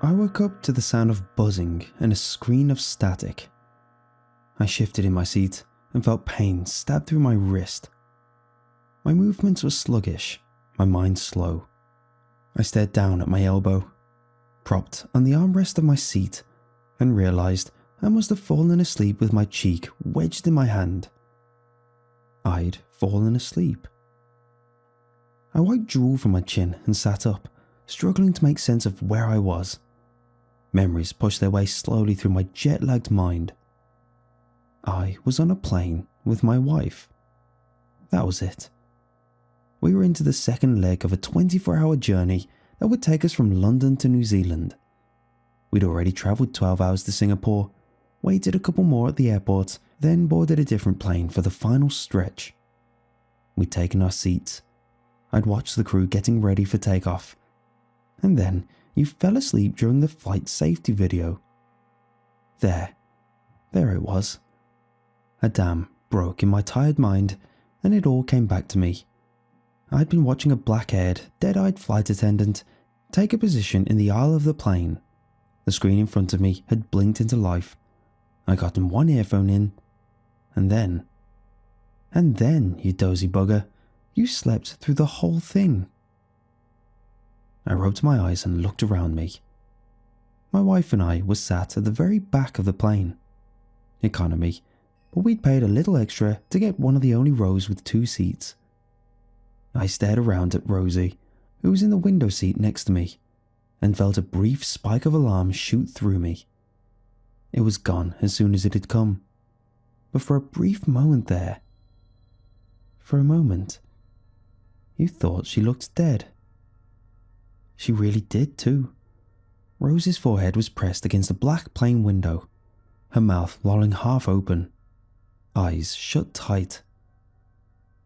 I woke up to the sound of buzzing and a screen of static. I shifted in my seat and felt pain stab through my wrist. My movements were sluggish, my mind slow. I stared down at my elbow, propped on the armrest of my seat, and realised I must have fallen asleep with my cheek wedged in my hand. I'd fallen asleep. I wiped drool from my chin and sat up, struggling to make sense of where I was. Memories pushed their way slowly through my jet-lagged mind. I was on a plane with my wife. That was it. We were into the second leg of a 24-hour journey that would take us from London to New Zealand. We'd already travelled 12 hours to Singapore, waited a couple more at the airport, then boarded a different plane for the final stretch. We'd taken our seats. I'd watched the crew getting ready for takeoff. And then you fell asleep during the flight safety video. There it was. A dam broke in my tired mind, and it all came back to me. I'd been watching a black-haired, dead-eyed flight attendant take a position in the aisle of the plane. The screen in front of me had blinked into life. I got in one earphone in, and then, you dozy bugger, you slept through the whole thing. I rubbed my eyes and looked around me. My wife and I were sat at the very back of the plane. Economy, but we'd paid a little extra to get one of the only rows with 2 seats. I stared around at Rosie, who was in the window seat next to me, and felt a brief spike of alarm shoot through me. It was gone as soon as it had come, but for a brief moment there, for a moment, you thought she looked dead. She really did too. Rosie's forehead was pressed against the black plane window, her mouth lolling half open, eyes shut tight.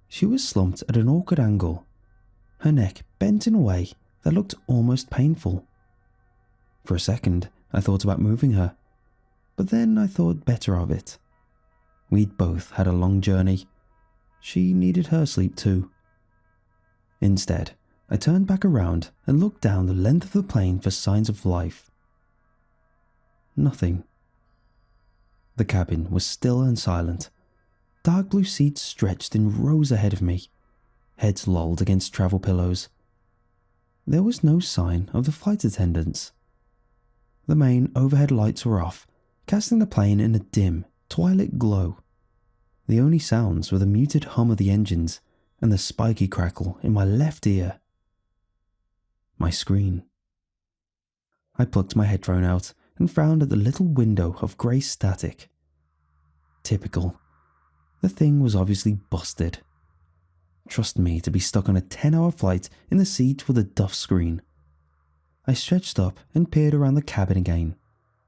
She was slumped at an awkward angle, her neck bent in a way that looked almost painful. For a second, I thought about moving her, but then I thought better of it. We'd both had a long journey. She needed her sleep too. Instead, I turned back around and looked down the length of the plane for signs of life. Nothing. The cabin was still and silent. Dark blue seats stretched in rows ahead of me, heads lolled against travel pillows. There was no sign of the flight attendants. The main overhead lights were off, casting the plane in a dim, twilight glow. The only sounds were the muted hum of the engines and the spiky crackle in my left ear. My screen. I plucked my headphone out and frowned at the little window of grey static. Typical. The thing was obviously busted. Trust me to be stuck on a 10-hour flight in the seat with a duff screen. I stretched up and peered around the cabin again,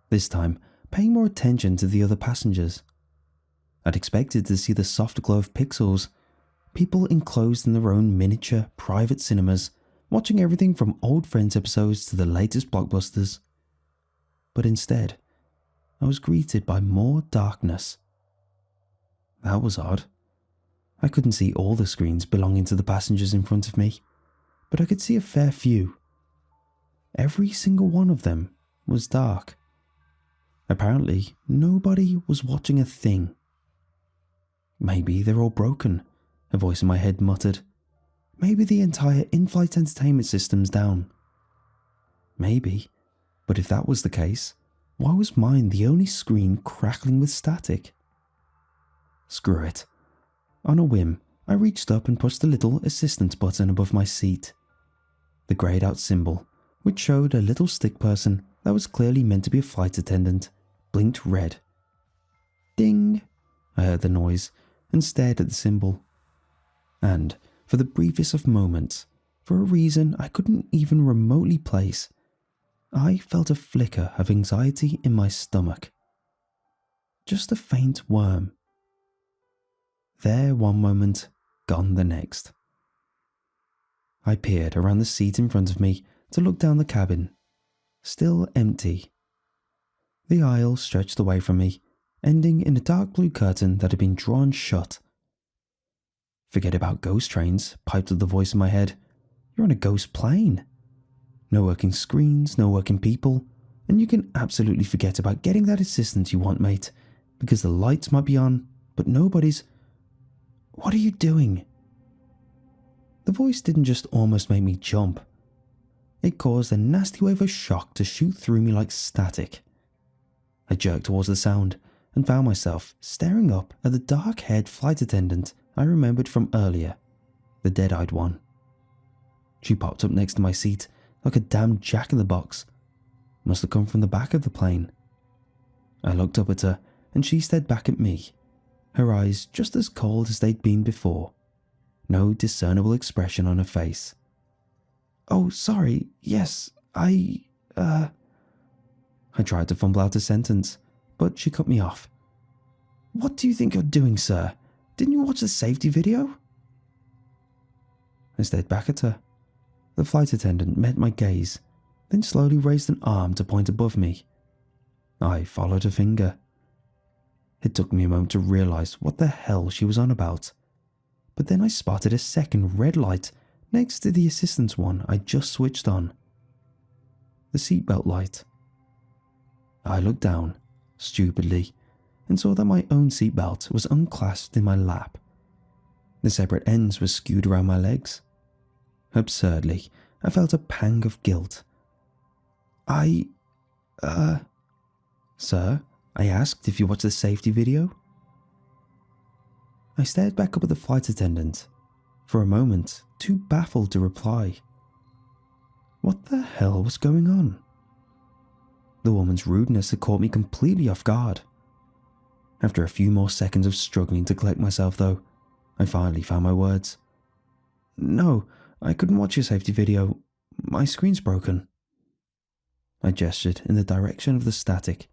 this time paying more attention to the other passengers. I'd expected to see the soft glow of pixels, people enclosed in their own miniature, private cinemas, watching everything from old Friends episodes to the latest blockbusters. But instead, I was greeted by more darkness. That was odd. I couldn't see all the screens belonging to the passengers in front of me, but I could see a fair few. Every single one of them was dark. Apparently, nobody was watching a thing. Maybe they're all broken, a voice in my head muttered. Maybe the entire in-flight entertainment system's down. Maybe, but if that was the case, why was mine the only screen crackling with static? Screw it. On a whim, I reached up and pushed the little assistant button above my seat. The greyed out symbol, which showed a little stick person that was clearly meant to be a flight attendant, blinked red. Ding! I heard the noise and stared at the symbol. And, for the briefest of moments, for a reason I couldn't even remotely place, I felt a flicker of anxiety in my stomach. Just a faint worm. There one moment, gone the next. I peered around the seat in front of me to look down the cabin. Still empty. The aisle stretched away from me, ending in a dark blue curtain that had been drawn shut. Forget about ghost trains, piped up the voice in my head. You're on a ghost plane. No working screens, no working people, And you can absolutely forget about getting that assistance you want, mate, because the lights might be on, but nobody's. What are you doing? The voice didn't just almost make me jump. It caused a nasty wave of shock to shoot through me like static. I jerked towards the sound and found myself staring up at the dark-haired flight attendant I remembered from earlier, the dead-eyed one. She popped up next to my seat like a damn jack-in-the-box. Must have come from the back of the plane. I looked up at her and she stared back at me, her eyes just as cold as they'd been before. No discernible expression on her face. "Oh, sorry, yes, I tried to fumble out a sentence, but she cut me off. "What do you think you're doing, sir? Didn't you watch the safety video?" I stared back at her. The flight attendant met my gaze, then slowly raised an arm to point above me. I followed her finger. It took me a moment to realize what the hell she was on about, but then I spotted a second red light next to the assistance one I just switched on. The seatbelt light. I looked down, stupidly, and saw that my own seatbelt was unclasped in my lap. The separate ends were skewed around my legs. Absurdly, I felt a pang of guilt. Sir, I asked if you watched the safety video. I stared back up at the flight attendant, for a moment too baffled to reply. What the hell was going on? The woman's rudeness had caught me completely off guard. After a few more seconds of struggling to collect myself, though, I finally found my words. "No, I couldn't watch your safety video. My screen's broken." I gestured in the direction of the static.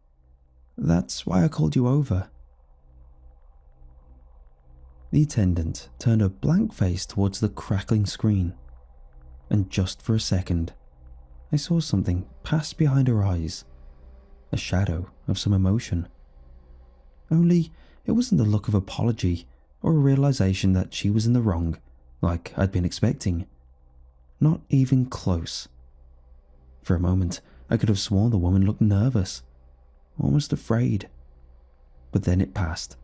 "That's why I called you over." The attendant turned a blank face towards the crackling screen, and just for a second, I saw something pass behind her eyes, a shadow of some emotion. Only it wasn't the look of apology or a realization that she was in the wrong, like I'd been expecting. Not even close. For a moment, I could have sworn the woman looked nervous, almost afraid. But then it passed,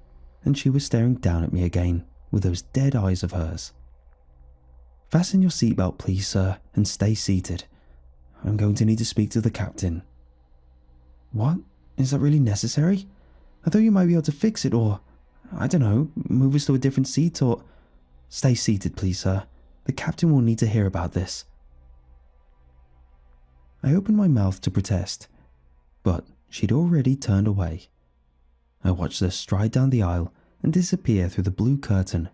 and she was staring down at me again with those dead eyes of hers. "Fasten your seatbelt, please, sir, and stay seated. I'm going to need to speak to the captain." "What? Is that really necessary? I thought you might be able to fix it, or, I don't know, move us to a different seat, or..." "Stay seated, please, sir. The captain will need to hear about this." I opened my mouth to protest, but she'd already turned away. I watched her stride down the aisle and disappear through the blue curtain,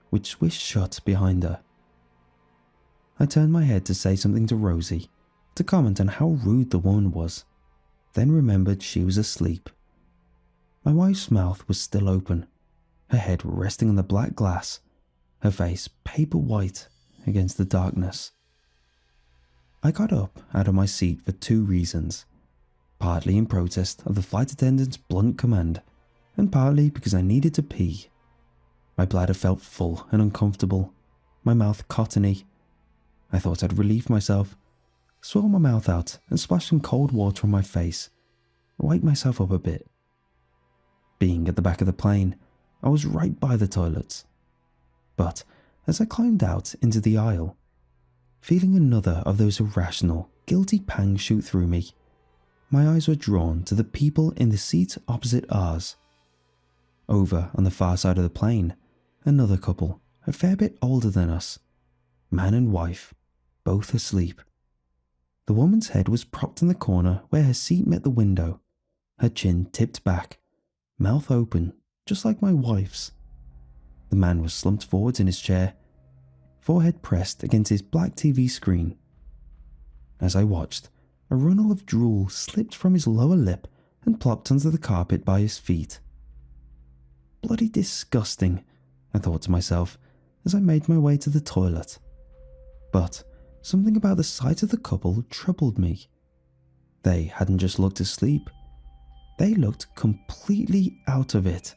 which swished shut behind her. I turned my head to say something to Rosie, to comment on how rude the woman was, then remembered she was asleep. My wife's mouth was still open, her head resting on the black glass, her face paper white against the darkness. I got up out of my seat for two reasons, partly in protest of the flight attendant's blunt command, and partly because I needed to pee. My bladder felt full and uncomfortable, my mouth cottony. I thought I'd relieve myself, swirl my mouth out and splash some cold water on my face, wake myself up a bit. Being at the back of the plane, I was right by the toilets. But as I climbed out into the aisle, feeling another of those irrational, guilty pangs shoot through me, my eyes were drawn to the people in the seat opposite ours. Over on the far side of the plane, another couple, a fair bit older than us, man and wife, both asleep. The woman's head was propped in the corner where her seat met the window, her chin tipped back, mouth open, just like my wife's. The man was slumped forwards in his chair, forehead pressed against his black TV screen. As I watched, a runnel of drool slipped from his lower lip and plopped onto the carpet by his feet. Bloody disgusting, I thought to myself as I made my way to the toilet. But something about the sight of the couple troubled me. They hadn't just looked asleep, they looked completely out of it.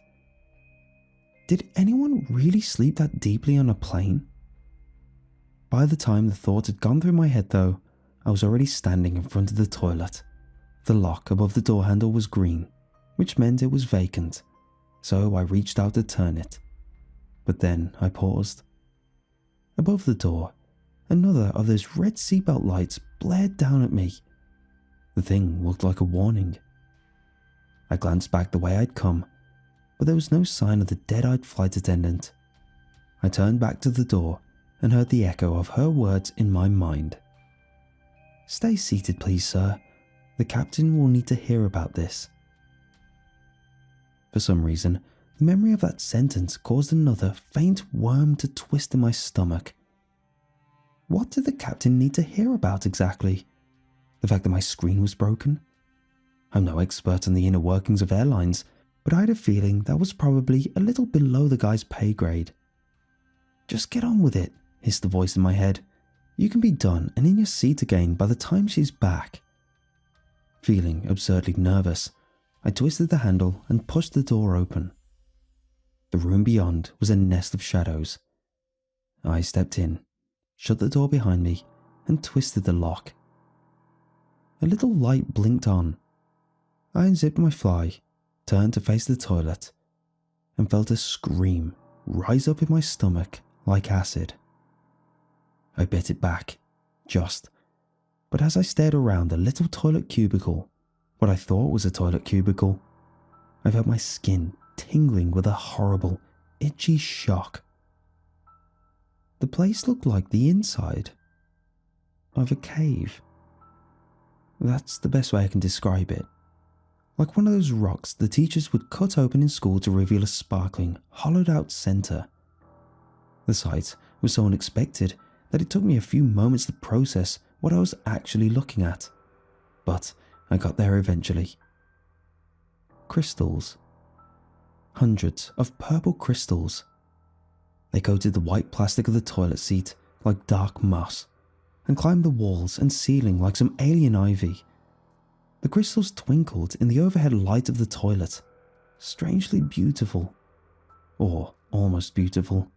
Did anyone really sleep that deeply on a plane? By the time the thought had gone through my head, though, I was already standing in front of the toilet, The lock above the door handle was green, which meant it was vacant, so I reached out to turn it. But then I paused. Above the door, another of those red seatbelt lights blared down at me. The thing looked like a warning. I glanced back the way I'd come, but there was no sign of the dead-eyed flight attendant. I turned back to the door and heard the echo of her words in my mind. "Stay seated, please, sir. The captain will need to hear about this." For some reason, the memory of that sentence caused another faint worm to twist in my stomach. What did the captain need to hear about exactly? The fact that my screen was broken? I'm no expert on the inner workings of airlines, but I had a feeling that was probably a little below the guy's pay grade. "Just get on with it," hissed the voice in my head. "You can be done and in your seat again by the time she's back." Feeling absurdly nervous, I twisted the handle and pushed the door open. The room beyond was a nest of shadows. I stepped in, shut the door behind me, and twisted the lock. A little light blinked on. I unzipped my fly, turned to face the toilet, and felt a scream rise up in my stomach like acid. I bit it back, but as I stared around the little toilet cubicle, what I thought was a toilet cubicle, I felt my skin tingling with a horrible, itchy shock. The place looked like the inside of a cave. That's the best way I can describe it. Like one of those rocks the teachers would cut open in school to reveal a sparkling, hollowed-out center. The sight was so unexpected that it took me a few moments to process what I was actually looking at. But I got there eventually. Crystals. Hundreds of purple crystals. They coated the white plastic of the toilet seat like dark moss and climbed the walls and ceiling like some alien ivy. The crystals twinkled in the overhead light of the toilet, strangely beautiful. Or almost beautiful.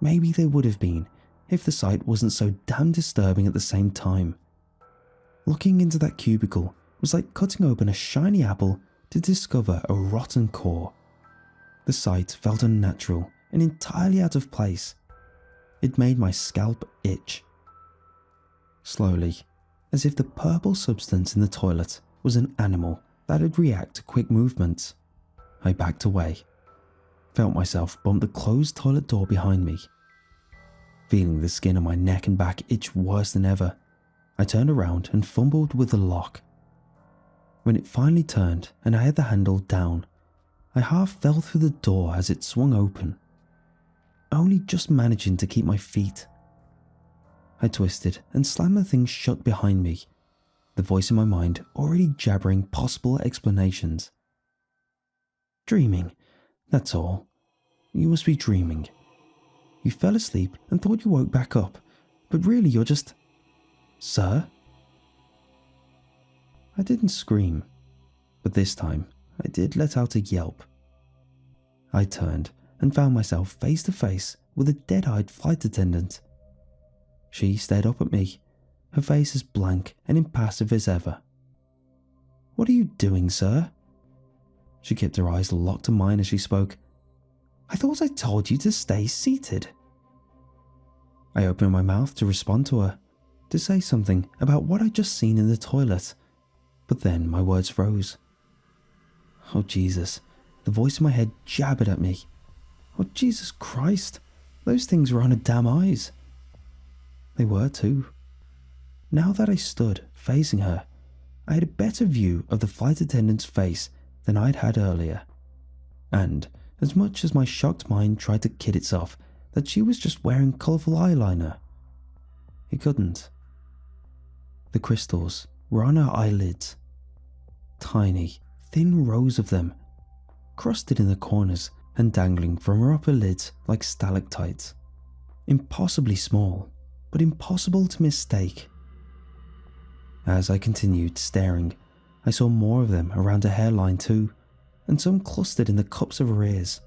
Maybe they would have been if the sight wasn't so damn disturbing at the same time. Looking into that cubicle was like cutting open a shiny apple to discover a rotten core. The sight felt unnatural and entirely out of place. It made my scalp itch. Slowly, as if the purple substance in the toilet was an animal that'd react to quick movements, I backed away, felt myself bump the closed toilet door behind me. Feeling the skin on my neck and back itch worse than ever, I turned around and fumbled with the lock. When it finally turned and I had the handle down, I half fell through the door as it swung open, only just managing to keep my feet. I twisted and slammed the thing shut behind me, the voice in my mind already jabbering possible explanations. "Dreaming, that's all. You must be dreaming. You fell asleep and thought you woke back up, but really you're just... Sir?" I didn't scream, but this time I did let out a yelp. I turned and found myself face to face with a dead-eyed flight attendant. She stared up at me, her face as blank and impassive as ever. "What are you doing, sir?" She kept her eyes locked to mine as she spoke. "I thought I told you to stay seated." I opened my mouth to respond to her, to say something about what I'd just seen in the toilet, but then my words froze. Oh Jesus, the voice in my head jabbered at me. Oh Jesus Christ, those things were on her damn eyes. They were too. Now that I stood facing her, I had a better view of the flight attendant's face than I'd had earlier. And as much as my shocked mind tried to kid itself that she was just wearing colourful eyeliner, it couldn't. The crystals were on her eyelids. Tiny, thin rows of them, crusted in the corners and dangling from her upper lids like stalactites. Impossibly small, but impossible to mistake. As I continued staring, I saw more of them around her hairline too, and some clustered in the cups of her ears.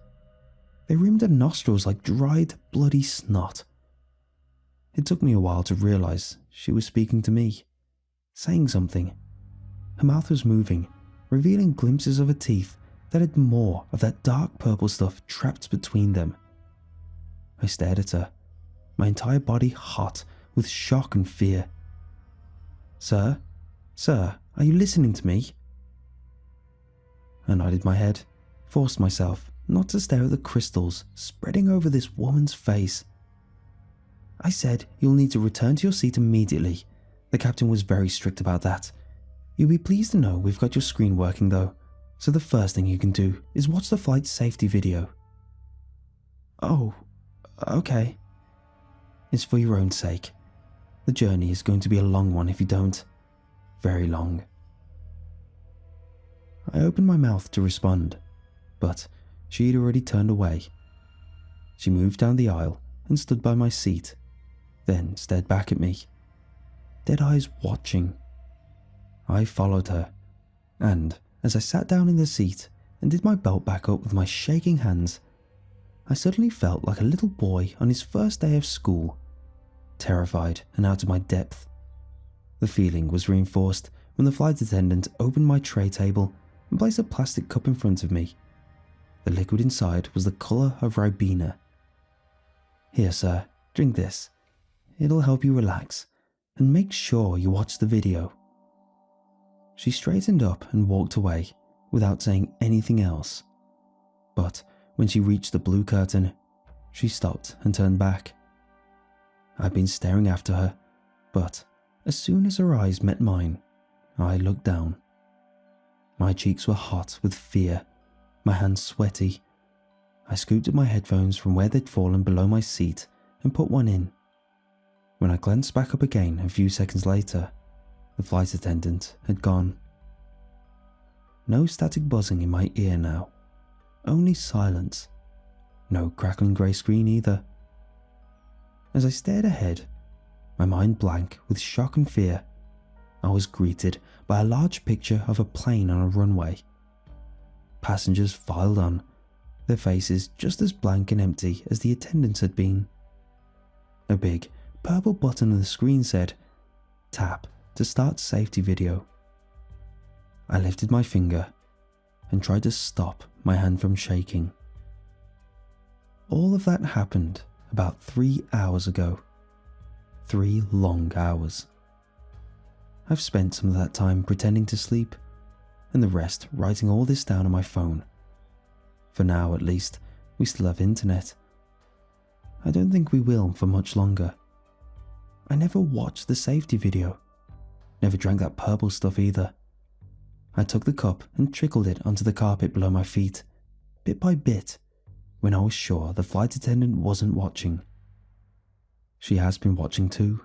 They rimmed her nostrils like dried, bloody snot. It took me a while to realise she was speaking to me, saying something. her mouth was moving, revealing glimpses of her teeth that had more of that dark purple stuff trapped between them. I stared at her, my entire body hot with shock and fear. Sir, are you listening to me? I nodded my head, forced myself not to stare at the crystals spreading over this woman's face. I said you'll need to return to your seat immediately. The captain was very strict about that. You'll be pleased to know we've got your screen working though, so the first thing you can do is watch the flight safety video. Oh, okay. It's for your own sake. The journey is going to be a long one if you don't. Very long. I opened my mouth to respond, but she had already turned away. She moved down the aisle and stood by my seat, then stared back at me, dead eyes watching. I followed her, and as I sat down in the seat and did my belt back up with my shaking hands, I suddenly felt like a little boy on his first day of school, terrified and out of my depth. The feeling was reinforced when the flight attendant opened my tray table and placed a plastic cup in front of me. The liquid inside was the colour of Ribena. Here, sir, drink this. It'll help you relax, and make sure you watch the video. She straightened up and walked away without saying anything else. But when she reached the blue curtain, she stopped and turned back. I'd been staring after her, but as soon as her eyes met mine, I looked down. My cheeks were hot with fear, my hands sweaty. I scooped up my headphones from where they'd fallen below my seat and put one in. When I glanced back up again a few seconds later, the flight attendant had gone. No static buzzing in my ear now, only silence. No crackling grey screen either. As I stared ahead, my mind blank with shock and fear, I was greeted by a large picture of a plane on a runway. Passengers filed on, their faces just as blank and empty as the attendants had been. A big, purple button on the screen said, "Tap to start safety video." I lifted my finger and tried to stop my hand from shaking. All of that happened about 3 hours ago. 3 long hours. I've spent some of that time pretending to sleep, and the rest writing all this down on my phone. For now, at least, we still have internet. I don't think we will for much longer. I never watched the safety video. Never drank that purple stuff either. I took the cup and trickled it onto the carpet below my feet, bit by bit, when I was sure the flight attendant wasn't watching. She has been watching too.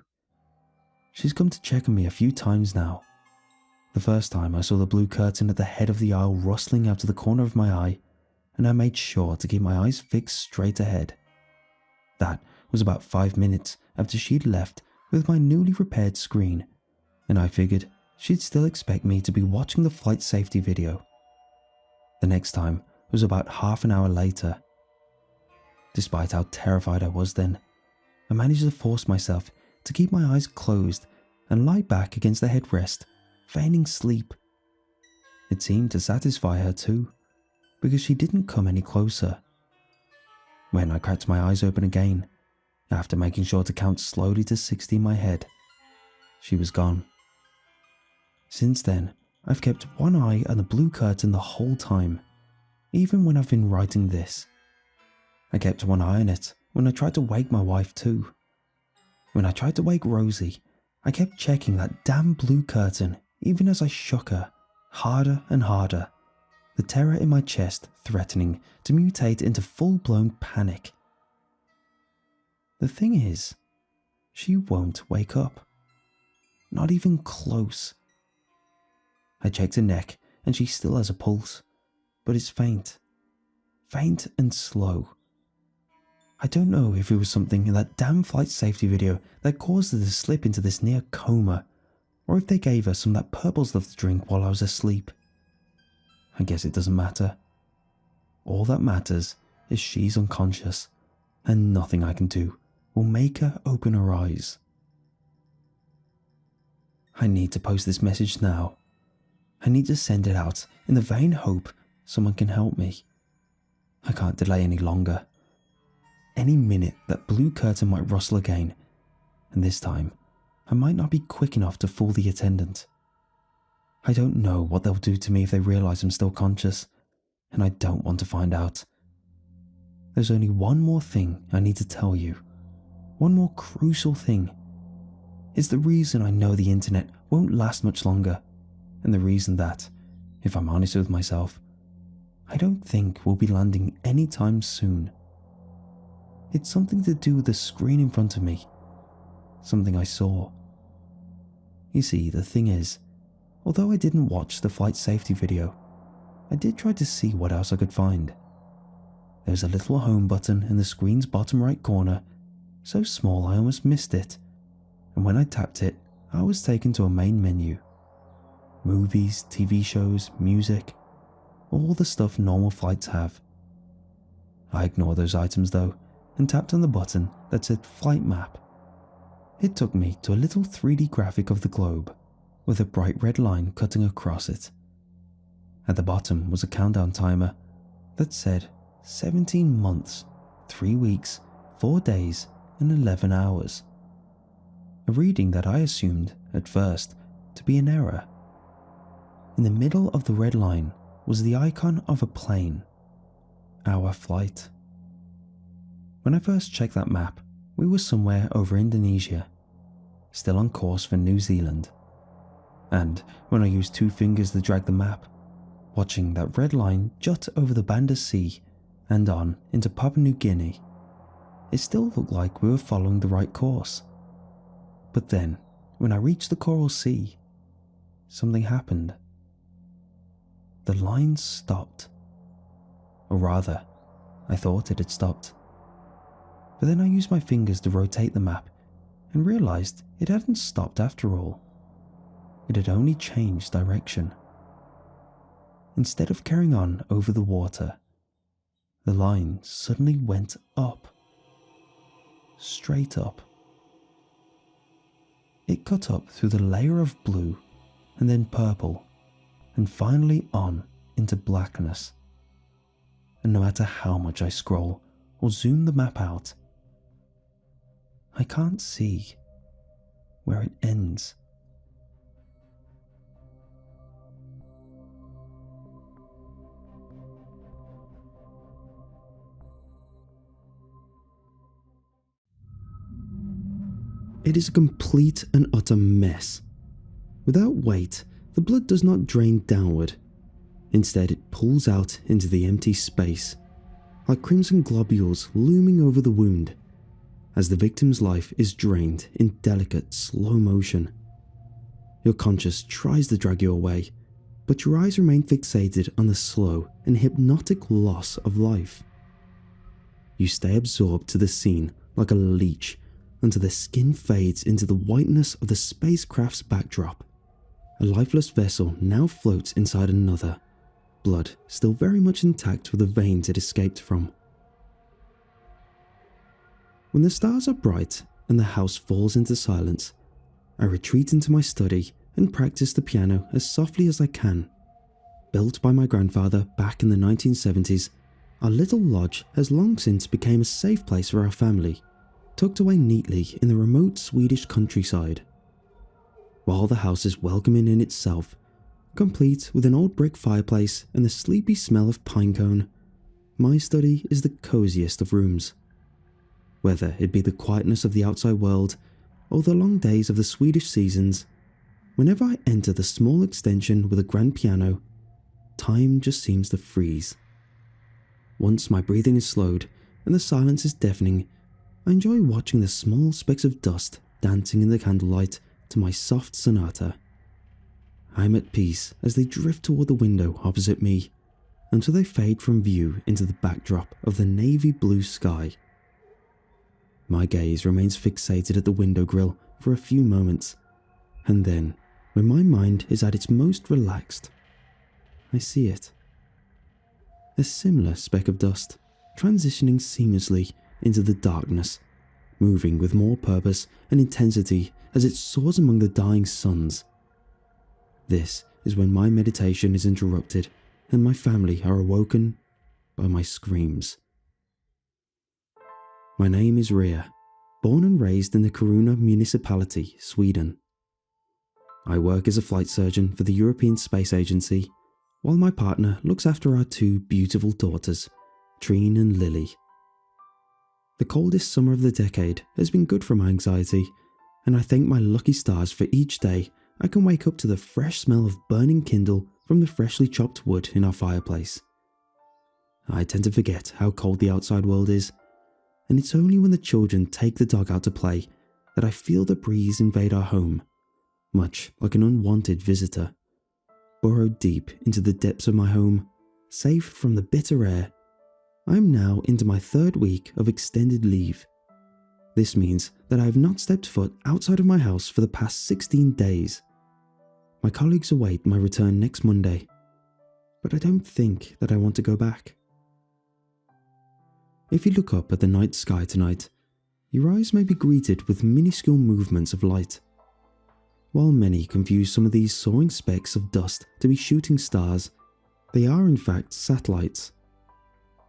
She's come to check on me a few times now. The first time I saw the blue curtain at the head of the aisle rustling out of the corner of my eye, and I made sure to keep my eyes fixed straight ahead. That was about 5 minutes after she'd left with my newly repaired screen, and I figured she'd still expect me to be watching the flight safety video. The next time was about half an hour later. Despite how terrified I was then, I managed to force myself to keep my eyes closed and lie back against the headrest, feigning sleep. It seemed to satisfy her too, because she didn't come any closer. When I cracked my eyes open again, after making sure to count slowly to 60 in my head, she was gone. Since then, I've kept one eye on the blue curtain the whole time, even when I've been writing this. I kept one eye on it when I tried to wake my wife too. When I tried to wake Rosie, I kept checking that damn blue curtain even as I shook her, harder and harder, the terror in my chest threatening to mutate into full-blown panic. The thing is, she won't wake up. Not even close. I checked her neck and she still has a pulse, but it's faint. Faint and slow. I don't know if it was something in that damn flight safety video that caused her to slip into this near coma, or if they gave her some of that purple stuff to drink while I was asleep. I guess it doesn't matter. All that matters is she's unconscious, and nothing I can do will make her open her eyes. I need to post this message now. I need to send it out in the vain hope someone can help me. I can't delay any longer. Any minute that blue curtain might rustle again, and this time I might not be quick enough to fool the attendant. I don't know what they'll do to me if they realise I'm still conscious, and I don't want to find out. There's only one more thing I need to tell you. One more crucial thing. It's the reason I know the internet won't last much longer, and the reason that, if I'm honest with myself, I don't think we'll be landing anytime soon. It's something to do with the screen in front of me. Something I saw. You see, the thing is, although I didn't watch the flight safety video, I did try to see what else I could find. There was a little home button in the screen's bottom right corner, so small I almost missed it, and when I tapped it, I was taken to a main menu. Movies, TV shows, music, all the stuff normal flights have. I ignored those items though, and tapped on the button that said Flight Map. It took me to a little 3D graphic of the globe, with a bright red line cutting across it. At the bottom was a countdown timer that said 17 months, 3 weeks, 4 days, and 11 hours. A reading that I assumed, at first, to be an error. In the middle of the red line was the icon of a plane. Our flight. When I first checked that map, we were somewhere over Indonesia, still on course for New Zealand. And when I used 2 fingers to drag the map, watching that red line jut over the Banda Sea and on into Papua New Guinea, it still looked like we were following the right course. But then, when I reached the Coral Sea, something happened. The line stopped. Or rather, I thought it had stopped. But then I used my fingers to rotate the map and realised it hadn't stopped after all. It had only changed direction. Instead of carrying on over the water, the line suddenly went up. Straight up. It cut up through the layer of blue, and then purple, and finally on into blackness. And no matter how much I scroll or zoom the map out, I can't see where it ends. It is a complete and utter mess. Without weight, the blood does not drain downward. Instead, it pulls out into the empty space, like crimson globules looming over the wound, as the victim's life is drained in delicate slow motion. Your conscience tries to drag you away, but your eyes remain fixated on the slow and hypnotic loss of life. You stay absorbed to the scene like a leech until the skin fades into the whiteness of the spacecraft's backdrop. A lifeless vessel now floats inside another, blood still very much intact with the veins it escaped from. When the stars are bright and the house falls into silence, I retreat into my study and practice the piano as softly as I can. Built by my grandfather back in the 1970s, our little lodge has long since become a safe place for our family, tucked away neatly in the remote Swedish countryside. While the house is welcoming in itself, complete with an old brick fireplace and the sleepy smell of pinecone, my study is the coziest of rooms. Whether it be the quietness of the outside world or the long days of the Swedish seasons, whenever I enter the small extension with a grand piano, time just seems to freeze. Once my breathing is slowed and the silence is deafening, I enjoy watching the small specks of dust dancing in the candlelight to my soft sonata. I am at peace as they drift toward the window opposite me, until they fade from view into the backdrop of the navy blue sky. My gaze remains fixated at the window grill for a few moments, and then, when my mind is at its most relaxed, I see it. A similar speck of dust, transitioning seamlessly into the darkness, moving with more purpose and intensity as it soars among the dying suns. This is when my meditation is interrupted and my family are awoken by my screams. My name is Ria, born and raised in the Kiruna municipality, Sweden. I work as a flight surgeon for the European Space Agency, while my partner looks after our two beautiful daughters, Trine and Lily. The coldest summer of the decade has been good for my anxiety, and I thank my lucky stars for each day I can wake up to the fresh smell of burning kindle from the freshly chopped wood in our fireplace. I tend to forget how cold the outside world is, and it's only when the children take the dog out to play that I feel the breeze invade our home, much like an unwanted visitor. Burrowed deep into the depths of my home, safe from the bitter air, I am now into my 3rd week of extended leave. This means that I have not stepped foot outside of my house for the past 16 days. My colleagues await my return next Monday, but I don't think that I want to go back. If you look up at the night sky tonight, your eyes may be greeted with minuscule movements of light. While many confuse some of these soaring specks of dust to be shooting stars, they are in fact satellites.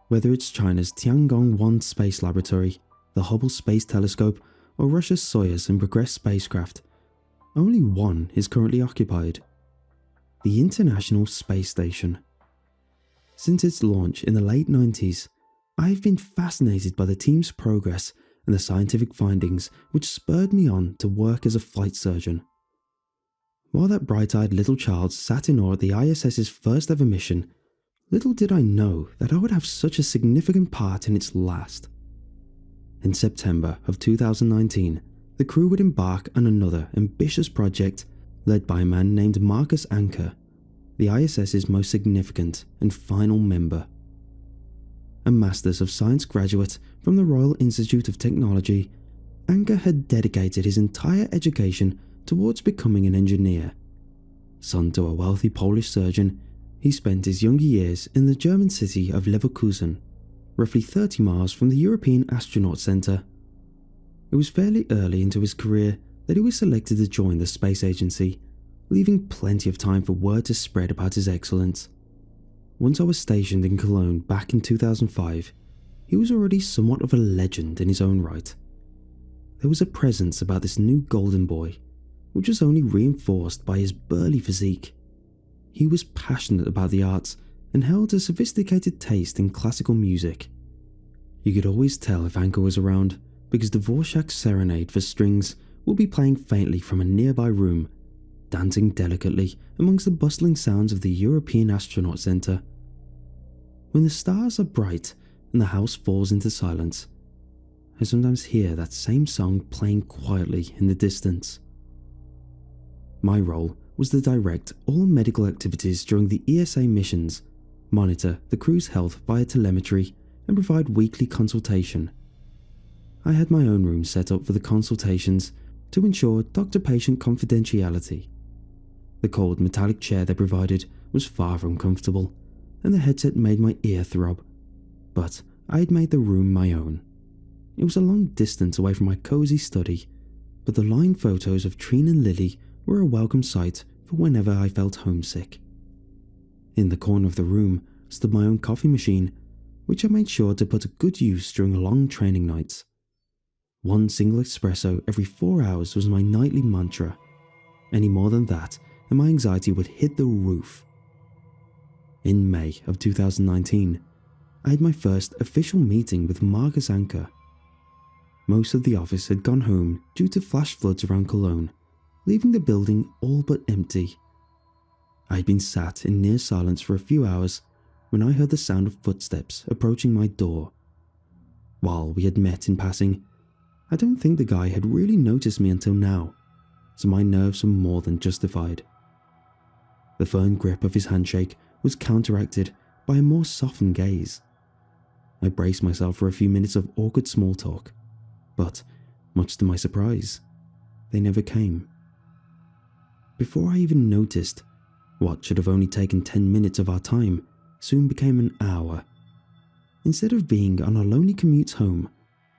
Whether it's China's Tiangong-1 space laboratory, the Hubble Space Telescope, or Russia's Soyuz and Progress spacecraft, only one is currently occupied: the International Space Station. Since its launch in the late 90s, I have been fascinated by the team's progress and the scientific findings which spurred me on to work as a flight surgeon. While that bright-eyed little child sat in awe at the ISS's first ever mission, little did I know that I would have such a significant part in its last. In September of 2019, the crew would embark on another ambitious project led by a man named Marcus Anker, the ISS's most significant and final member. A Masters of Science graduate from the Royal Institute of Technology, Anker had dedicated his entire education towards becoming an engineer. Son to a wealthy Polish surgeon, he spent his younger years in the German city of Leverkusen, roughly 30 miles from the European Astronaut Centre. It was fairly early into his career that he was selected to join the space agency, leaving plenty of time for word to spread about his excellence. Once I was stationed in Cologne back in 2005, he was already somewhat of a legend in his own right. There was a presence about this new golden boy, which was only reinforced by his burly physique. He was passionate about the arts and held a sophisticated taste in classical music. You could always tell if Anker was around because the Dvorak's Serenade for strings would be playing faintly from a nearby room, dancing delicately amongst the bustling sounds of the European Astronaut Centre. When the stars are bright and the house falls into silence, I sometimes hear that same song playing quietly in the distance. My role was to direct all medical activities during the ESA missions, monitor the crew's health via telemetry, and provide weekly consultation. I had my own room set up for the consultations to ensure doctor-patient confidentiality. The cold metallic chair they provided was far from comfortable, and the headset made my ear throb, but I had made the room my own. It was a long distance away from my cosy study, but the line photos of Trine and Lily were a welcome sight for whenever I felt homesick. In the corner of the room stood my own coffee machine, which I made sure to put to good use during long training nights. One single espresso every 4 hours was my nightly mantra. Any more than that, and my anxiety would hit the roof. In May of 2019, I had my first official meeting with Marcus Anker. Most of the office had gone home due to flash floods around Cologne, leaving the building all but empty. I had been sat in near silence for a few hours when I heard the sound of footsteps approaching my door. While we had met in passing, I don't think the guy had really noticed me until now, so my nerves were more than justified. The firm grip of his handshake was counteracted by a more softened gaze. I braced myself for a few minutes of awkward small talk, but, much to my surprise, they never came. Before I even noticed, what should have only taken 10 minutes of our time soon became an hour. Instead of being on a lonely commute home,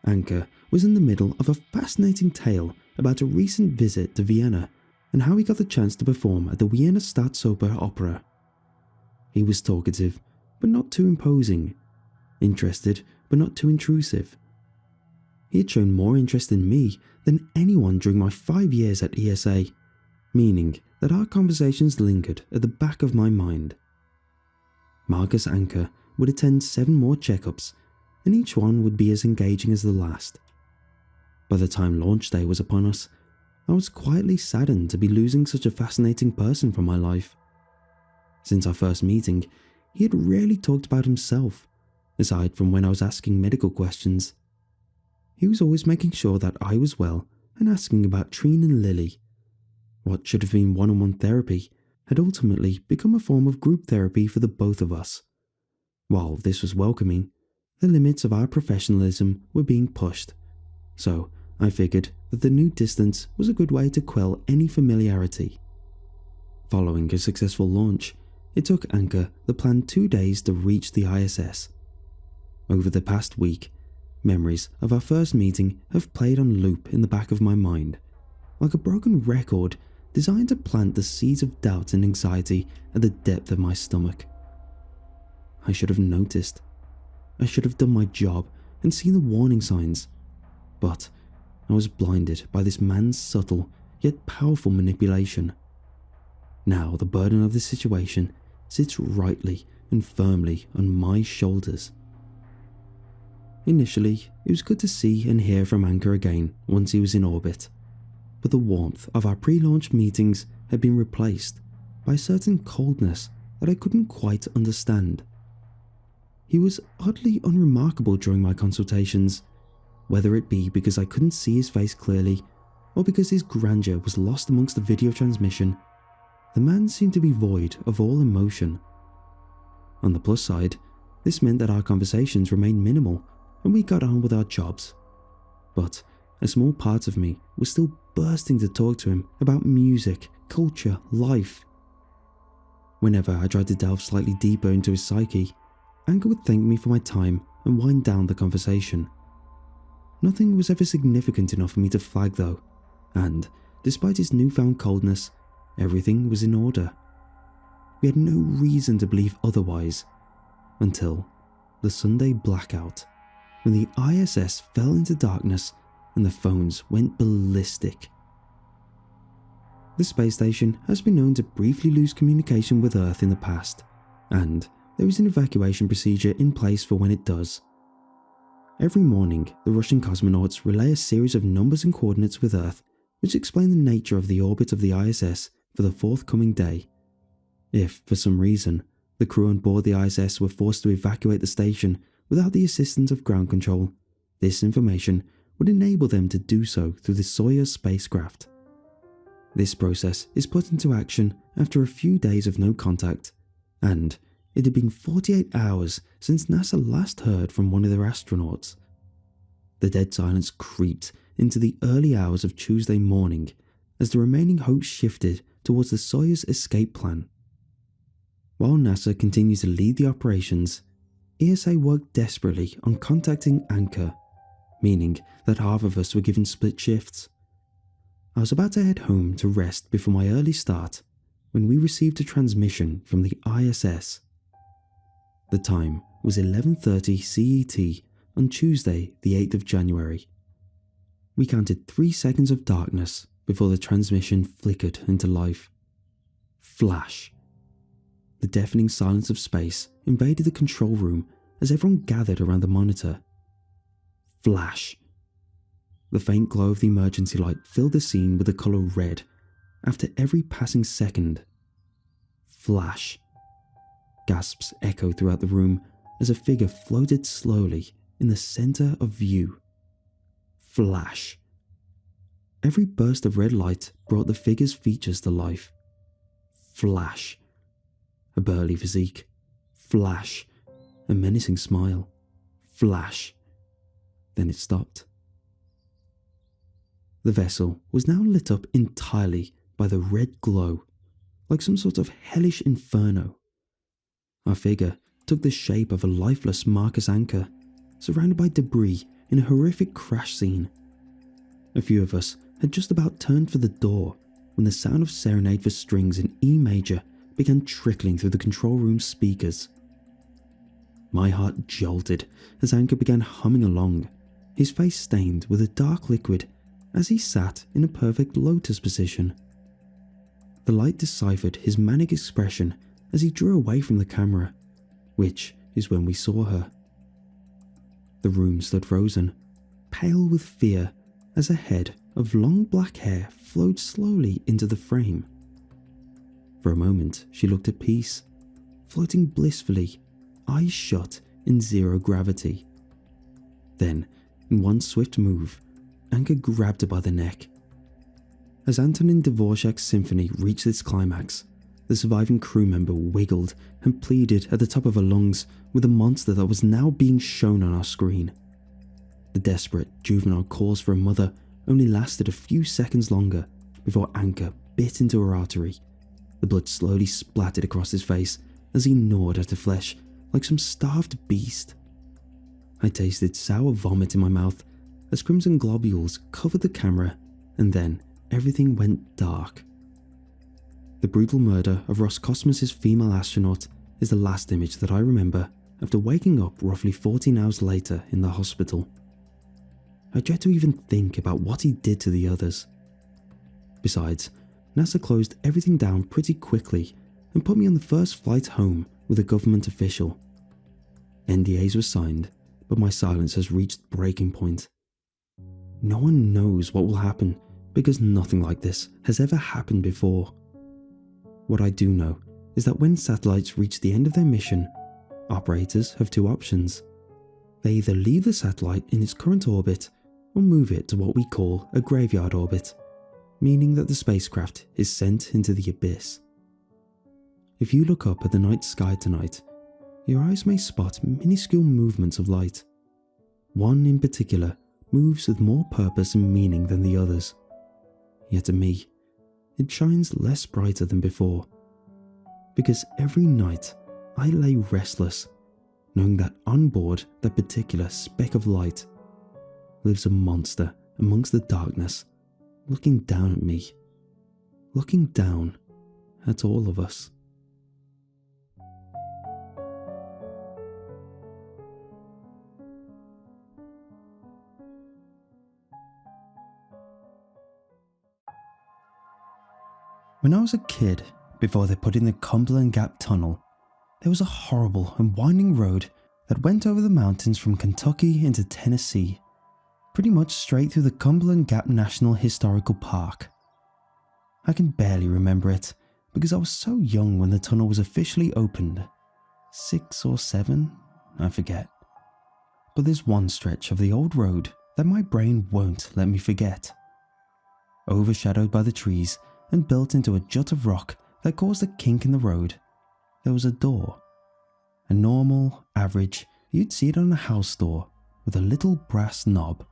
Anker was in the middle of a fascinating tale about a recent visit to Vienna and how he got the chance to perform at the Wiener Staatsoper Opera. He was talkative, but not too imposing, interested, but not too intrusive. He had shown more interest in me than anyone during my 5 years at ESA, meaning that our conversations lingered at the back of my mind. Marcus Anker would attend 7 more checkups, and each one would be as engaging as the last. By the time launch day was upon us, I was quietly saddened to be losing such a fascinating person from my life. Since our first meeting, he had rarely talked about himself, aside from when I was asking medical questions. He was always making sure that I was well and asking about Trine and Lily. What should have been one-on-one therapy had ultimately become a form of group therapy for the both of us. While this was welcoming, the limits of our professionalism were being pushed, so I figured that the new distance was a good way to quell any familiarity. Following a successful launch, it took Anker the planned 2 days to reach the ISS. Over the past week, memories of our first meeting have played on loop in the back of my mind, like a broken record designed to plant the seeds of doubt and anxiety at the depth of my stomach. I should have noticed. I should have done my job and seen the warning signs, but I was blinded by this man's subtle yet powerful manipulation. Now the burden of the situation sits rightly and firmly on my shoulders. Initially, it was good to see and hear from Anker again once he was in orbit, but the warmth of our pre-launch meetings had been replaced by a certain coldness that I couldn't quite understand. He was oddly unremarkable during my consultations, whether it be because I couldn't see his face clearly or because his grandeur was lost amongst the video transmission. The man seemed to be void of all emotion. On the plus side, this meant that our conversations remained minimal and we got on with our jobs. But a small part of me was still bursting to talk to him about music, culture, life. Whenever I tried to delve slightly deeper into his psyche, Anker would thank me for my time and wind down the conversation. Nothing was ever significant enough for me to flag though, and despite his newfound coldness, everything was in order. We had no reason to believe otherwise, until the Sunday blackout, when the ISS fell into darkness and the phones went ballistic. The space station has been known to briefly lose communication with Earth in the past, and there is an evacuation procedure in place for when it does. Every morning, the Russian cosmonauts relay a series of numbers and coordinates with Earth which explain the nature of the orbit of the ISS for the forthcoming day. If, for some reason, the crew on board the ISS were forced to evacuate the station without the assistance of ground control, this information would enable them to do so through the Soyuz spacecraft. This process is put into action after a few days of no contact, and it had been 48 hours since NASA last heard from one of their astronauts. The dead silence creeped into the early hours of Tuesday morning as the remaining hopes shifted towards the Soyuz escape plan. While NASA continued to lead the operations, ESA worked desperately on contacting Anker, meaning that half of us were given split shifts. I was about to head home to rest before my early start when we received a transmission from the ISS. The time was 11:30 CET on Tuesday, the 8th of January. We counted 3 seconds of darkness before the transmission flickered into life. Flash. The deafening silence of space invaded the control room as everyone gathered around the monitor. Flash. The faint glow of the emergency light filled the scene with the colour red after every passing second. Flash. Gasps echoed throughout the room as a figure floated slowly in the centre of view. Flash. Every burst of red light brought the figure's features to life. Flash. A burly physique. Flash. A menacing smile. Flash. Then it stopped. The vessel was now lit up entirely by the red glow, like some sort of hellish inferno. Our figure took the shape of a lifeless Marcus Anker, surrounded by debris in a horrific crash scene. A few of us had just about turned for the door when the sound of Serenade for Strings in E major began trickling through the control room's speakers. My heart jolted as Anchor began humming along, his face stained with a dark liquid as he sat in a perfect lotus position. The light deciphered his manic expression as he drew away from the camera, which is when we saw her. The room stood frozen, pale with fear as a head of long black hair flowed slowly into the frame. For a moment she looked at peace, floating blissfully, eyes shut in zero gravity. Then, in one swift move, Anchor grabbed her by the neck. As Antonin Dvorak's symphony reached its climax, the surviving crew member wiggled and pleaded at the top of her lungs with the monster that was now being shown on our screen. The desperate, juvenile calls for a mother only lasted a few seconds longer before Anchor bit into her artery. The blood slowly splattered across his face as he gnawed at her flesh like some starved beast. I tasted sour vomit in my mouth as crimson globules covered the camera, and then everything went dark. The brutal murder of Roscosmos's female astronaut is the last image that I remember after waking up roughly 14 hours later in the hospital. I dread to even think about what he did to the others. Besides, NASA closed everything down pretty quickly and put me on the first flight home with a government official. NDAs were signed, but my silence has reached breaking point. No one knows what will happen because nothing like this has ever happened before. What I do know is that when satellites reach the end of their mission, operators have two options. They either leave the satellite in its current orbit or move it to what we call a graveyard orbit, meaning that the spacecraft is sent into the abyss. If you look up at the night sky tonight, your eyes may spot minuscule movements of light. One in particular moves with more purpose and meaning than the others. Yet to me, it shines less brighter than before. Because every night I lay restless, knowing that on board that particular speck of light lives a monster amongst the darkness, looking down at me, looking down at all of us. When I was a kid, before they put in the Cumberland Gap Tunnel, there was a horrible and winding road that went over the mountains from Kentucky into Tennessee, pretty much straight through the Cumberland Gap National Historical Park. I can barely remember it because I was so young when the tunnel was officially opened. 6 or 7, I forget. But there's one stretch of the old road that my brain won't let me forget. Overshadowed by the trees and built into a jut of rock that caused a kink in the road, there was a door. A normal, average, you'd see it on a house door with a little brass knob.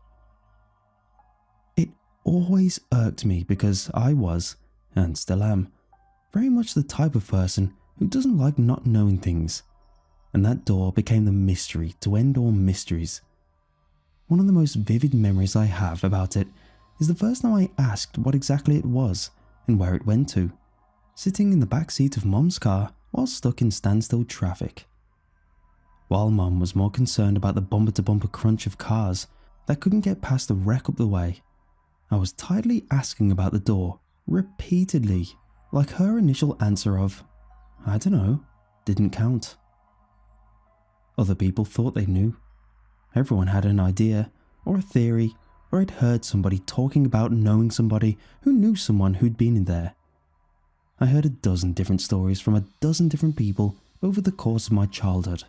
It always irked me because I was, and still am, very much the type of person who doesn't like not knowing things, and that door became the mystery to end all mysteries. One of the most vivid memories I have about it is the first time I asked what exactly it was and where it went to, sitting in the back seat of Mom's car while stuck in standstill traffic. While Mom was more concerned about the bumper-to-bumper crunch of cars that couldn't get past the wreck up the way, I was tiredly asking about the door, repeatedly, like her initial answer of, "I don't know, didn't count." Other people thought they knew. Everyone had an idea, or a theory, or had heard somebody talking about knowing somebody who knew someone who'd been in there. I heard a dozen different stories from a dozen different people over the course of my childhood.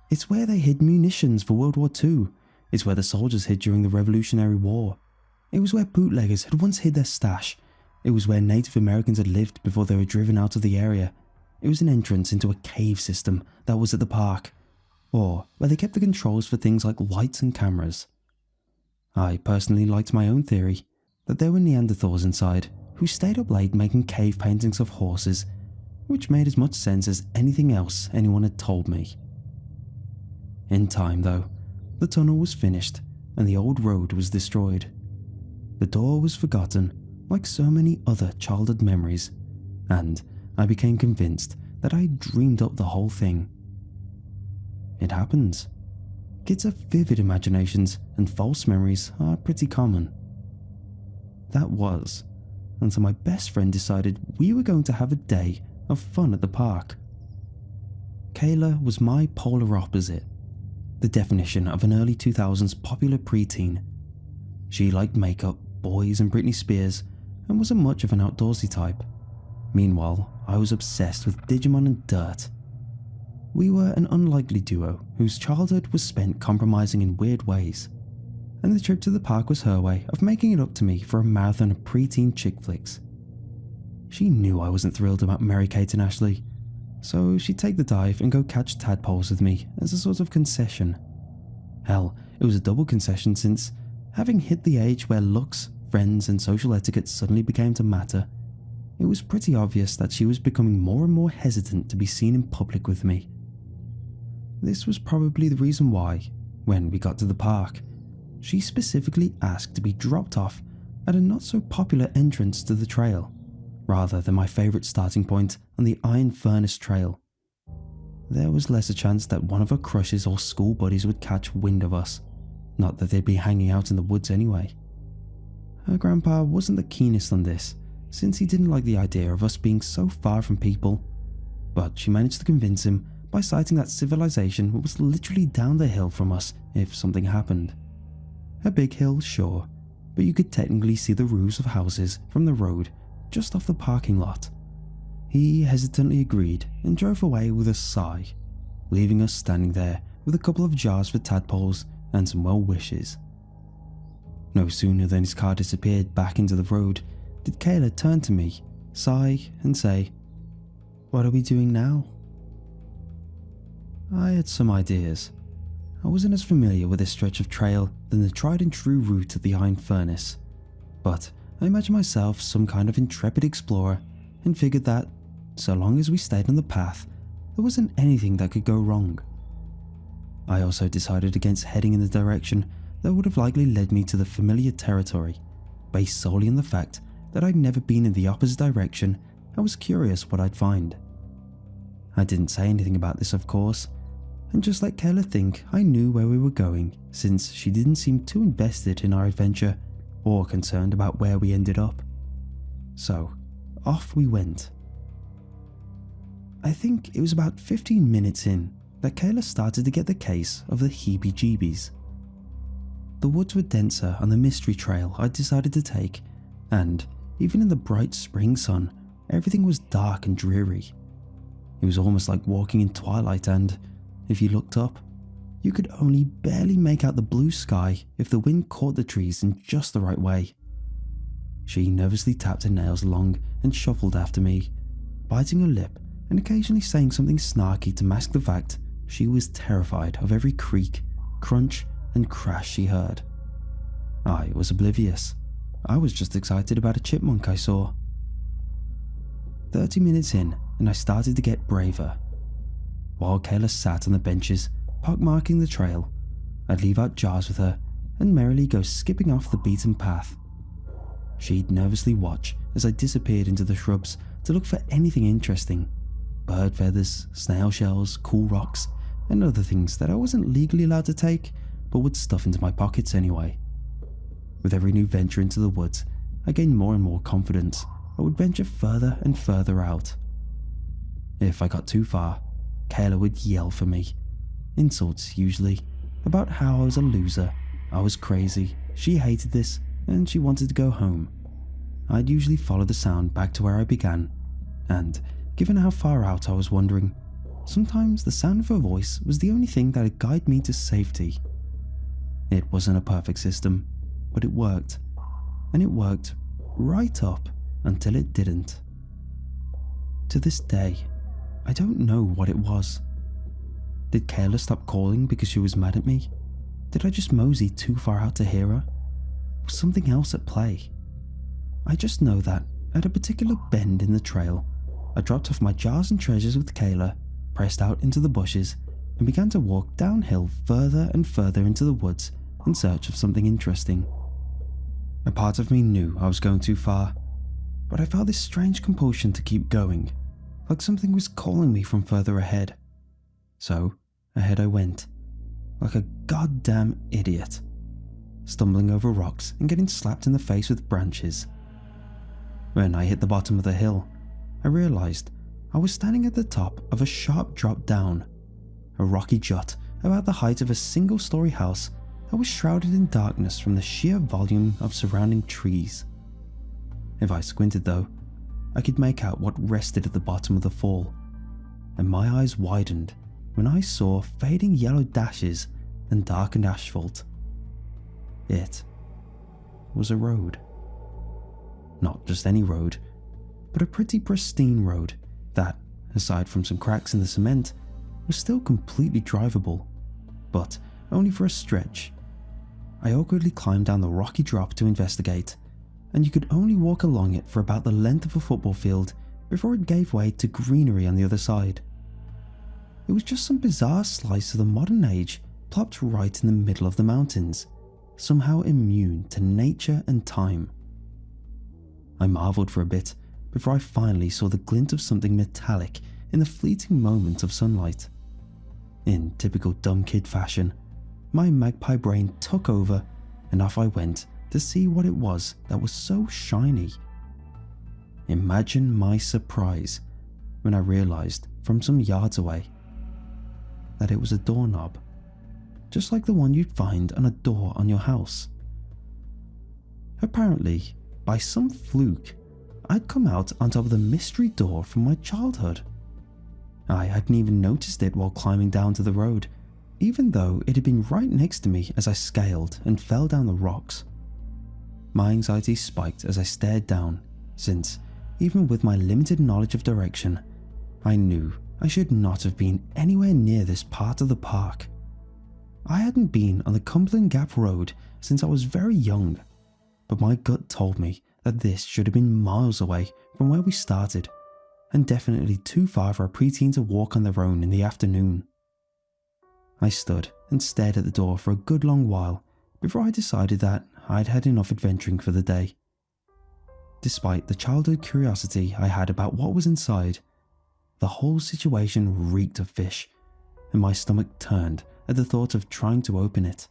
It's where they hid munitions for World War II. It's where the soldiers hid during the Revolutionary War. It was where bootleggers had once hid their stash. It was where Native Americans had lived before they were driven out of the area. It was an entrance into a cave system that was at the park, or where they kept the controls for things like lights and cameras. I personally liked my own theory, that there were Neanderthals inside who stayed up late making cave paintings of horses, which made as much sense as anything else anyone had told me. In time, though, the tunnel was finished and the old road was destroyed. The door was forgotten like so many other childhood memories, and I became convinced that I had dreamed up the whole thing. It happens. Kids have vivid imaginations, and false memories are pretty common. That was until my best friend decided we were going to have a day of fun at the park. Kayla was my polar opposite, the definition of an early 2000s popular preteen. She liked makeup, boys and Britney Spears, and wasn't much of an outdoorsy type. Meanwhile, I was obsessed with Digimon and dirt. We were an unlikely duo whose childhood was spent compromising in weird ways, and the trip to the park was her way of making it up to me for a marathon of preteen chick flicks. She knew I wasn't thrilled about Mary-Kate and Ashley, so she'd take the dive and go catch tadpoles with me as a sort of concession. Hell, it was a double concession since, having hit the age where looks, friends and social etiquette suddenly began to matter, it was pretty obvious that she was becoming more and more hesitant to be seen in public with me. This was probably the reason why, when we got to the park, she specifically asked to be dropped off at a not-so-popular entrance to the trail, rather than my favourite starting point on the Iron Furnace Trail. There was less a chance that one of her crushes or school buddies would catch wind of us, not that they'd be hanging out in the woods anyway. Her grandpa wasn't the keenest on this, since he didn't like the idea of us being so far from people, but she managed to convince him by citing that civilization was literally down the hill from us if something happened. A big hill, sure, but you could technically see the roofs of houses from the road just off the parking lot. He hesitantly agreed and drove away with a sigh, leaving us standing there with a couple of jars for tadpoles and some well wishes. No sooner than his car disappeared back into the road did Kayla turn to me, sigh and say, "What are we doing now?" I had some ideas. I wasn't as familiar with this stretch of trail than the tried and true route to the Iron Furnace, but I imagined myself some kind of intrepid explorer and figured that, so long as we stayed on the path, there wasn't anything that could go wrong. I also decided against heading in the direction that would have likely led me to the familiar territory, based solely on the fact that I'd never been in the opposite direction and was curious what I'd find. I didn't say anything about this, of course, and just let Kayla think I knew where we were going, since she didn't seem too invested in our adventure or concerned about where we ended up. So, off we went. I think it was about 15 minutes in that Kayla started to get the case of the heebie-jeebies. The woods were denser on the mystery trail I'd decided to take, and even in the bright spring sun, everything was dark and dreary. It was almost like walking in twilight, and if you looked up, you could only barely make out the blue sky if the wind caught the trees in just the right way. She nervously tapped her nails along and shuffled after me, biting her lip and occasionally saying something snarky to mask the fact she was terrified of every creak, crunch and crash she heard. I was oblivious. I was just excited about a chipmunk I saw. 30 minutes in and I started to get braver. While Kayla sat on the benches, pockmarking the trail, I'd leave out jars with her and merrily go skipping off the beaten path. She'd nervously watch as I disappeared into the shrubs to look for anything interesting. Bird feathers, snail shells, cool rocks, and other things that I wasn't legally allowed to take, but would stuff into my pockets anyway. With every new venture into the woods, I gained more and more confidence. I would venture further and further out. If I got too far, Kayla would yell for me. Insults, usually, about how I was a loser, I was crazy, she hated this, and she wanted to go home. I'd usually follow the sound back to where I began, and given how far out I was wandering, sometimes the sound of her voice was the only thing that would guide me to safety. It wasn't a perfect system, but it worked, and it worked right up until it didn't. To this day, I don't know what it was. Did Kayla stop calling because she was mad at me? Did I just mosey too far out to hear her? Was something else at play? I just know that, at a particular bend in the trail, I dropped off my jars and treasures with Kayla, pressed out into the bushes, and began to walk downhill further and further into the woods in search of something interesting. A part of me knew I was going too far, but I felt this strange compulsion to keep going, like something was calling me from further ahead. So, ahead I went, like a goddamn idiot, stumbling over rocks and getting slapped in the face with branches. When I hit the bottom of the hill, I realised I was standing at the top of a sharp drop down, a rocky jut about the height of a single-storey house that was shrouded in darkness from the sheer volume of surrounding trees. If I squinted though, I could make out what rested at the bottom of the fall, and my eyes widened when I saw fading yellow dashes and darkened asphalt. It was a road. Not just any road, but a pretty pristine road that, aside from some cracks in the cement, was still completely drivable, but only for a stretch. I awkwardly climbed down the rocky drop to investigate, and you could only walk along it for about the length of a football field before it gave way to greenery on the other side. It was just some bizarre slice of the modern age plopped right in the middle of the mountains, somehow immune to nature and time. I marvelled for a bit before I finally saw the glint of something metallic in the fleeting moment of sunlight. In typical dumb kid fashion, my magpie brain took over and off I went to see what it was that was so shiny. Imagine my surprise when I realised from some yards away that it was a doorknob, just like the one you'd find on a door on your house. Apparently, by some fluke, I'd come out on top of the mystery door from my childhood. I hadn't even noticed it while climbing down to the road, even though it had been right next to me as I scaled and fell down the rocks. My anxiety spiked as I stared down, since, even with my limited knowledge of direction, I knew I should not have been anywhere near this part of the park. I hadn't been on the Cumberland Gap Road since I was very young, but my gut told me that this should have been miles away from where we started, and definitely too far for a preteen to walk on their own in the afternoon. I stood and stared at the door for a good long while before I decided that I'd had enough adventuring for the day. Despite the childhood curiosity I had about what was inside, the whole situation reeked of fish, and my stomach turned at the thought of trying to open it.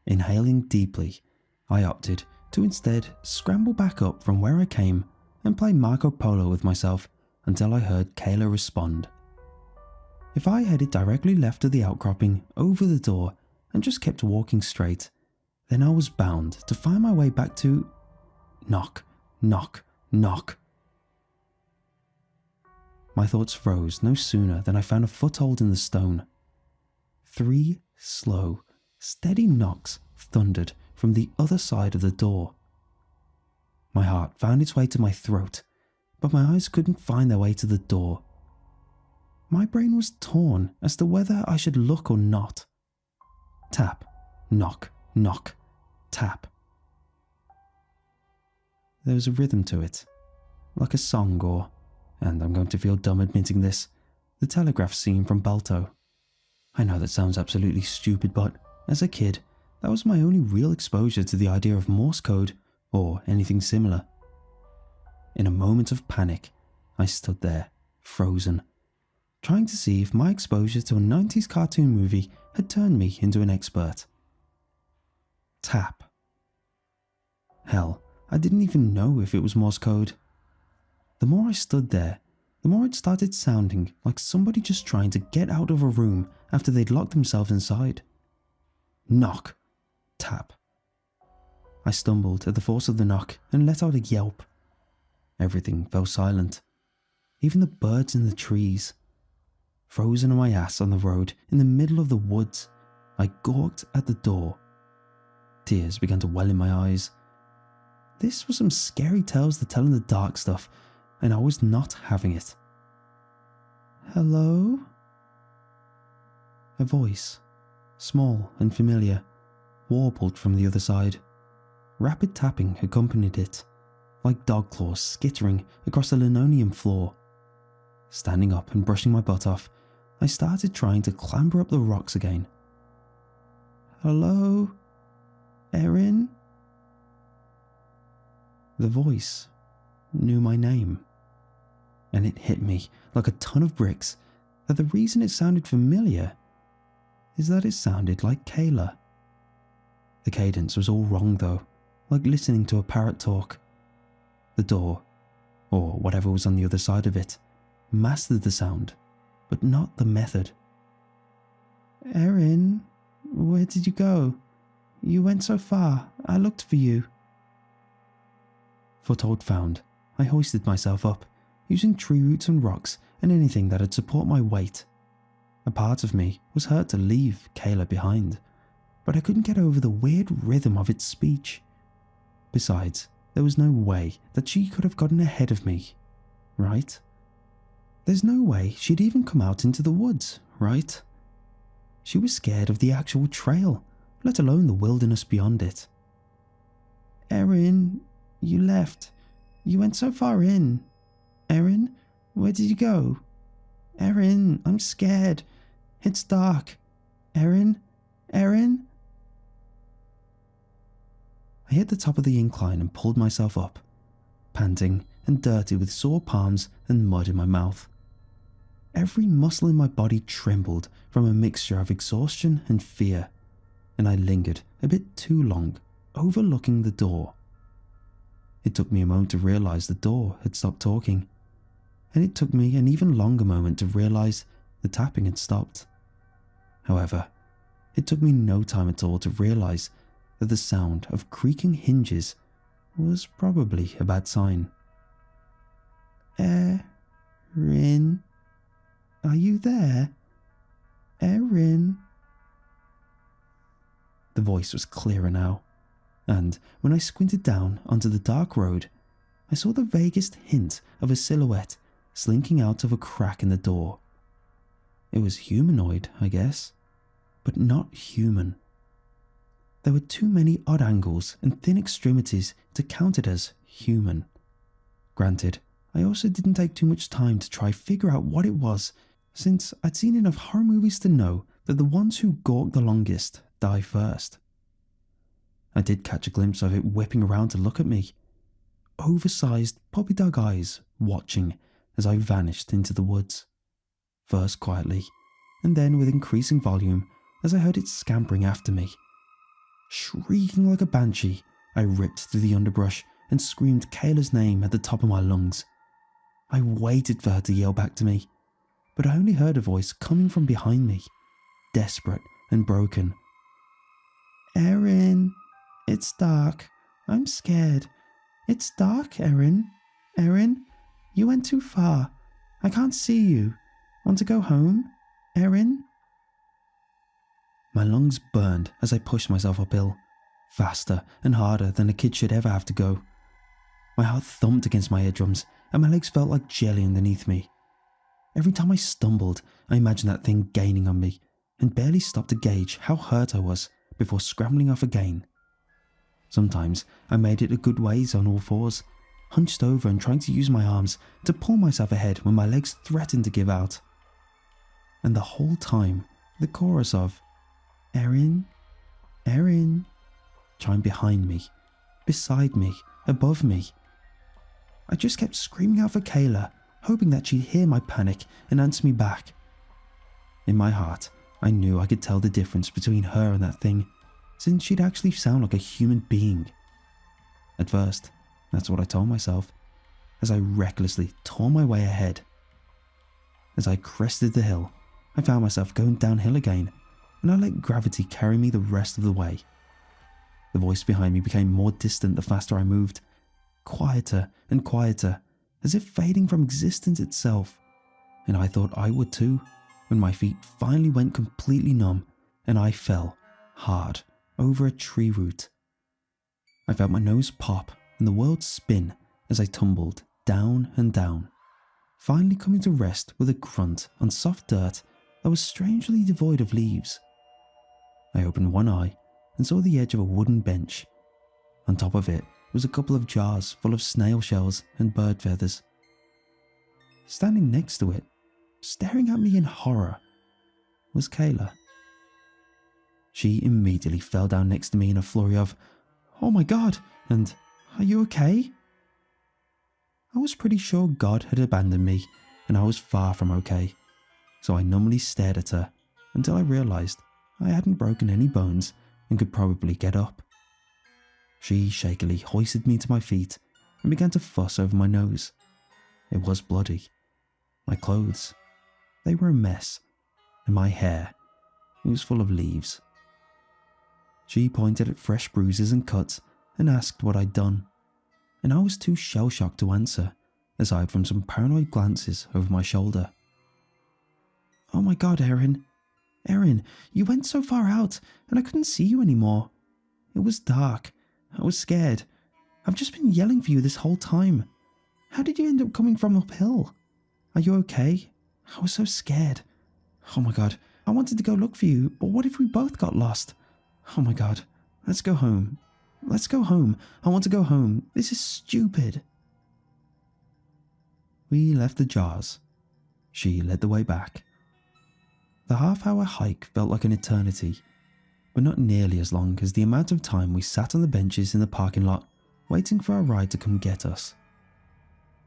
Inhaling deeply, I opted to instead scramble back up from where I came and play Marco Polo with myself until I heard Kayla respond. If I headed directly left of the outcropping over the door and just kept walking straight, then I was bound to find my way back to knock, knock, knock. My thoughts froze no sooner than I found a foothold in the stone. 3 slow, steady knocks thundered from the other side of the door. My heart found its way to my throat, but my eyes couldn't find their way to the door. My brain was torn as to whether I should look or not. Tap, knock, knock, tap. There was a rhythm to it, like a song or, and I'm going to feel dumb admitting this, the telegraph scene from Balto. I know that sounds absolutely stupid, but as a kid, that was my only real exposure to the idea of Morse code or anything similar. In a moment of panic, I stood there, frozen, trying to see if my exposure to a 90s cartoon movie had turned me into an expert. Tap. Hell, I didn't even know if it was Morse code. The more I stood there, the more it started sounding like somebody just trying to get out of a room after they'd locked themselves inside. Knock. Tap. I stumbled at the force of the knock and let out a yelp. Everything fell silent, even the birds in the trees. Frozen on my ass on the road in the middle of the woods, I gawked at the door. Tears began to well in my eyes. This was some scary tales to tell in the dark stuff, and I was not having it. Hello? A voice, small and familiar, warbled from the other side. Rapid tapping accompanied it, like dog claws skittering across the linoleum floor. Standing up and brushing my butt off, I started trying to clamber up the rocks again. Hello? Erin? The voice knew my name. And it hit me like a ton of bricks that the reason it sounded familiar is that it sounded like Kayla. The cadence was all wrong though, like listening to a parrot talk. The door, or whatever was on the other side of it, mastered the sound, but not the method. "Erin, where did you go? You went so far, I looked for you." Foothold found, I hoisted myself up, using tree roots and rocks and anything that'd support my weight. A part of me was hurt to leave Kayla behind, but I couldn't get over the weird rhythm of its speech. Besides, there was no way that she could have gotten ahead of me, right? There's no way she'd even come out into the woods, right? She was scared of the actual trail, let alone the wilderness beyond it. "Erin, you left. You went so far in. Erin, where did you go? Erin, I'm scared. It's dark. Erin? Erin?" I hit the top of the incline and pulled myself up, panting and dirty with sore palms and mud in my mouth. Every muscle in my body trembled from a mixture of exhaustion and fear, and I lingered a bit too long, overlooking the door. It took me a moment to realize the door had stopped talking, and it took me an even longer moment to realize the tapping had stopped. However, it took me no time at all to realize that the sound of creaking hinges was probably a bad sign. "Erin, are you there? Erin?" The voice was clearer now, and when I squinted down onto the dark road, I saw the vaguest hint of a silhouette slinking out of a crack in the door. It was humanoid, I guess, but not human. There were too many odd angles and thin extremities to count it as human. Granted, I also didn't take too much time to try figure out what it was, since I'd seen enough horror movies to know that the ones who gawk the longest die first. I did catch a glimpse of it whipping around to look at me, oversized puppy dog eyes watching as I vanished into the woods, first quietly, and then with increasing volume as I heard it scampering after me. Shrieking like a banshee, I ripped through the underbrush and screamed Kayla's name at the top of my lungs. I waited for her to yell back to me, but I only heard a voice coming from behind me, desperate and broken. "Erin, it's dark. I'm scared. It's dark, Erin. Erin, you went too far. I can't see you. Want to go home, Erin?" My lungs burned as I pushed myself uphill, faster and harder than a kid should ever have to go. My heart thumped against my eardrums and my legs felt like jelly underneath me. Every time I stumbled, I imagined that thing gaining on me and barely stopped to gauge how hurt I was before scrambling off again. Sometimes I made it a good ways on all fours, hunched over and trying to use my arms to pull myself ahead when my legs threatened to give out. And the whole time, the chorus of "Erin, Erin" chimed behind me, beside me, above me. I just kept screaming out for Kayla, hoping that she'd hear my panic and answer me back. In my heart, I knew I could tell the difference between her and that thing, since she'd actually sound like a human being. At first, that's what I told myself, as I recklessly tore my way ahead. As I crested the hill, I found myself going downhill again, and I let gravity carry me the rest of the way. The voice behind me became more distant the faster I moved, quieter and quieter, as if fading from existence itself, and I thought I would too, when my feet finally went completely numb and I fell, hard, over a tree root. I felt my nose pop and the world spin as I tumbled down and down, finally coming to rest with a grunt on soft dirt that was strangely devoid of leaves. I opened one eye and saw the edge of a wooden bench. On top of it was a couple of jars full of snail shells and bird feathers. Standing next to it, staring at me in horror, was Kayla. She immediately fell down next to me in a flurry of, "Oh my God," and "Are you okay?" I was pretty sure God had abandoned me and I was far from okay, so I numbly stared at her until I realised I hadn't broken any bones and could probably get up. She shakily hoisted me to my feet and began to fuss over my nose. It was bloody. My clothes, they were a mess, and my hair, it was full of leaves. She pointed at fresh bruises and cuts and asked what I'd done, and I was too shell-shocked to answer, aside from some paranoid glances over my shoulder. "Oh my God, Erin. Erin, you went so far out and I couldn't see you anymore. It was dark. I was scared. I've just been yelling for you this whole time. How did you end up coming from uphill? Are you okay? I was so scared. Oh my God, I wanted to go look for you, but what if we both got lost? Oh my God, let's go home. Let's go home. I want to go home. This is stupid." We left the jars. She led the way back. The half-hour hike felt like an eternity, but not nearly as long as the amount of time we sat on the benches in the parking lot waiting for our ride to come get us.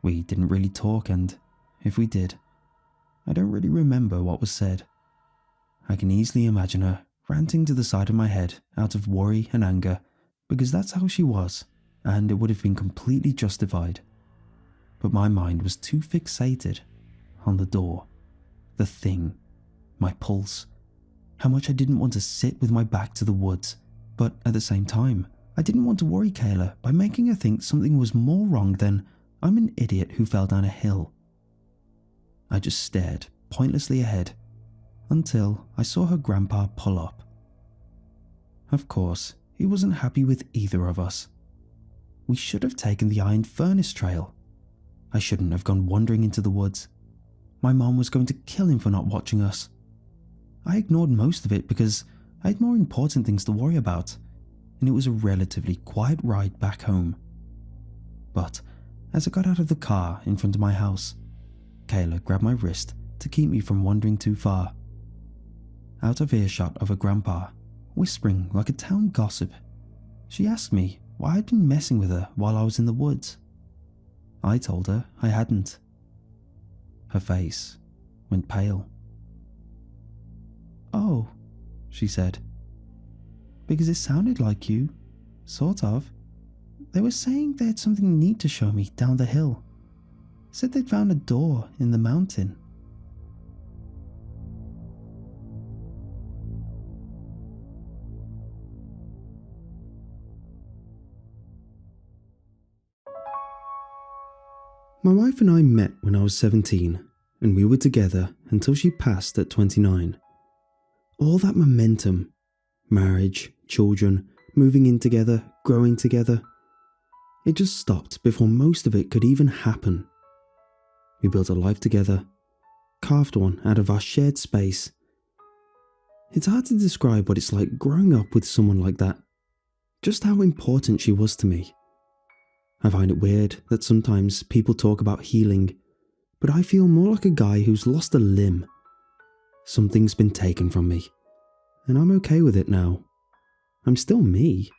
We didn't really talk, and if we did, I don't really remember what was said. I can easily imagine her ranting to the side of my head out of worry and anger, because that's how she was, and it would have been completely justified. But my mind was too fixated on the door, the thing, my pulse, how much I didn't want to sit with my back to the woods, but at the same time, I didn't want to worry Kayla by making her think something was more wrong than I'm an idiot who fell down a hill. I just stared pointlessly ahead until I saw her grandpa pull up. Of course, he wasn't happy with either of us. We should have taken the iron furnace trail. I shouldn't have gone wandering into the woods. My mom was going to kill him for not watching us. I ignored most of it because I had more important things to worry about, and it was a relatively quiet ride back home. But as I got out of the car in front of my house, Kayla grabbed my wrist to keep me from wandering too far. Out of earshot of her grandpa, whispering like a town gossip, she asked me why I'd been messing with her while I was in the woods. I told her I hadn't. Her face went pale. "Oh," she said, "because it sounded like you, sort of. They were saying they had something neat to show me down the hill. Said they'd found a door in the mountain." My wife and I met when I was 17, and we were together until she passed at 29. All that momentum, marriage, children, moving in together, growing together, it just stopped before most of it could even happen. We built a life together, carved one out of our shared space. It's hard to describe what it's like growing up with someone like that, just how important she was to me. I find it weird that sometimes people talk about healing, but I feel more like a guy who's lost a limb. Something's been taken from me, and I'm okay with it now. I'm still me,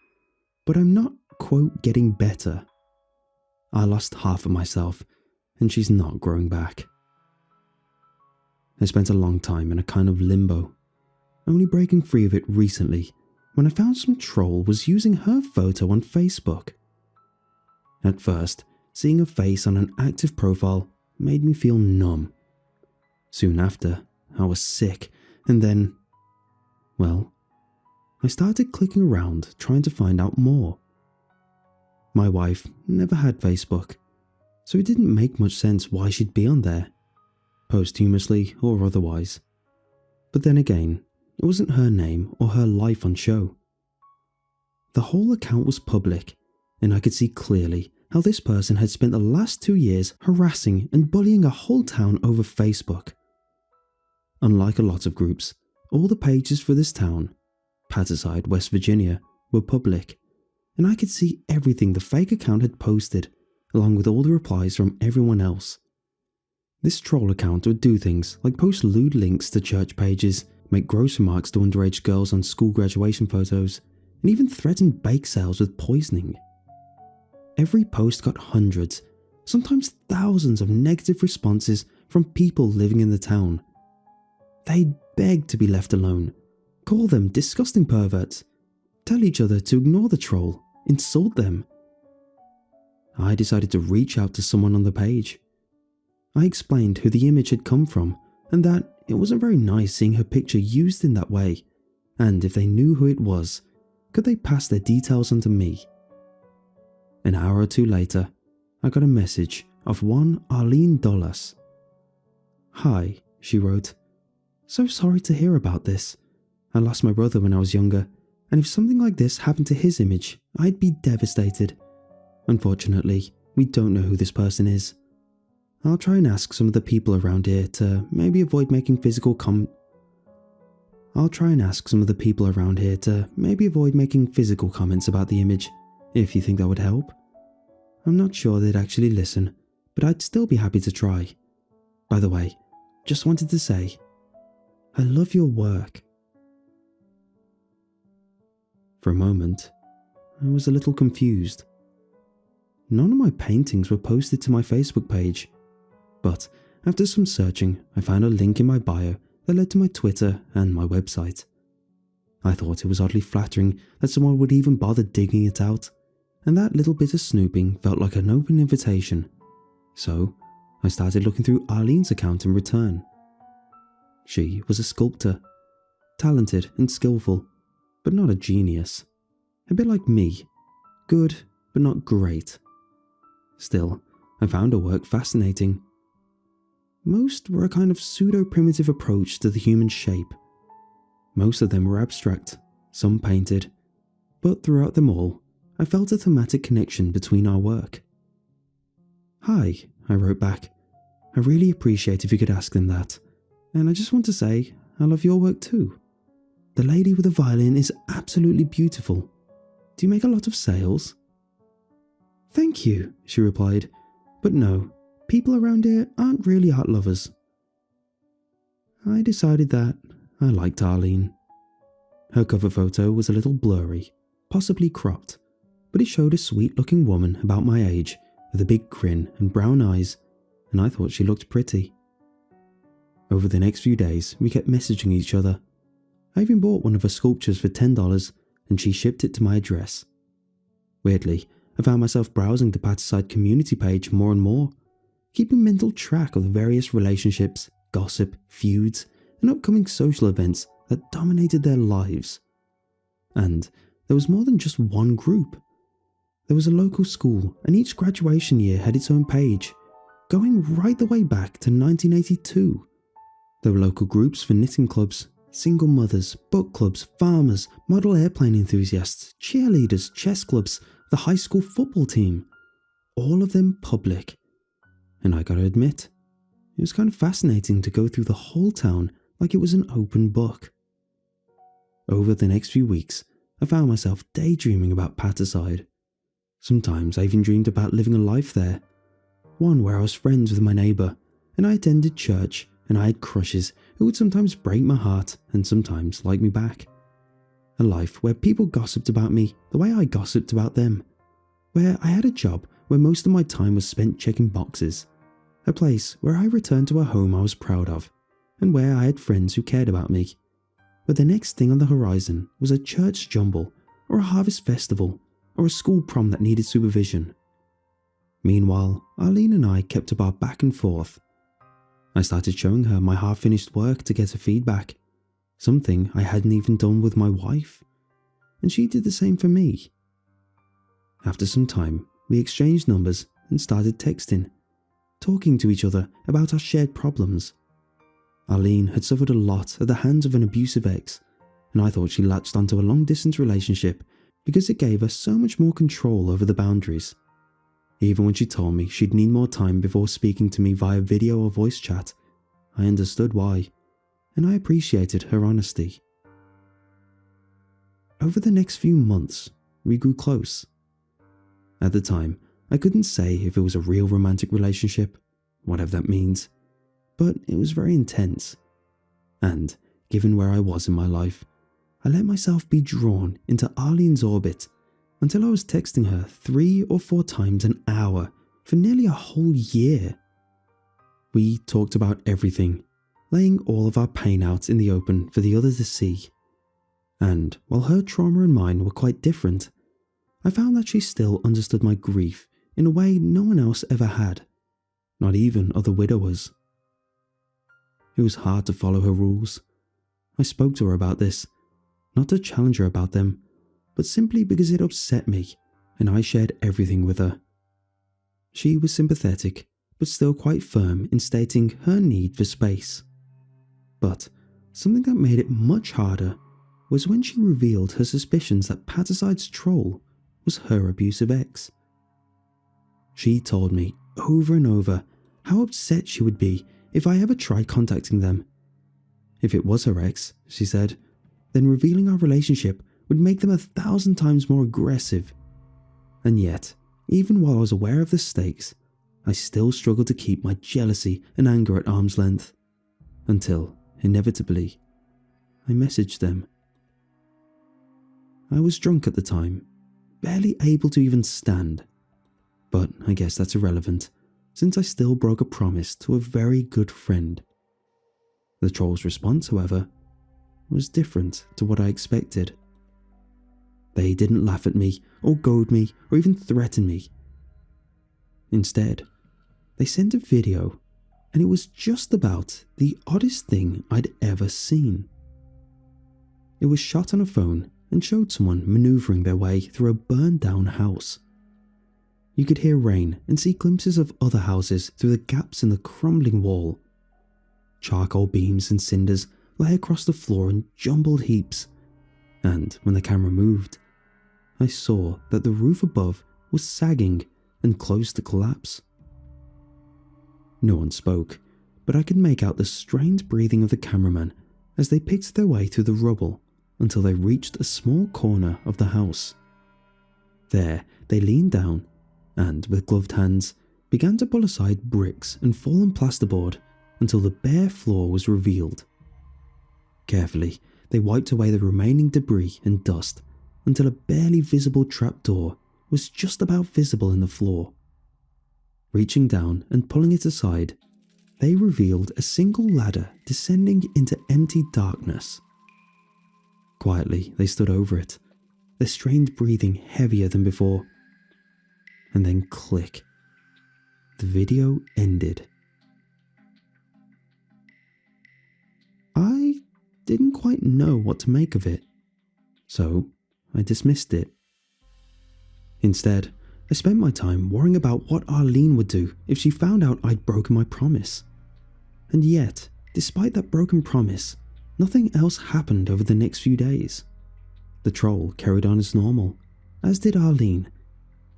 but I'm not, quote, getting better. I lost half of myself, and she's not growing back. I spent a long time in a kind of limbo, only breaking free of it recently when I found some troll was using her photo on Facebook. At first, seeing a face on an active profile made me feel numb. Soon after, I was sick, and then, well, I started clicking around trying to find out more. My wife never had Facebook, so it didn't make much sense why she'd be on there, posthumously or otherwise. But then again, it wasn't her name or her life on show. The whole account was public, and I could see clearly how this person had spent the last 2 years harassing and bullying a whole town over Facebook. Unlike a lot of groups, all the pages for this town, Patterside, West Virginia, were public, and I could see everything the fake account had posted, along with all the replies from everyone else. This troll account would do things like post lewd links to church pages, make gross remarks to underage girls on school graduation photos, and even threaten bake sales with poisoning. Every post got hundreds, sometimes thousands of negative responses from people living in the town. They'd beg to be left alone, call them disgusting perverts, tell each other to ignore the troll, insult them. I decided to reach out to someone on the page. I explained who the image had come from and that it wasn't very nice seeing her picture used in that way, and if they knew who it was, could they pass their details on to me? An hour or two later, I got a message of one Arlene Dollas. "Hi," she wrote. "So sorry to hear about this. I lost my brother when I was younger, and if something like this happened to his image, I'd be devastated. Unfortunately, we don't know who this person is. I'll try and ask some of the people around here to maybe avoid making physical comments about the image, if you think that would help. I'm not sure they'd actually listen, but I'd still be happy to try. By the way, just wanted to say, I love your work." For a moment, I was a little confused. None of my paintings were posted to my Facebook page, but after some searching, I found a link in my bio that led to my Twitter and my website. I thought it was oddly flattering that someone would even bother digging it out, and that little bit of snooping felt like an open invitation. So, I started looking through Arlene's account in return. She was a sculptor, talented and skillful, but not a genius. A bit like me, good but not great. Still, I found her work fascinating. Most were a kind of pseudo-primitive approach to the human shape. Most of them were abstract, some painted, but throughout them all, I felt a thematic connection between our work. "Hi," I wrote back. "I really appreciate if you could ask them that. And I just want to say, I love your work too. The lady with the violin is absolutely beautiful. Do you make a lot of sales?" "Thank you," she replied, "but no, people around here aren't really art lovers." I decided that I liked Arlene. Her cover photo was a little blurry, possibly cropped, but it showed a sweet-looking woman about my age with a big grin and brown eyes, and I thought she looked pretty. Over the next few days, we kept messaging each other. I even bought one of her sculptures for $10 and she shipped it to my address. Weirdly, I found myself browsing the Pataside community page more and more, keeping mental track of the various relationships, gossip, feuds, and upcoming social events that dominated their lives. And there was more than just one group. There was a local school, and each graduation year had its own page, going right the way back to 1982. There were local groups for knitting clubs, single mothers, book clubs, farmers, model airplane enthusiasts, cheerleaders, chess clubs, the high school football team. All of them public. And I gotta admit, it was kind of fascinating to go through the whole town like it was an open book. Over the next few weeks, I found myself daydreaming about Pataside. Sometimes I even dreamed about living a life there. One where I was friends with my neighbour, and I attended church, and I had crushes who would sometimes break my heart and sometimes like me back. A life where people gossiped about me the way I gossiped about them. Where I had a job where most of my time was spent checking boxes. A place where I returned to a home I was proud of, and where I had friends who cared about me. But the next thing on the horizon was a church jumble, or a harvest festival, or a school prom that needed supervision. Meanwhile, Arlene and I kept up our back and forth. I started showing her my half-finished work to get her feedback, something I hadn't even done with my wife, and she did the same for me. After some time, we exchanged numbers and started texting, talking to each other about our shared problems. Arlene had suffered a lot at the hands of an abusive ex, and I thought she latched onto a long-distance relationship because it gave her so much more control over the boundaries. Even when she told me she'd need more time before speaking to me via video or voice chat, I understood why, and I appreciated her honesty. Over the next few months, we grew close. At the time, I couldn't say if it was a real romantic relationship, whatever that means, but it was very intense. And, given where I was in my life, I let myself be drawn into Arlene's orbit until I was texting her 3 or 4 times an hour for nearly a whole year. We talked about everything, laying all of our pain out in the open for the other to see. And while her trauma and mine were quite different, I found that she still understood my grief in a way no one else ever had, not even other widowers. It was hard to follow her rules. I spoke to her about this, not to challenge her about them, but simply because it upset me, and I shared everything with her. She was sympathetic, but still quite firm in stating her need for space. But something that made it much harder was when she revealed her suspicions that Paticide's troll was her abusive ex. She told me over and over how upset she would be if I ever tried contacting them. If it was her ex, she said, then revealing our relationship would make them 1,000 times more aggressive. And yet, even while I was aware of the stakes, I still struggled to keep my jealousy and anger at arm's length, until, inevitably, I messaged them. I was drunk at the time, barely able to even stand, but I guess that's irrelevant, since I still broke a promise to a very good friend. The troll's response, however, was different to what I expected. They didn't laugh at me, or goad me, or even threaten me. Instead, they sent a video, and it was just about the oddest thing I'd ever seen. It was shot on a phone and showed someone maneuvering their way through a burned down house. You could hear rain and see glimpses of other houses through the gaps in the crumbling wall. Charcoal beams and cinders lay across the floor in jumbled heaps, and when the camera moved, I saw that the roof above was sagging and close to collapse. No one spoke, but I could make out the strained breathing of the cameraman as they picked their way through the rubble until they reached a small corner of the house. There, they leaned down and, with gloved hands, began to pull aside bricks and fallen plasterboard until the bare floor was revealed. Carefully, they wiped away the remaining debris and dust until a barely visible trapdoor was just about visible in the floor. Reaching down and pulling it aside, they revealed a single ladder descending into empty darkness. Quietly, they stood over it, their strained breathing heavier than before. And then click. The video ended. I didn't quite know what to make of it, so I dismissed it. Instead, I spent my time worrying about what Arlene would do if she found out I'd broken my promise. And yet, despite that broken promise, nothing else happened over the next few days. The troll carried on as normal, as did Arlene,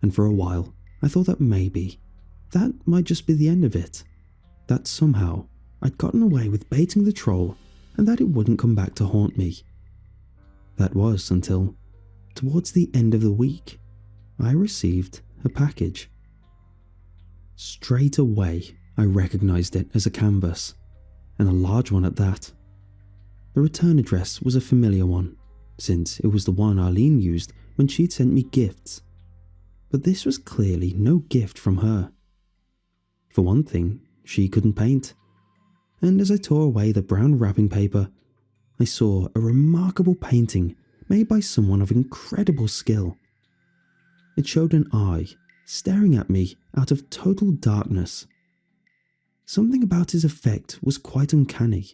and for a while I thought that maybe that might just be the end of it, that somehow I'd gotten away with baiting the troll and that it wouldn't come back to haunt me. That was until, towards the end of the week, I received a package. Straight away, I recognized it as a canvas, and a large one at that. The return address was a familiar one, since it was the one Arlene used when she'd sent me gifts. But this was clearly no gift from her. For one thing, she couldn't paint, and as I tore away the brown wrapping paper, I saw a remarkable painting made by someone of incredible skill. It showed an eye staring at me out of total darkness. Something about his effect was quite uncanny.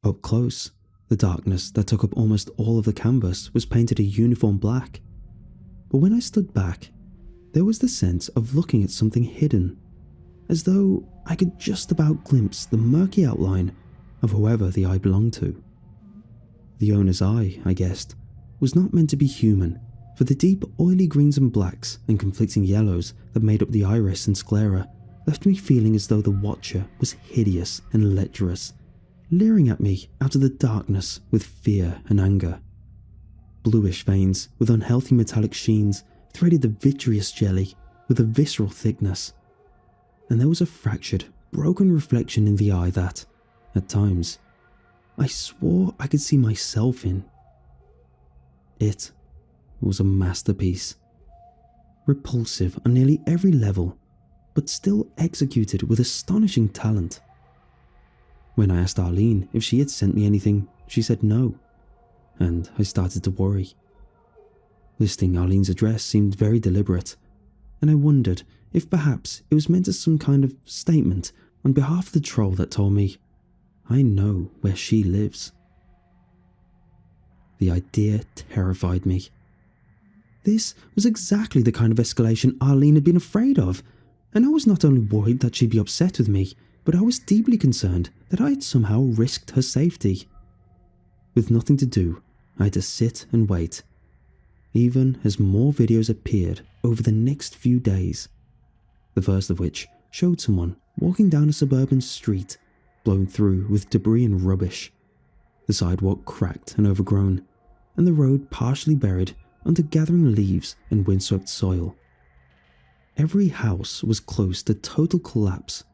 Up close, the darkness that took up almost all of the canvas was painted a uniform black. But when I stood back, there was the sense of looking at something hidden, as though I could just about glimpse the murky outline of whoever the eye belonged to. The owner's eye, I guessed, was not meant to be human, for the deep oily greens and blacks and conflicting yellows that made up the iris and sclera left me feeling as though the watcher was hideous and lecherous, leering at me out of the darkness with fear and anger. Bluish veins with unhealthy metallic sheens threaded the vitreous jelly with a visceral thickness, and there was a fractured, broken reflection in the eye that, at times, I swore I could see myself in. It was a masterpiece. Repulsive on nearly every level, but still executed with astonishing talent. When I asked Arlene if she had sent me anything, she said no, and I started to worry. Listing Arlene's address seemed very deliberate, and I wondered if perhaps it was meant as some kind of statement on behalf of the troll that told me, I know where she lives. The idea terrified me. This was exactly the kind of escalation Arlene had been afraid of, and I was not only worried that she'd be upset with me, but I was deeply concerned that I had somehow risked her safety. With nothing to do, I had to sit and wait, even as more videos appeared over the next few days. The first of which showed someone walking down a suburban street, blown through with debris and rubbish, the sidewalk cracked and overgrown, and the road partially buried under gathering leaves and windswept soil. Every house was close to total collapse.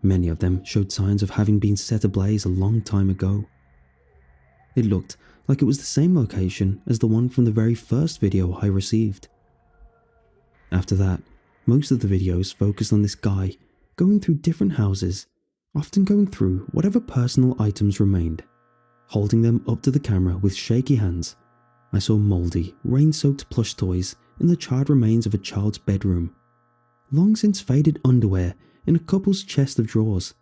Many of them showed signs of having been set ablaze a long time ago. It looked like it was the same location as the one from the very first video I received. After that, most of the videos focused on this guy going through different houses, often going through whatever personal items remained. Holding them up to the camera with shaky hands, I saw mouldy, rain-soaked plush toys in the charred remains of a child's bedroom, long since faded underwear in a couple's chest of drawers,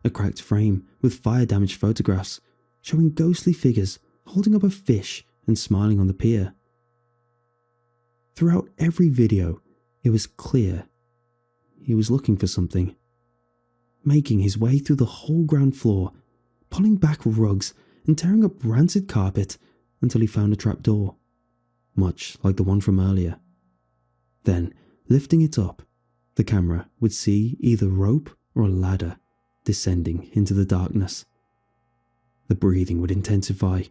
a cracked frame with fire-damaged photographs showing ghostly figures holding up a fish and smiling on the pier. Throughout every video, it was clear he was looking for something, making his way through the whole ground floor, pulling back rugs and tearing up rancid carpet until he found a trapdoor, much like the one from earlier. Then, lifting it up, the camera would see either rope or a ladder descending into the darkness. The breathing would intensify,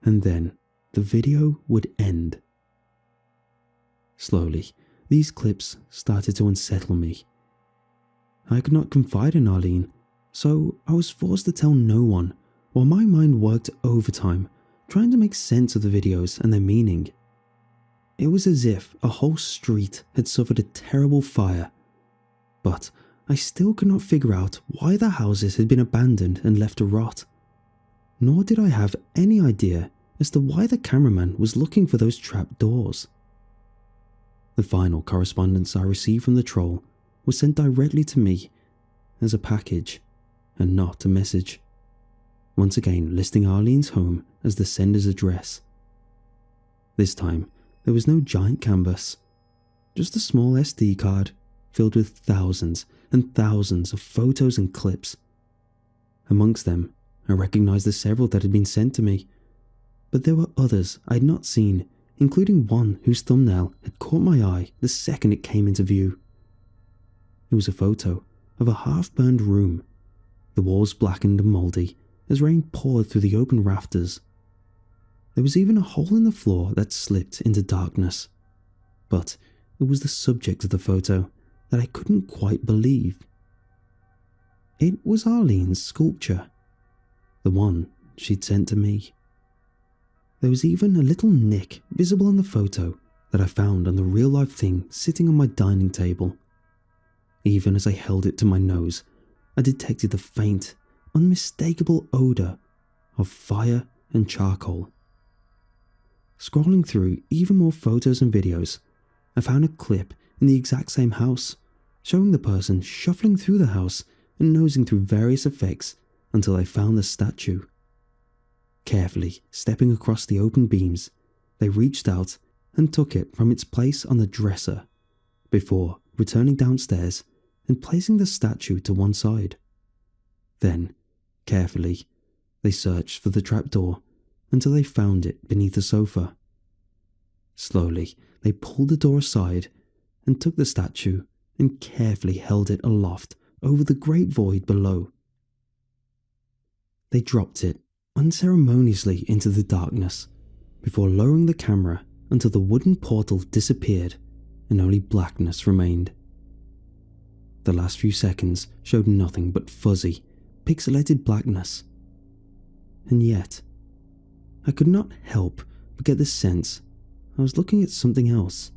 and then the video would end. Slowly, these clips started to unsettle me. I could not confide in Arlene, so I was forced to tell no one, while my mind worked overtime, trying to make sense of the videos and their meaning. It was as if a whole street had suffered a terrible fire, but I still could not figure out why the houses had been abandoned and left to rot. Nor did I have any idea as to why the cameraman was looking for those trap doors. The final correspondence I received from the troll was sent directly to me as a package and not a message, once again listing Arlene's home as the sender's address. This time, there was no giant canvas, just a small SD card filled with thousands and thousands of photos and clips. Amongst them, I recognized the several that had been sent to me, but there were others I had not seen, including one whose thumbnail had caught my eye the second it came into view. It was a photo of a half-burned room, the walls blackened and mouldy as rain poured through the open rafters. There was even a hole in the floor that slipped into darkness, but it was the subject of the photo that I couldn't quite believe. It was Arlene's sculpture, the one she'd sent to me. There was even a little nick visible on the photo that I found on the real-life thing sitting on my dining table. Even as I held it to my nose, I detected the faint, unmistakable odour of fire and charcoal. Scrolling through even more photos and videos, I found a clip in the exact same house, showing the person shuffling through the house and nosing through various effects until I found the statue. Carefully stepping across the open beams, they reached out and took it from its place on the dresser, before returning downstairs and placing the statue to one side. Then, carefully, they searched for the trapdoor until they found it beneath the sofa. Slowly, they pulled the door aside and took the statue and carefully held it aloft over the great void below. They dropped it unceremoniously into the darkness before lowering the camera until the wooden portal disappeared and only blackness remained. The last few seconds showed nothing but fuzzy, pixelated blackness. And yet, I could not help but get the sense I was looking at something else,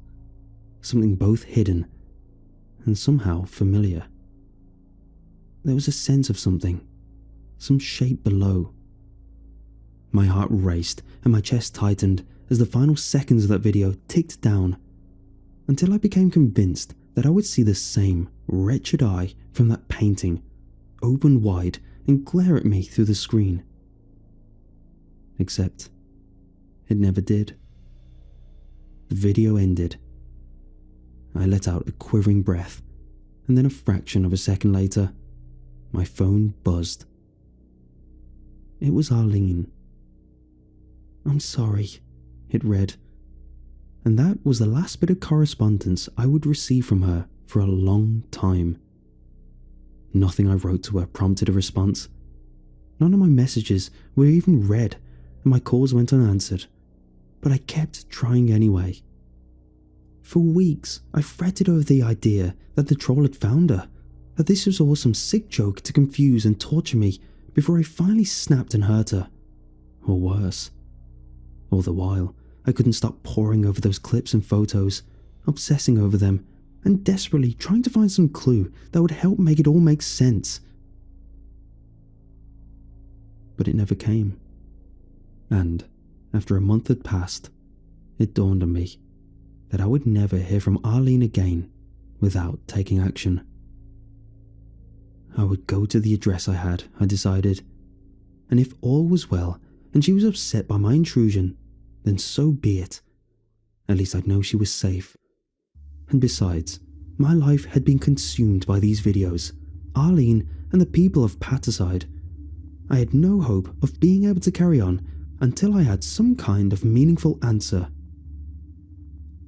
something both hidden and somehow familiar. There was a sense of something, some shape below. My heart raced and my chest tightened as the final seconds of that video ticked down, until I became convinced that I would see the same wretched eye from that painting open wide and glare at me through the screen. Except it never did. The video ended. I let out a quivering breath, and then a fraction of a second later, my phone buzzed. It was Arlene. "I'm sorry," it read, and that was the last bit of correspondence I would receive from her for a long time. Nothing I wrote to her prompted a response. None of my messages were even read, and my calls went unanswered, but I kept trying anyway. For weeks, I fretted over the idea that the troll had found her, that this was all some sick joke to confuse and torture me before I finally snapped and hurt her, or worse. All the while, I couldn't stop poring over those clips and photos, obsessing over them, and desperately trying to find some clue that would help make it all make sense. But it never came. And, after a month had passed, it dawned on me that I would never hear from Arlene again without taking action. I would go to the address I decided, and if all was well and she was upset by my intrusion, then so be it. At least I'd know she was safe. And besides, my life had been consumed by these videos, Arlene, and the people of Pataside. I had no hope of being able to carry on until I had some kind of meaningful answer.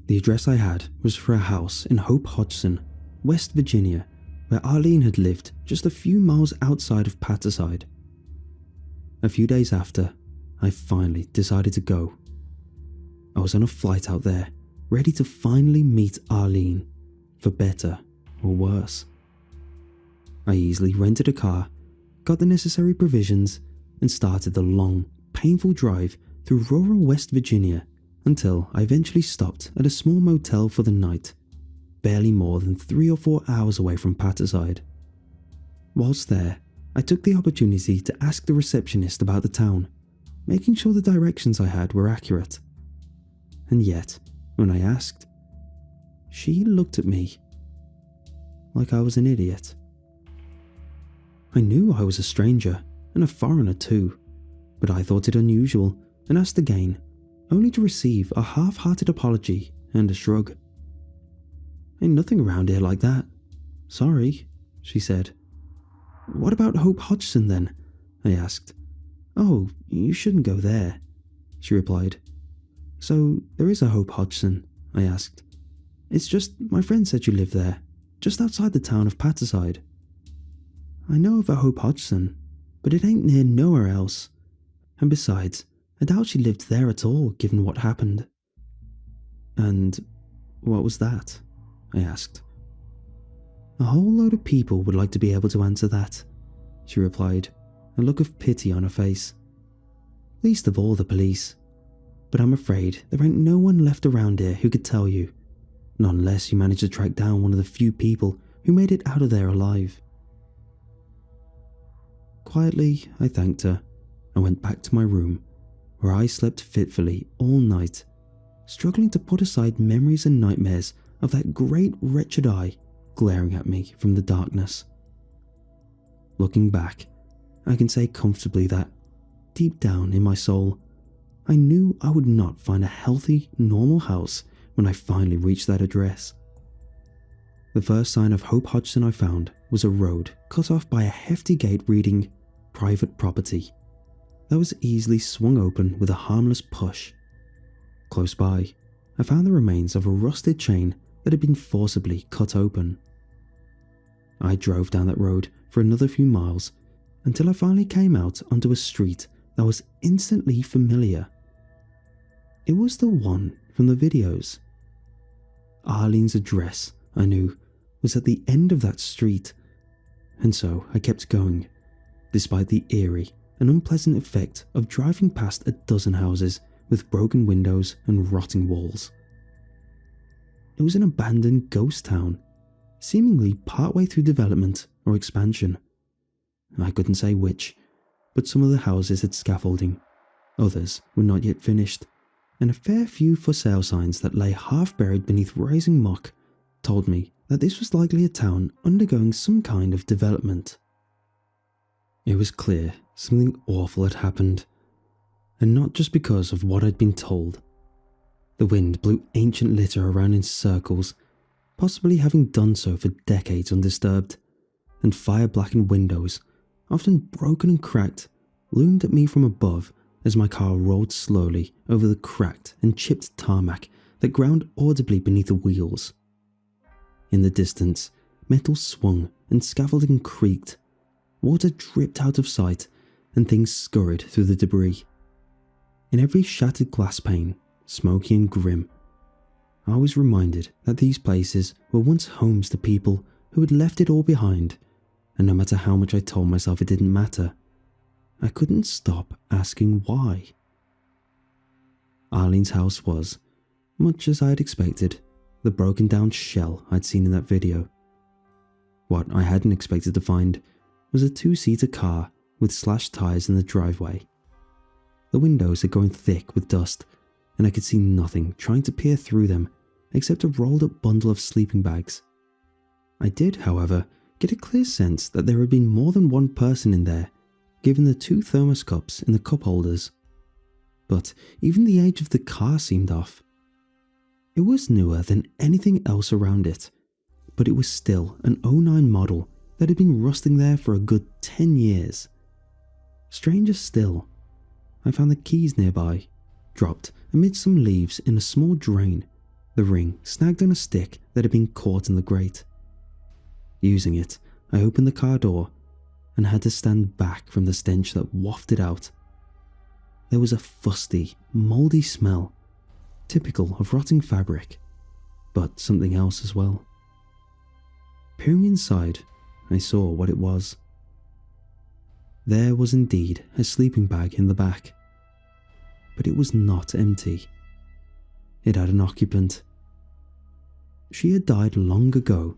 The address I had was for a house in Hope Hodgson, West Virginia, where Arlene had lived just a few miles outside of Pataside. A few days after, I finally decided to go. I was on a flight out there, ready to finally meet Arlene, for better or worse. I easily rented a car, got the necessary provisions, and started the long, painful drive through rural West Virginia until I eventually stopped at a small motel for the night, barely more than 3 or 4 hours away from Pataside. Whilst there, I took the opportunity to ask the receptionist about the town, making sure the directions I had were accurate. And yet, when I asked, she looked at me like I was an idiot. I knew I was a stranger, and a foreigner too, but I thought it unusual and asked again, only to receive a half-hearted apology and a shrug. "Ain't nothing around here like that. Sorry," she said. "What about Hope Hodgson then?" I asked. "Oh, you shouldn't go there," she replied. "So there is a Hope Hodgson?" I asked. "It's just my friend said you live there, just outside the town of Pataside." "I know of a Hope Hodgson, but it ain't near nowhere else. And besides, I doubt she lived there at all, given what happened." "And what was that?" I asked. "A whole load of people would like to be able to answer that," she replied, a look of pity on her face. "Least of all the police. But I'm afraid there ain't no one left around here who could tell you, not unless you manage to track down one of the few people who made it out of there alive." Quietly, I thanked her and went back to my room, where I slept fitfully all night, struggling to put aside memories and nightmares of that great wretched eye glaring at me from the darkness. Looking back, I can say comfortably that, deep down in my soul, I knew I would not find a healthy, normal house when I finally reached that address. The first sign of Hope Hodgson I found was a road cut off by a hefty gate reading "Private Property" that was easily swung open with a harmless push. Close by, I found the remains of a rusted chain that had been forcibly cut open. I drove down that road for another few miles until I finally came out onto a street that was instantly familiar. It was the one from the videos. Arlene's address, I knew, was at the end of that street, and so I kept going, despite the eerie and unpleasant effect of driving past a dozen houses with broken windows and rotting walls. It was an abandoned ghost town, seemingly partway through development or expansion. I couldn't say which, but some of the houses had scaffolding, others were not yet finished, and a fair few for sale signs that lay half buried beneath rising muck told me that this was likely a town undergoing some kind of development. It was clear something awful had happened, and not just because of what I'd been told. The wind blew ancient litter around in circles, possibly having done so for decades undisturbed, and fire-blackened windows, often broken and cracked, loomed at me from above as my car rolled slowly over the cracked and chipped tarmac that ground audibly beneath the wheels. In the distance, metal swung and scaffolding creaked, water dripped out of sight, and things scurried through the debris. In every shattered glass pane, smoky and grim, I was reminded that these places were once homes to people who had left it all behind, and no matter how much I told myself it didn't matter, I couldn't stop asking why. Arlene's house was, much as I had expected, the broken down shell I'd seen in that video. What I hadn't expected to find was a two-seater car with slashed tyres in the driveway. The windows had grown thick with dust, and I could see nothing trying to peer through them except a rolled up bundle of sleeping bags. I did, however, get a clear sense that there had been more than one person in there, given the two thermos cups in the cup holders. But even the age of the car seemed off. It was newer than anything else around it, but it was still an '09 model that had been rusting there for a good 10 years. Stranger still, I found the keys nearby, dropped amid some leaves in a small drain, the ring snagged on a stick that had been caught in the grate. Using it, I opened the car door and had to stand back from the stench that wafted out. There was a fusty, mouldy smell, typical of rotting fabric, but something else as well. Peering inside, I saw what it was. There was indeed a sleeping bag in the back, but it was not empty. It had an occupant. She had died long ago,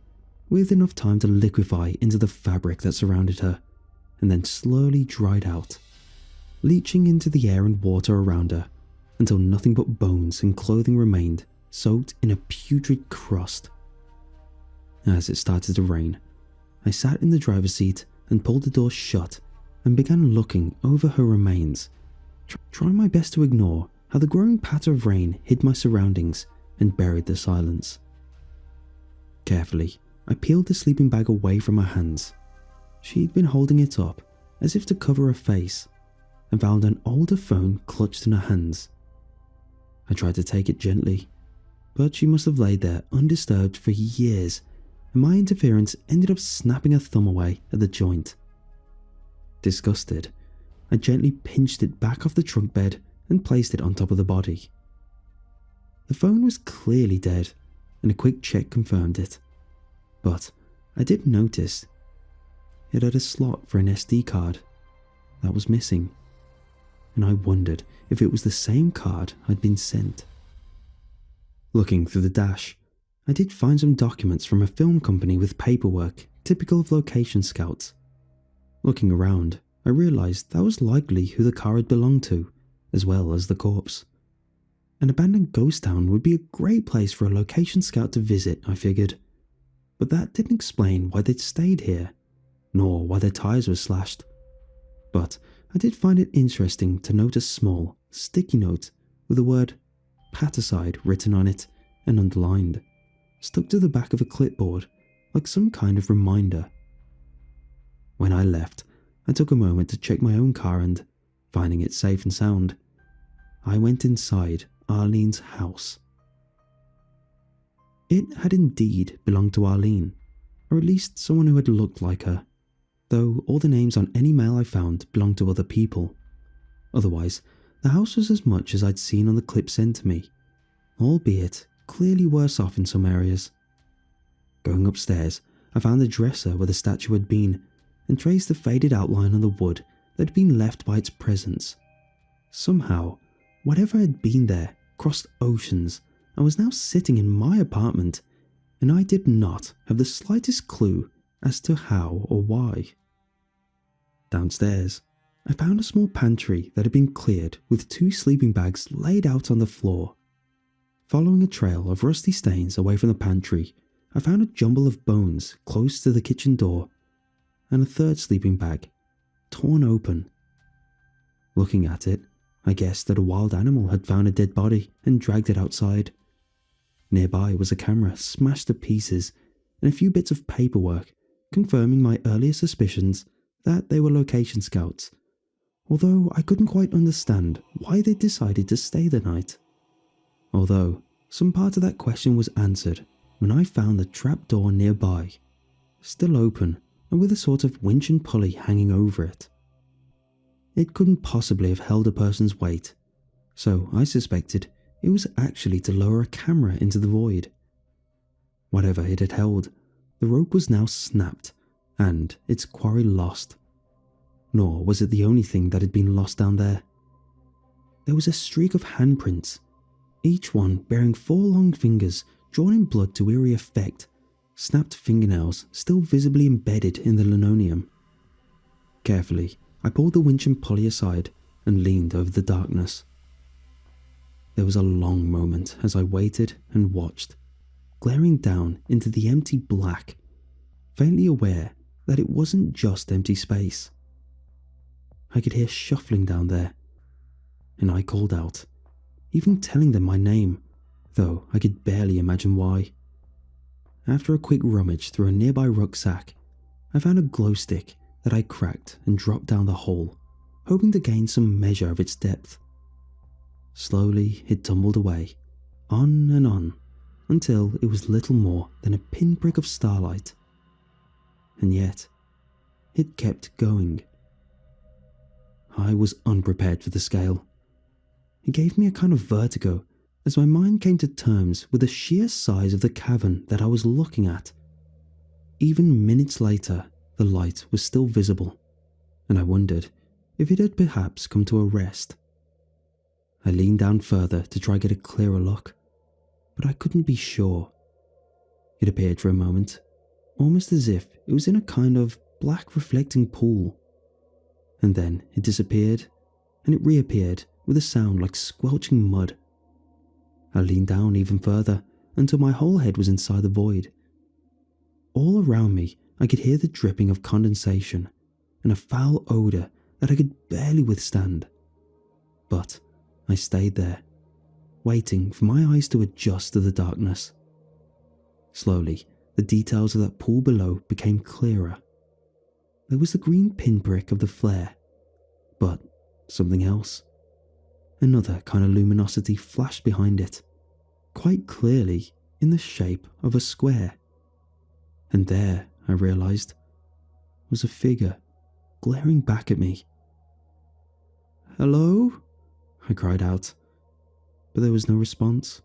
with enough time to liquefy into the fabric that surrounded her, and then slowly dried out, leaching into the air and water around her until nothing but bones and clothing remained, soaked in a putrid crust. As it started to rain, I sat in the driver's seat and pulled the door shut and began looking over her remains, trying my best to ignore how the growing patter of rain hid my surroundings and buried the silence. Carefully, I peeled the sleeping bag away from her hands. She'd been holding it up as if to cover her face, and found an older phone clutched in her hands. I tried to take it gently, but she must have laid there undisturbed for years, and my interference ended up snapping her thumb away at the joint. Disgusted, I gently pinched it back off the trunk bed and placed it on top of the body. The phone was clearly dead, and a quick check confirmed it. But I did notice it had a slot for an SD card that was missing, and I wondered if it was the same card I'd been sent. Looking through the dash, I did find some documents from a film company with paperwork typical of location scouts. Looking around, I realised that was likely who the car had belonged to, as well as the corpse. An abandoned ghost town would be a great place for a location scout to visit, I figured, but that didn't explain why they'd stayed here, nor why their tyres were slashed. But I did find it interesting to note a small, sticky note with the word "Paticide" written on it and underlined, stuck to the back of a clipboard like some kind of reminder. When I left, I took a moment to check my own car and, finding it safe and sound, I went inside Arlene's house. It had indeed belonged to Arlene, or at least someone who had looked like her, though all the names on any mail I found belonged to other people. Otherwise, the house was as much as I'd seen on the clip sent to me, albeit clearly worse off in some areas. Going upstairs, I found the dresser where the statue had been, and traced the faded outline on the wood that had been left by its presence. Somehow, whatever had been there crossed oceans and was now sitting in my apartment, and I did not have the slightest clue as to how or why. Downstairs, I found a small pantry that had been cleared with 2 sleeping bags laid out on the floor. Following a trail of rusty stains away from the pantry, I found a jumble of bones close to the kitchen door and a 3rd sleeping bag, torn open. Looking at it, I guessed that a wild animal had found a dead body and dragged it outside. Nearby was a camera smashed to pieces and a few bits of paperwork confirming my earlier suspicions that they were location scouts, although I couldn't quite understand why they decided to stay the night. Although some part of that question was answered when I found the trapdoor nearby, still open and with a sort of winch and pulley hanging over it. It couldn't possibly have held a person's weight, so I suspected it was actually to lower a camera into the void. Whatever it had held, the rope was now snapped and its quarry lost. Nor was it the only thing that had been lost down there. There was a streak of handprints, each one bearing 4 long fingers drawn in blood to eerie effect, snapped fingernails still visibly embedded in the linoleum. Carefully, I pulled the winch and pulley aside and leaned over the darkness. There was a long moment as I waited and watched, glaring down into the empty black, faintly aware that it wasn't just empty space. I could hear shuffling down there, and I called out, even telling them my name, though I could barely imagine why. After a quick rummage through a nearby rucksack, I found a glow stick that I cracked and dropped down the hole, hoping to gain some measure of its depth. Slowly it tumbled away, on and on, until it was little more than a pinprick of starlight. And yet, it kept going. I was unprepared for the scale. It gave me a kind of vertigo as my mind came to terms with the sheer size of the cavern that I was looking at. Even minutes later, the light was still visible, and I wondered if it had perhaps come to a rest. I leaned down further to try get a clearer look, but I couldn't be sure. It appeared for a moment, almost as if it was in a kind of black reflecting pool. And then it disappeared, and it reappeared with a sound like squelching mud. I leaned down even further until my whole head was inside the void. All around me I could hear the dripping of condensation and a foul odour that I could barely withstand. But I stayed there, waiting for my eyes to adjust to the darkness. Slowly, the details of that pool below became clearer. There was the green pinprick of the flare, but something else. Another kind of luminosity flashed behind it, quite clearly in the shape of a square. And there, I realised, was a figure glaring back at me. "Hello?" I cried out, but there was no response.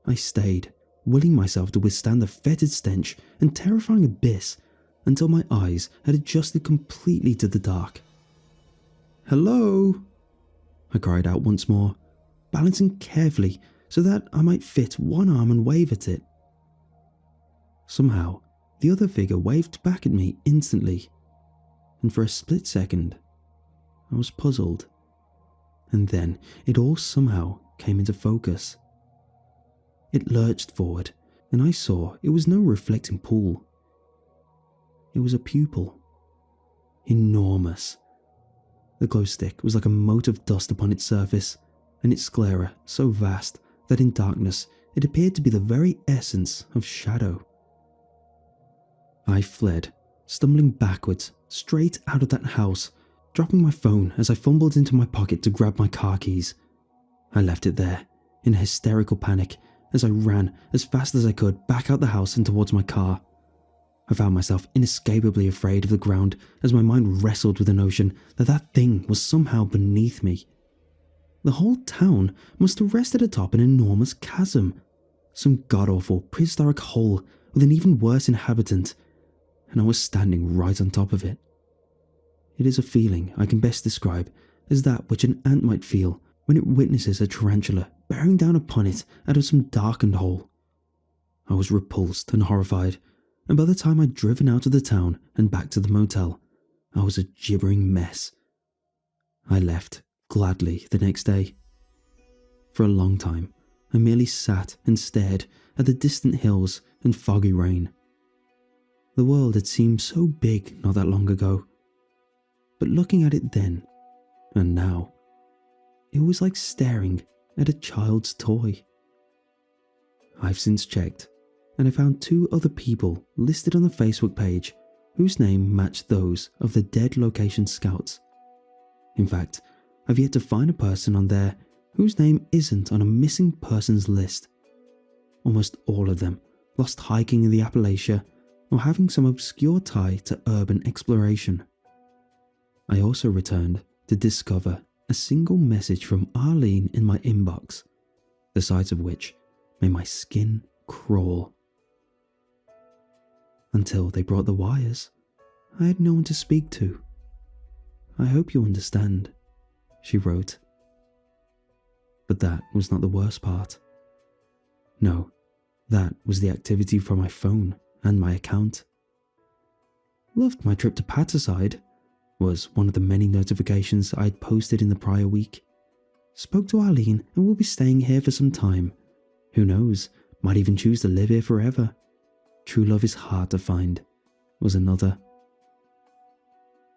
I stayed, willing myself to withstand the fetid stench and terrifying abyss until my eyes had adjusted completely to the dark. "Hello?" I cried out once more, balancing carefully so that I might fit one arm and wave at it. Somehow, the other figure waved back at me instantly, and for a split second, I was puzzled. And then it all somehow came into focus. It lurched forward, and I saw it was no reflecting pool. It was a pupil. Enormous. The glow stick was like a mote of dust upon its surface, and its sclera so vast that in darkness it appeared to be the very essence of shadow. I fled, stumbling backwards, straight out of that house, dropping my phone as I fumbled into my pocket to grab my car keys. I left it there, in a hysterical panic, as I ran as fast as I could back out the house and towards my car. I found myself inescapably afraid of the ground as my mind wrestled with the notion that that thing was somehow beneath me. The whole town must have rested atop an enormous chasm, some god-awful prehistoric hole with an even worse inhabitant, and I was standing right on top of it. It is a feeling I can best describe as that which an ant might feel when it witnesses a tarantula bearing down upon it out of some darkened hole. I was repulsed and horrified, and by the time I'd driven out of the town and back to the motel, I was a gibbering mess. I left gladly the next day. For a long time, I merely sat and stared at the distant hills and foggy rain. The world had seemed so big not that long ago, but looking at it then and now, it was like staring at a child's toy. I've since checked, and I found 2 other people listed on the Facebook page whose name matched those of the dead location scouts. In fact, I've yet to find a person on there whose name isn't on a missing persons list. Almost all of them lost hiking in the Appalachia or having some obscure tie to urban exploration. I also returned to discover a single message from Arlene in my inbox, the sight of which made my skin crawl. Until they brought the wires, I had no one to speak to. I hope you understand, she wrote. But that was not the worst part. No, that was the activity from my phone and my account. Loved my trip to Paterside was one of the many notifications I had posted in the prior week. Spoke to Arlene and will be staying here for some time. Who knows, might even choose to live here forever. True love is hard to find, was another.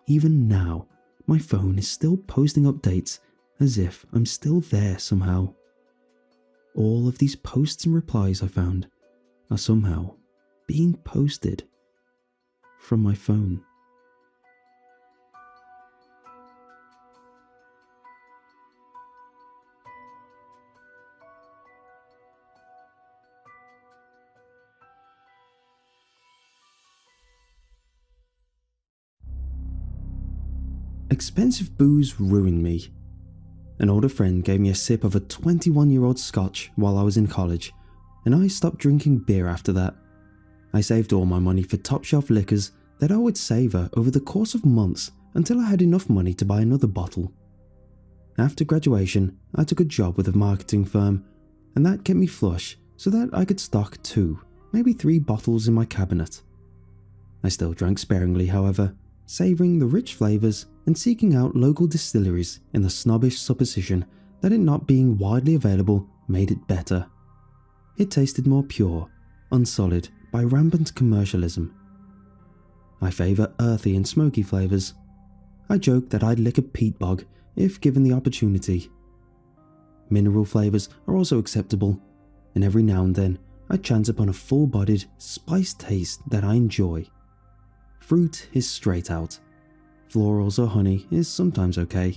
Even now, my phone is still posting updates as if I'm still there somehow. All of these posts and replies I found are somehow being posted from my phone. Expensive booze ruined me. An older friend gave me a sip of a 21-year-old scotch while I was in college, and I stopped drinking beer after that. I saved all my money for top-shelf liquors that I would savour over the course of months until I had enough money to buy another bottle. After graduation, I took a job with a marketing firm, and that kept me flush so that I could stock 2, maybe 3 bottles in my cabinet. I still drank sparingly, however, savouring the rich flavours and seeking out local distilleries in the snobbish supposition that it not being widely available made it better. It tasted more pure, unsullied by rampant commercialism. I favour earthy and smoky flavours. I joked that I'd lick a peat bog if given the opportunity. Mineral flavours are also acceptable, and every now and then I chance upon a full-bodied, spiced taste that I enjoy. Fruit is straight out. Florals or honey is sometimes okay,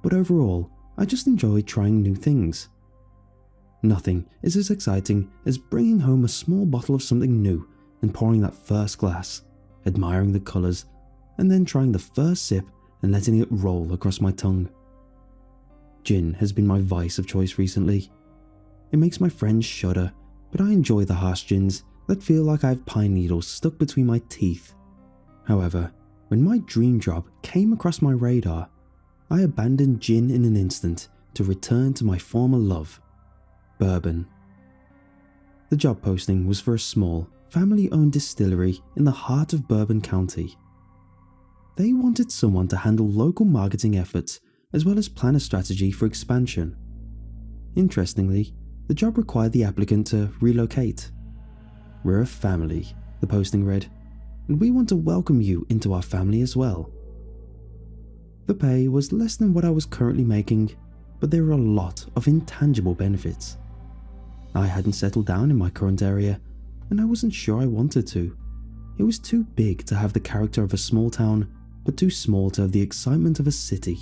but overall, I just enjoy trying new things. Nothing is as exciting as bringing home a small bottle of something new and pouring that first glass, admiring the colours, and then trying the first sip and letting it roll across my tongue. Gin has been my vice of choice recently. It makes my friends shudder, but I enjoy the harsh gins that feel like I have pine needles stuck between my teeth. However, when my dream job came across my radar, I abandoned gin in an instant to return to my former love, bourbon. The job posting was for a small, family-owned distillery in the heart of Bourbon County. They wanted someone to handle local marketing efforts as well as plan a strategy for expansion. Interestingly, the job required the applicant to relocate. "We're a family," the posting read, "and we want to welcome you into our family as well." The pay was less than what I was currently making, but there were a lot of intangible benefits. I hadn't settled down in my current area, and I wasn't sure I wanted to. It was too big to have the character of a small town, but too small to have the excitement of a city.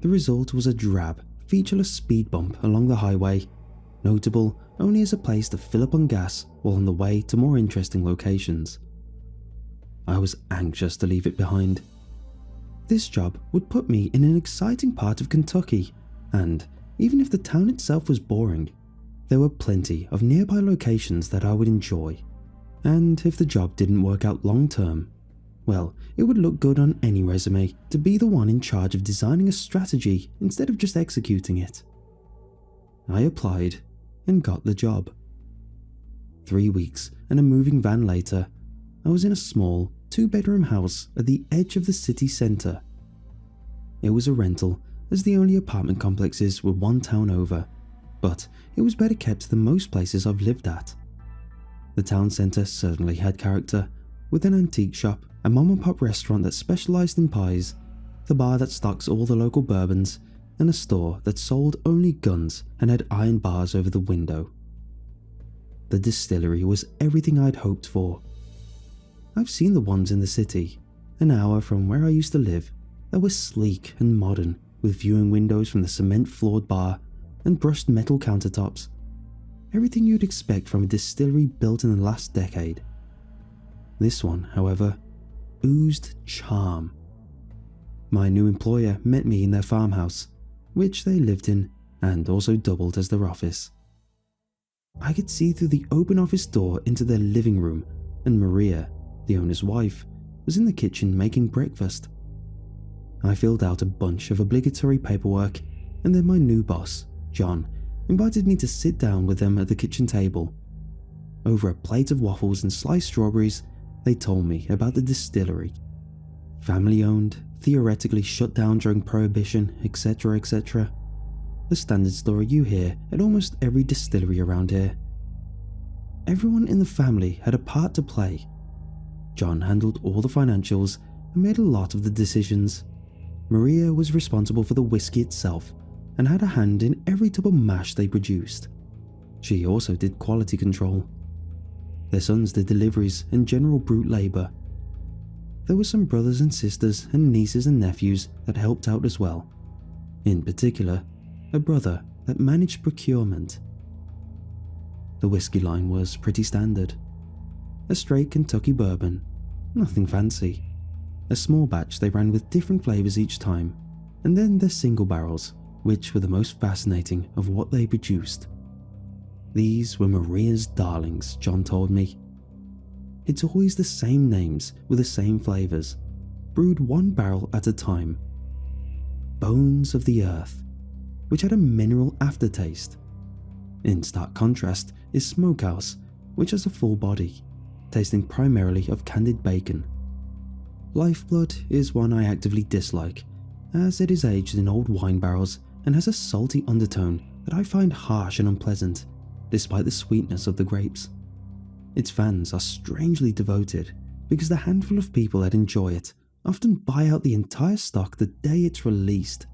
The result was a drab, featureless speed bump along the highway, notable only as a place to fill up on gas while on the way to more interesting locations. I was anxious to leave it behind. This job would put me in an exciting part of Kentucky, and even if the town itself was boring, there were plenty of nearby locations that I would enjoy. And if the job didn't work out long term, well, it would look good on any resume to be the one in charge of designing a strategy instead of just executing it. I applied and got the job. 3 weeks and a moving van later, I was in a small 2-bedroom house at the edge of the city centre. It was a rental, as the only apartment complexes were one town over, but it was better kept than most places I've lived at. The town centre certainly had character, with an antique shop, a mom-and-pop restaurant that specialised in pies, the bar that stocks all the local bourbons, and a store that sold only guns and had iron bars over the window. The distillery was everything I'd hoped for. I've seen the ones in the city, an hour from where I used to live, that were sleek and modern, with viewing windows from the cement-floored bar and brushed metal countertops. Everything you'd expect from a distillery built in the last decade. This one, however, oozed charm. My new employer met me in their farmhouse, which they lived in and also doubled as their office. I could see through the open office door into their living room, and Maria, the owner's wife, was in the kitchen making breakfast. I filled out a bunch of obligatory paperwork, and then my new boss, John, invited me to sit down with them at the kitchen table. Over a plate of waffles and sliced strawberries, they told me about the distillery. Family-owned, theoretically shut down during Prohibition, etc., etc. The standard story you hear at almost every distillery around here. Everyone in the family had a part to play. John handled all the financials and made a lot of the decisions. Maria was responsible for the whiskey itself and had a hand in every tub of mash they produced. She also did quality control. Their sons did deliveries and general brute labour. There were some brothers and sisters and nieces and nephews that helped out as well. In particular, a brother that managed procurement. The whiskey line was pretty standard. A straight Kentucky bourbon, nothing fancy. A small batch they ran with different flavours each time, and then their single barrels, which were the most fascinating of what they produced. These were Maria's darlings, John told me. It's always the same names with the same flavours, brewed one barrel at a time. Bones of the Earth, which had a mineral aftertaste. In stark contrast is Smokehouse, which has a full body, tasting primarily of candied bacon. Lifeblood is one I actively dislike, as it is aged in old wine barrels and has a salty undertone that I find harsh and unpleasant, despite the sweetness of the grapes. Its fans are strangely devoted, because the handful of people that enjoy it often buy out the entire stock the day it's released.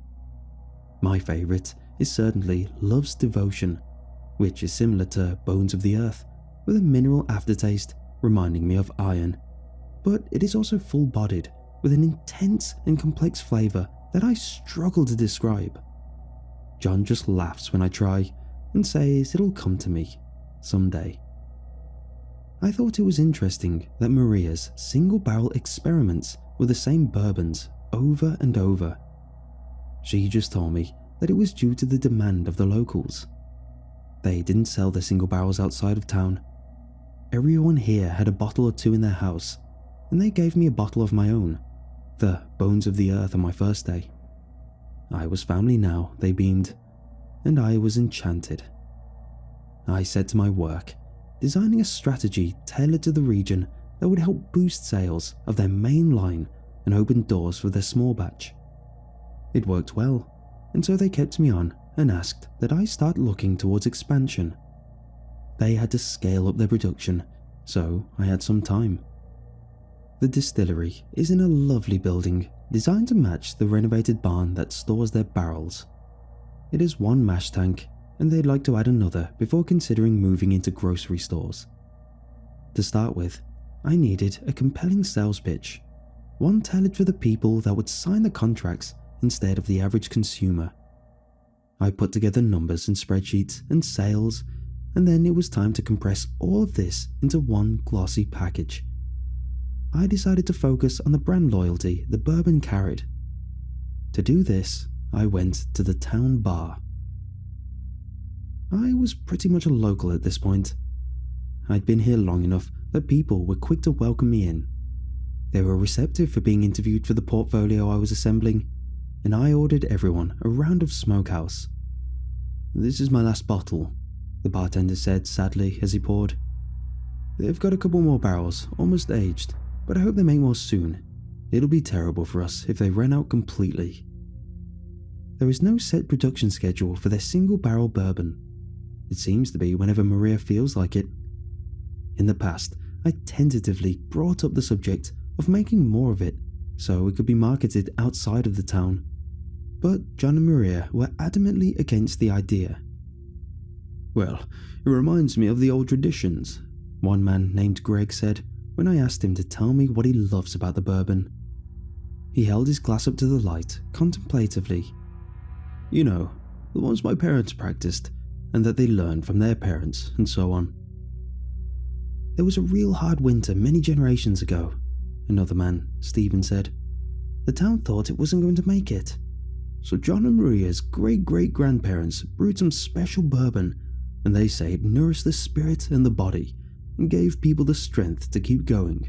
My favourite is certainly Love's Devotion, which is similar to Bones of the Earth, with a mineral aftertaste reminding me of iron, but it is also full-bodied with an intense and complex flavour that I struggle to describe. John just laughs when I try and says it'll come to me someday. I thought it was interesting that Maria's single-barrel experiments with the same bourbons over and over. She just told me that it was due to the demand of the locals. They didn't sell their single barrels outside of town. Everyone here had a bottle or two in their house, and they gave me a bottle of my own, the Bones of the Earth, on my first day. I was family now, they beamed, and I was enchanted. I set to my work, designing a strategy tailored to the region that would help boost sales of their main line and open doors for their small batch. It worked well, and so they kept me on and asked that I start looking towards expansion. They had to scale up their production, so I had some time. The distillery is in a lovely building designed to match the renovated barn that stores their barrels. It is one mash tank, and they'd like to add another before considering moving into grocery stores. To start with, I needed a compelling sales pitch, one tailored for the people that would sign the contracts instead of the average consumer. I put together numbers and spreadsheets and sales, and then it was time to compress all of this into one glossy package. I decided to focus on the brand loyalty the bourbon carried. To do this, I went to the town bar. I was pretty much a local at this point. I'd been here long enough that people were quick to welcome me in. They were receptive for being interviewed for the portfolio I was assembling, and I ordered everyone a round of Smokehouse. "This is my last bottle," the bartender said sadly as he poured. They've got a couple more barrels, almost aged, but I hope they make more soon. It'll be terrible for us if they run out completely. There is no set production schedule for their single barrel bourbon. It seems to be whenever Maria feels like it. In the past, I tentatively brought up the subject of making more of it so it could be marketed outside of the town, but John and Maria were adamantly against the idea. "Well, it reminds me of the old traditions," one man named Greg said when I asked him to tell me what he loves about the bourbon. He held his glass up to the light contemplatively. "You know, the ones my parents practiced, and that they learned from their parents, and so on." "There was a real hard winter many generations ago," another man, Stephen, said. "The town thought it wasn't going to make it. So John and Maria's great-great-grandparents brewed some special bourbon, and they say it nourished the spirit and the body, and gave people the strength to keep going,"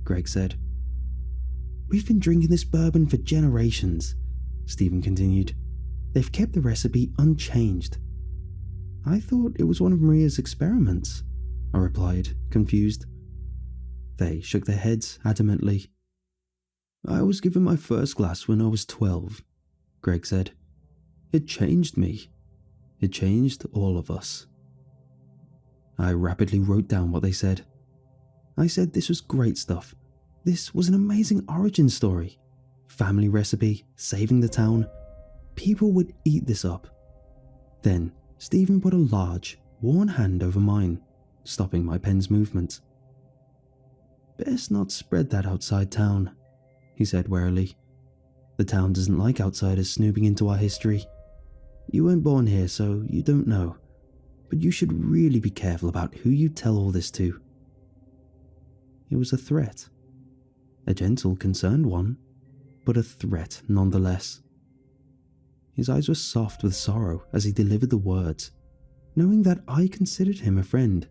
Greg said. "We've been drinking this bourbon for generations," Stephen continued. "They've kept the recipe unchanged." "I thought it was one of Maria's experiments," I replied, confused. They shook their heads adamantly. "I was given my first glass when I was 12, Greg said. "It changed me. It changed all of us." I rapidly wrote down what they said. I said this was great stuff. This was an amazing origin story. Family recipe, saving the town. People would eat this up. Then Stephen put a large, worn hand over mine, stopping my pen's movement. "Best not spread that outside town," he said warily. "The town doesn't like outsiders snooping into our history. You weren't born here, so you don't know. But you should really be careful about who you tell all this to." It was a threat. A gentle, concerned one, but a threat nonetheless. His eyes were soft with sorrow as he delivered the words, knowing that I considered him a friend,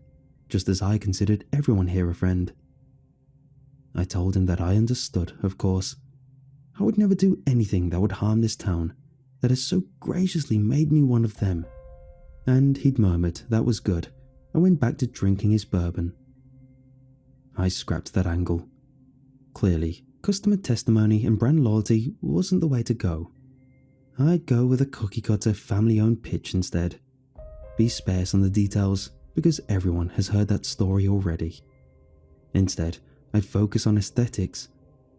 just as I considered everyone here a friend. I told him that I understood, of course. I would never do anything that would harm this town that has so graciously made me one of them. And he'd murmured that was good and went back to drinking his bourbon. I scrapped that angle. Clearly, customer testimony and brand loyalty wasn't the way to go. I'd go with a cookie-cutter family-owned pitch instead. Be sparse on the details because everyone has heard that story already. Instead, I'd focus on aesthetics,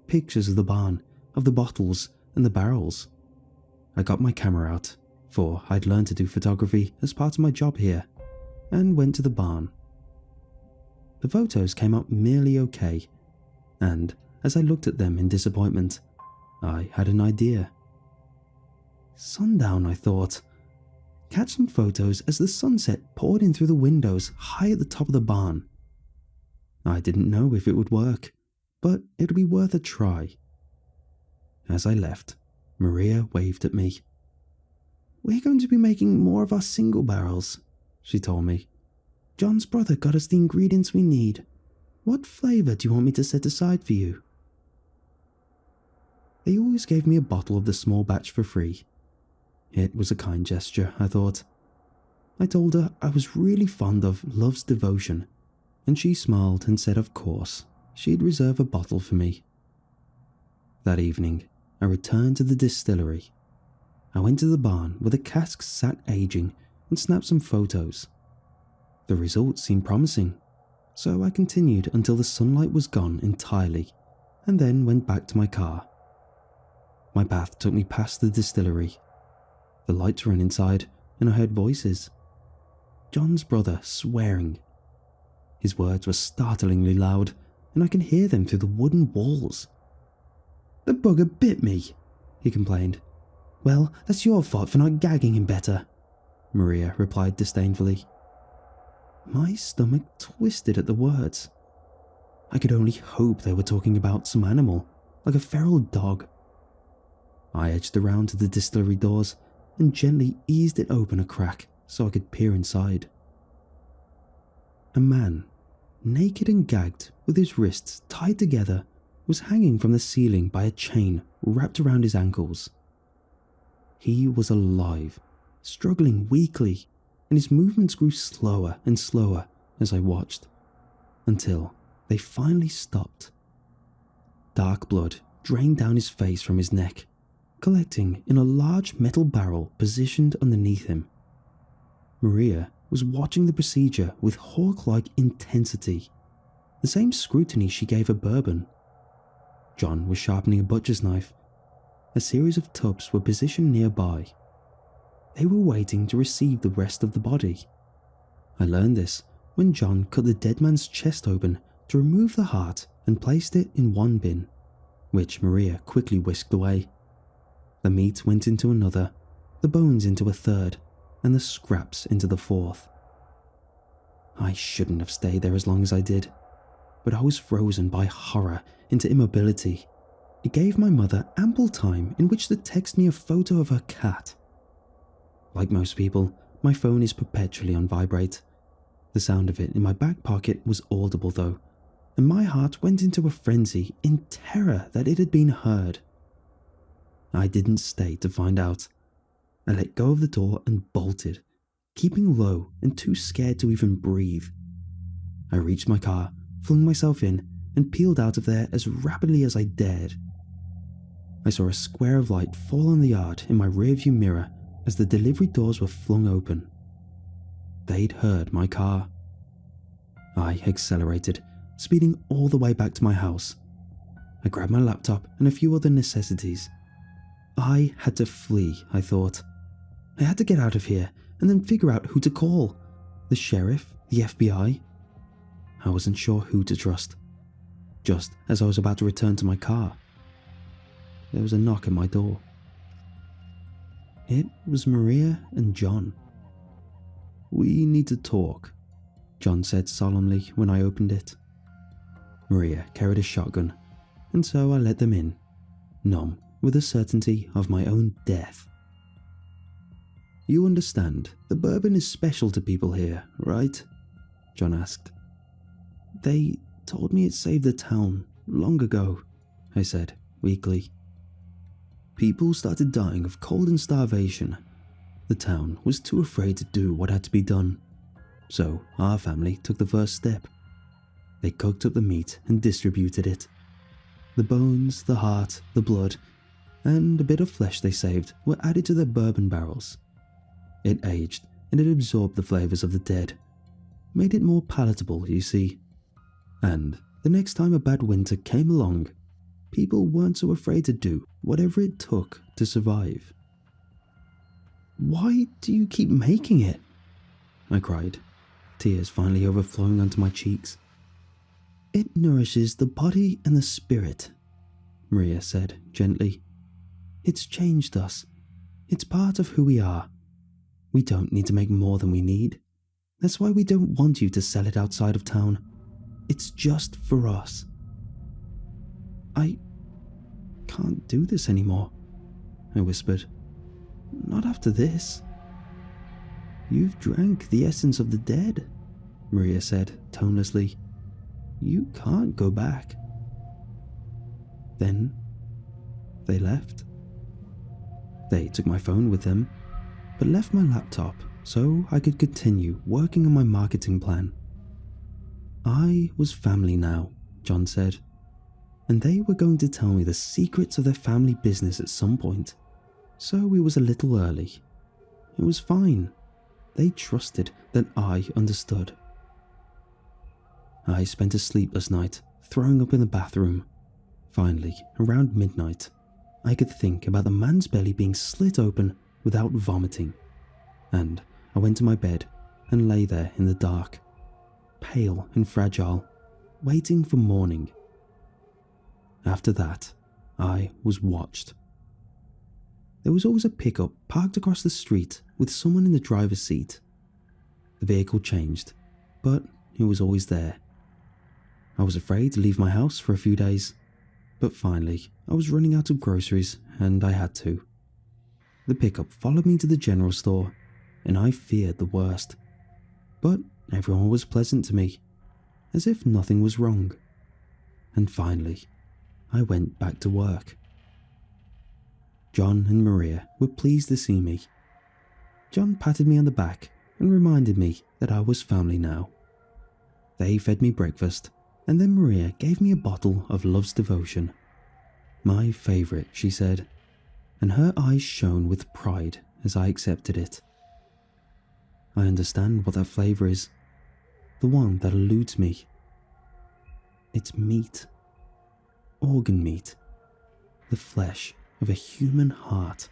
pictures of the barn, of the bottles and the barrels. I got my camera out, for I'd learned to do photography as part of my job here, and went to the barn. The photos came out merely okay, and as I looked at them in disappointment, I had an idea. Sundown, I thought. Catch some photos as the sunset poured in through the windows high at the top of the barn. I didn't know if it would work, but it would be worth a try. As I left, Maria waved at me. "We're going to be making more of our single barrels," she told me. "John's brother got us the ingredients we need. What flavour do you want me to set aside for you?" They always gave me a bottle of the small batch for free. It was a kind gesture, I thought. I told her I was really fond of Love's Devotion, and she smiled and said of course she'd reserve a bottle for me. That evening, I returned to the distillery. I went to the barn where the casks sat aging and snapped some photos. The results seemed promising, so I continued until the sunlight was gone entirely, and then went back to my car. My path took me past the distillery. The lights were on inside, and I heard voices. John's brother swearing. His words were startlingly loud, and I could hear them through the wooden walls. "The bugger bit me," he complained. "Well, that's your fault for not gagging him better," Maria replied disdainfully. My stomach twisted at the words. I could only hope they were talking about some animal, like a feral dog. I edged around to the distillery doors and gently eased it open a crack so I could peer inside. A man, naked and gagged with his wrists tied together, was hanging from the ceiling by a chain wrapped around his ankles. He was alive, struggling weakly, and his movements grew slower and slower as I watched, until they finally stopped. Dark blood drained down his face from his neck, collecting in a large metal barrel positioned underneath him. Maria was watching the procedure with hawk-like intensity, the same scrutiny she gave a bourbon. John was sharpening a butcher's knife. A series of tubs were positioned nearby. They were waiting to receive the rest of the body. I learned this when John cut the dead man's chest open to remove the heart and placed it in one bin, which Maria quickly whisked away. The meat went into another, the bones into a third, and the scraps into the fourth. I shouldn't have stayed there as long as I did, but I was frozen by horror into immobility. It gave my mother ample time in which to text me a photo of her cat. Like most people, my phone is perpetually on vibrate. The sound of it in my back pocket was audible though, and my heart went into a frenzy in terror that it had been heard. I didn't stay to find out. I let go of the door and bolted, keeping low and too scared to even breathe. I reached my car, flung myself in, and peeled out of there as rapidly as I dared. I saw a square of light fall on the yard in my rearview mirror as the delivery doors were flung open. They'd heard my car. I accelerated, speeding all the way back to my house. I grabbed my laptop and a few other necessities. I had to flee, I thought. I had to get out of here and then figure out who to call. The sheriff? The FBI? I wasn't sure who to trust. Just as I was about to return to my car, there was a knock at my door. It was Maria and John. "We need to talk," John said solemnly when I opened it. Maria carried a shotgun, and so I let them in, numb with the certainty of my own death. "You understand, the bourbon is special to people here, right?" John asked. "They told me it saved the town long ago," I said weakly. "People started dying of cold and starvation. The town was too afraid to do what had to be done, so our family took the first step. They cooked up the meat and distributed it. The bones, the heart, the blood, and a bit of flesh they saved were added to their bourbon barrels. It aged and it absorbed the flavors of the dead, made it more palatable, you see. And the next time a bad winter came along, people weren't so afraid to do whatever it took to survive." "Why do you keep making it?" I cried, tears finally overflowing onto my cheeks. "It nourishes the body and the spirit," Maria said gently. "It's changed us. It's part of who we are. We don't need to make more than we need. That's why we don't want you to sell it outside of town. It's just for us." "I can't do this anymore," I whispered. "Not after this." "You've drank the essence of the dead," Maria said tonelessly. "You can't go back." Then they left. They took my phone with them, but left my laptop so I could continue working on my marketing plan. I was family now, John said, and they were going to tell me the secrets of their family business at some point, so it was a little early. It was fine. They trusted that I understood. I spent a sleepless night, throwing up in the bathroom. Finally, around midnight, I could think about the man's belly being slit open without vomiting, and I went to my bed and lay there in the dark, pale and fragile, waiting for morning. After that, I was watched. There was always a pickup parked across the street with someone in the driver's seat. The vehicle changed, but it was always there. I was afraid to leave my house for a few days, but finally I was running out of groceries and I had to. The pickup followed me to the general store, and I feared the worst. But everyone was pleasant to me, as if nothing was wrong. And finally, I went back to work. John and Maria were pleased to see me. John patted me on the back and reminded me that I was family now. They fed me breakfast, and then Maria gave me a bottle of Love's Devotion. My favourite, she said, and her eyes shone with pride as I accepted it. I understand what that flavour is, the one that eludes me. It's meat, organ meat, the flesh of a human heart.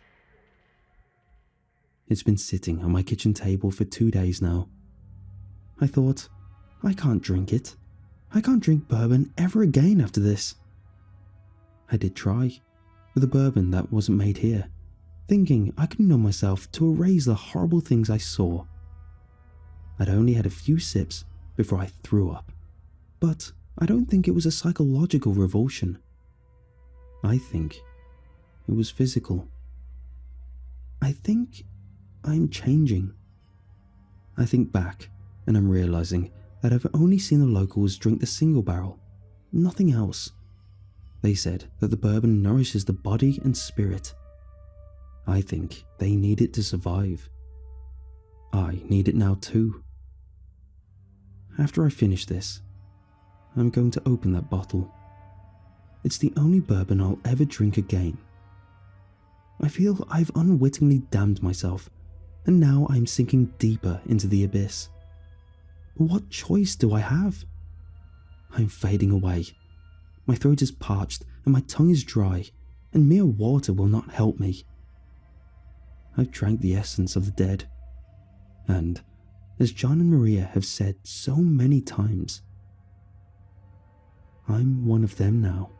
It's been sitting on my kitchen table for 2 days now. I thought, I can't drink it. I can't drink bourbon ever again after this. I did try, with a bourbon that wasn't made here, thinking I could numb myself to erase the horrible things I saw. I'd only had a few sips before I threw up, but I don't think it was a psychological revulsion. I think it was physical. I think I'm changing. I think back and I'm realizing that I've only seen the locals drink the single barrel, nothing else. They said that the bourbon nourishes the body and spirit. I think they need it to survive. I need it now too. After I finish this, I'm going to open that bottle. It's the only bourbon I'll ever drink again. I feel I've unwittingly damned myself, and now I'm sinking deeper into the abyss. But what choice do I have? I'm fading away. My throat is parched and my tongue is dry, and mere water will not help me. I've drank the essence of the dead, and, as John and Maria have said so many times, I'm one of them now.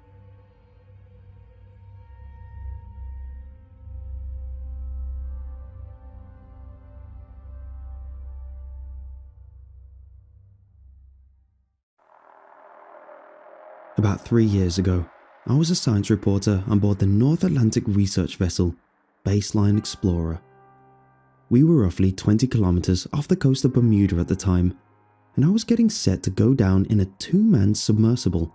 About 3 years ago, I was a science reporter on board the North Atlantic research vessel, Baseline Explorer. We were roughly 20 kilometers off the coast of Bermuda at the time, and I was getting set to go down in a 2-man submersible,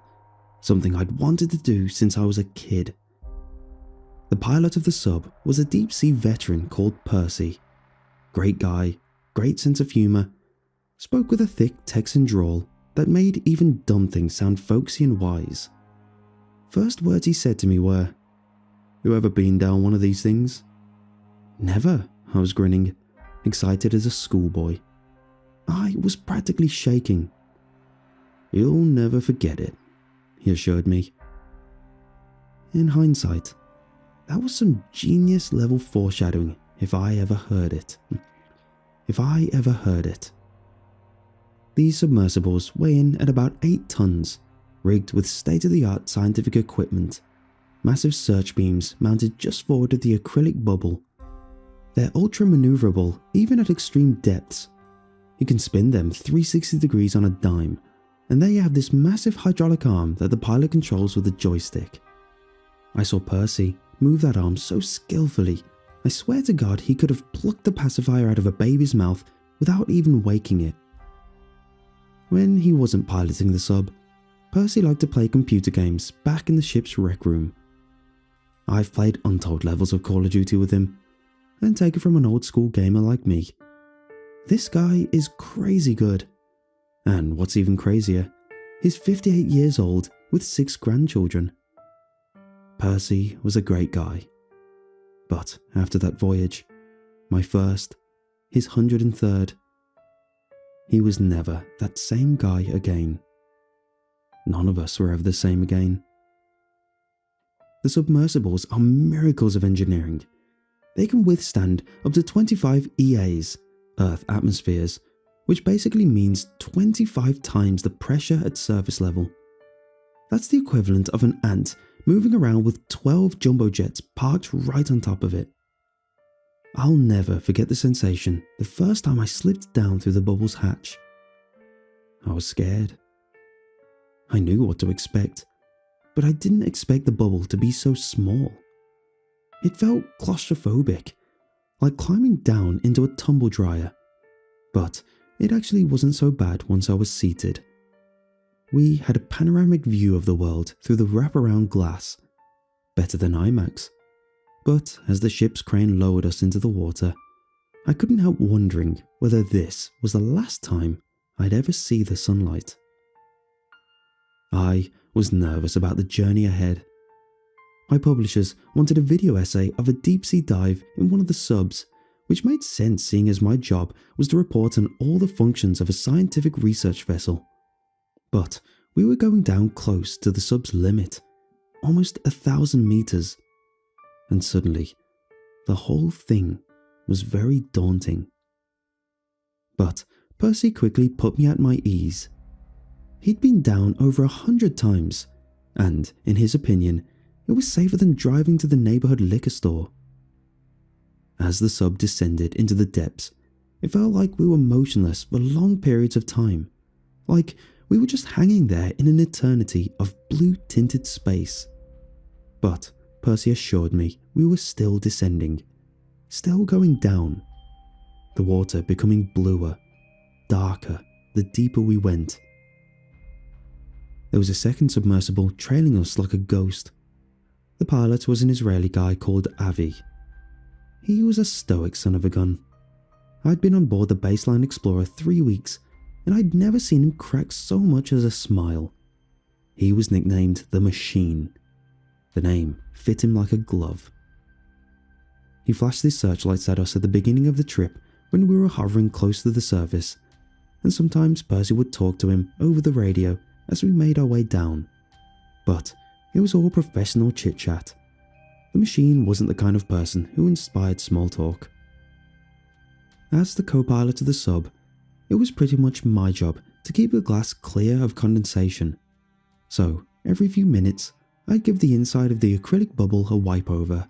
something I'd wanted to do since I was a kid. The pilot of the sub was a deep-sea veteran called Percy. Great guy, great sense of humour, spoke with a thick Texan drawl that made even dumb things sound folksy and wise. First words he said to me were, "You ever been down one of these things?" "Never," I was grinning, excited as a schoolboy. I was practically shaking. "You'll never forget it," he assured me. In hindsight, that was some genius-level foreshadowing if I ever heard it. These submersibles weigh in at about 8 tons, rigged with state-of-the-art scientific equipment, massive search beams mounted just forward of the acrylic bubble. They're ultra-maneuverable even at extreme depths. You can spin them 360 degrees on a dime, and they have this massive hydraulic arm that the pilot controls with a joystick. I saw Percy move that arm so skillfully, I swear to God he could have plucked the pacifier out of a baby's mouth without even waking it. When he wasn't piloting the sub, Percy liked to play computer games back in the ship's rec room. I've played untold levels of Call of Duty with him, and take it from an old school gamer like me. This guy is crazy good. And what's even crazier, he's 58 years old with 6 grandchildren. Percy was a great guy. But after that voyage, my first, his 103rd, he was never that same guy again. None of us were ever the same again. The submersibles are miracles of engineering. They can withstand up to 25 EAs, Earth atmospheres, which basically means 25 times the pressure at surface level. That's the equivalent of an ant moving around with 12 jumbo jets parked right on top of it. I'll never forget the sensation the first time I slipped down through the bubble's hatch. I was scared. I knew what to expect, but I didn't expect the bubble to be so small. It felt claustrophobic, like climbing down into a tumble dryer, but it actually wasn't so bad once I was seated. We had a panoramic view of the world through the wraparound glass, better than IMAX. But as the ship's crane lowered us into the water, I couldn't help wondering whether this was the last time I'd ever see the sunlight. I was nervous about the journey ahead. My publishers wanted a video essay of a deep-sea dive in one of the subs, which made sense seeing as my job was to report on all the functions of a scientific research vessel. But we were going down close to the sub's limit, almost 1,000 meters, and suddenly, the whole thing was very daunting. But Percy quickly put me at my ease. He'd been down over 100 times, and, in his opinion, it was safer than driving to the neighborhood liquor store. As the sub descended into the depths, it felt like we were motionless for long periods of time, like we were just hanging there in an eternity of blue-tinted space. But Percy assured me we were still descending, still going down, the water becoming bluer, darker the deeper we went. There was a second submersible trailing us like a ghost. The pilot was an Israeli guy called Avi. He was a stoic son of a gun. I'd been on board the Baseline Explorer 3 weeks, and I'd never seen him crack so much as a smile. He was nicknamed the Machine. The name fit him like a glove. He flashed his searchlights at us at the beginning of the trip when we were hovering close to the surface, and sometimes Percy would talk to him over the radio as we made our way down. But it was all professional chit-chat. The Machine wasn't the kind of person who inspired small talk. As the co-pilot of the sub, it was pretty much my job to keep the glass clear of condensation. So, every few minutes, I'd give the inside of the acrylic bubble a wipe over.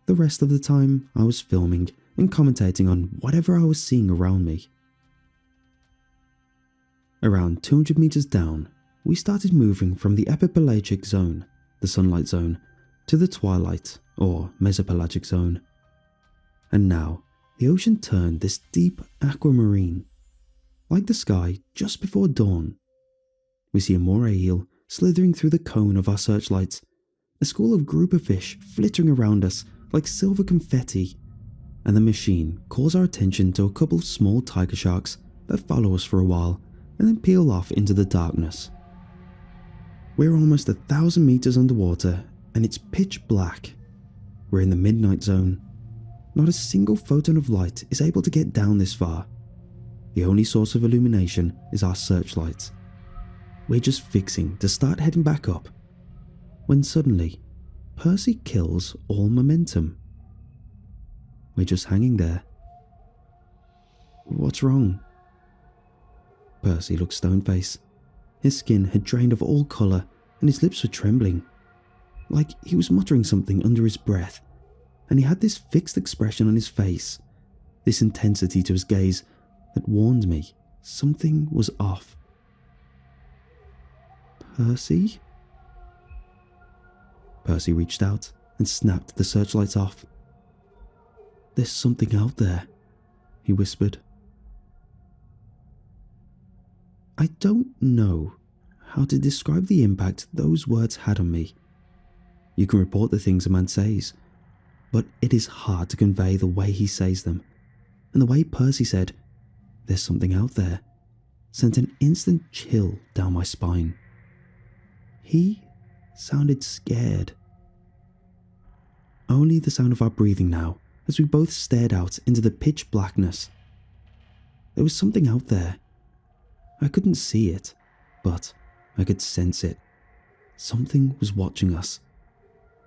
The rest of the time, I was filming and commentating on whatever I was seeing around me. Around 200 meters down, we started moving from the epipelagic zone, the sunlight zone, to the twilight or mesopelagic zone. And now, the ocean turned this deep aquamarine, like the sky just before dawn. We see a moray eel slithering through the cone of our searchlights, a school of grouper fish flittering around us like silver confetti, and the Machine calls our attention to a couple of small tiger sharks that follow us for a while and then peel off into the darkness. We're almost 1,000 meters underwater and it's pitch black. We're in the midnight zone. Not a single photon of light is able to get down this far. The only source of illumination is our searchlights. We're just fixing to start heading back up, when suddenly, Percy kills all momentum. We're just hanging there. What's wrong? Percy looked stone-faced. His skin had drained of all colour and his lips were trembling, like he was muttering something under his breath, and he had this fixed expression on his face, this intensity to his gaze that warned me something was off. Percy? Percy reached out and snapped the searchlights off. There's something out there, he whispered. I don't know how to describe the impact those words had on me. You can report the things a man says, but it is hard to convey the way he says them. And the way Percy said, "There's something out there," sent an instant chill down my spine. He sounded scared. Only the sound of our breathing now, as we both stared out into the pitch blackness. There was something out there. I couldn't see it, but I could sense it. Something was watching us,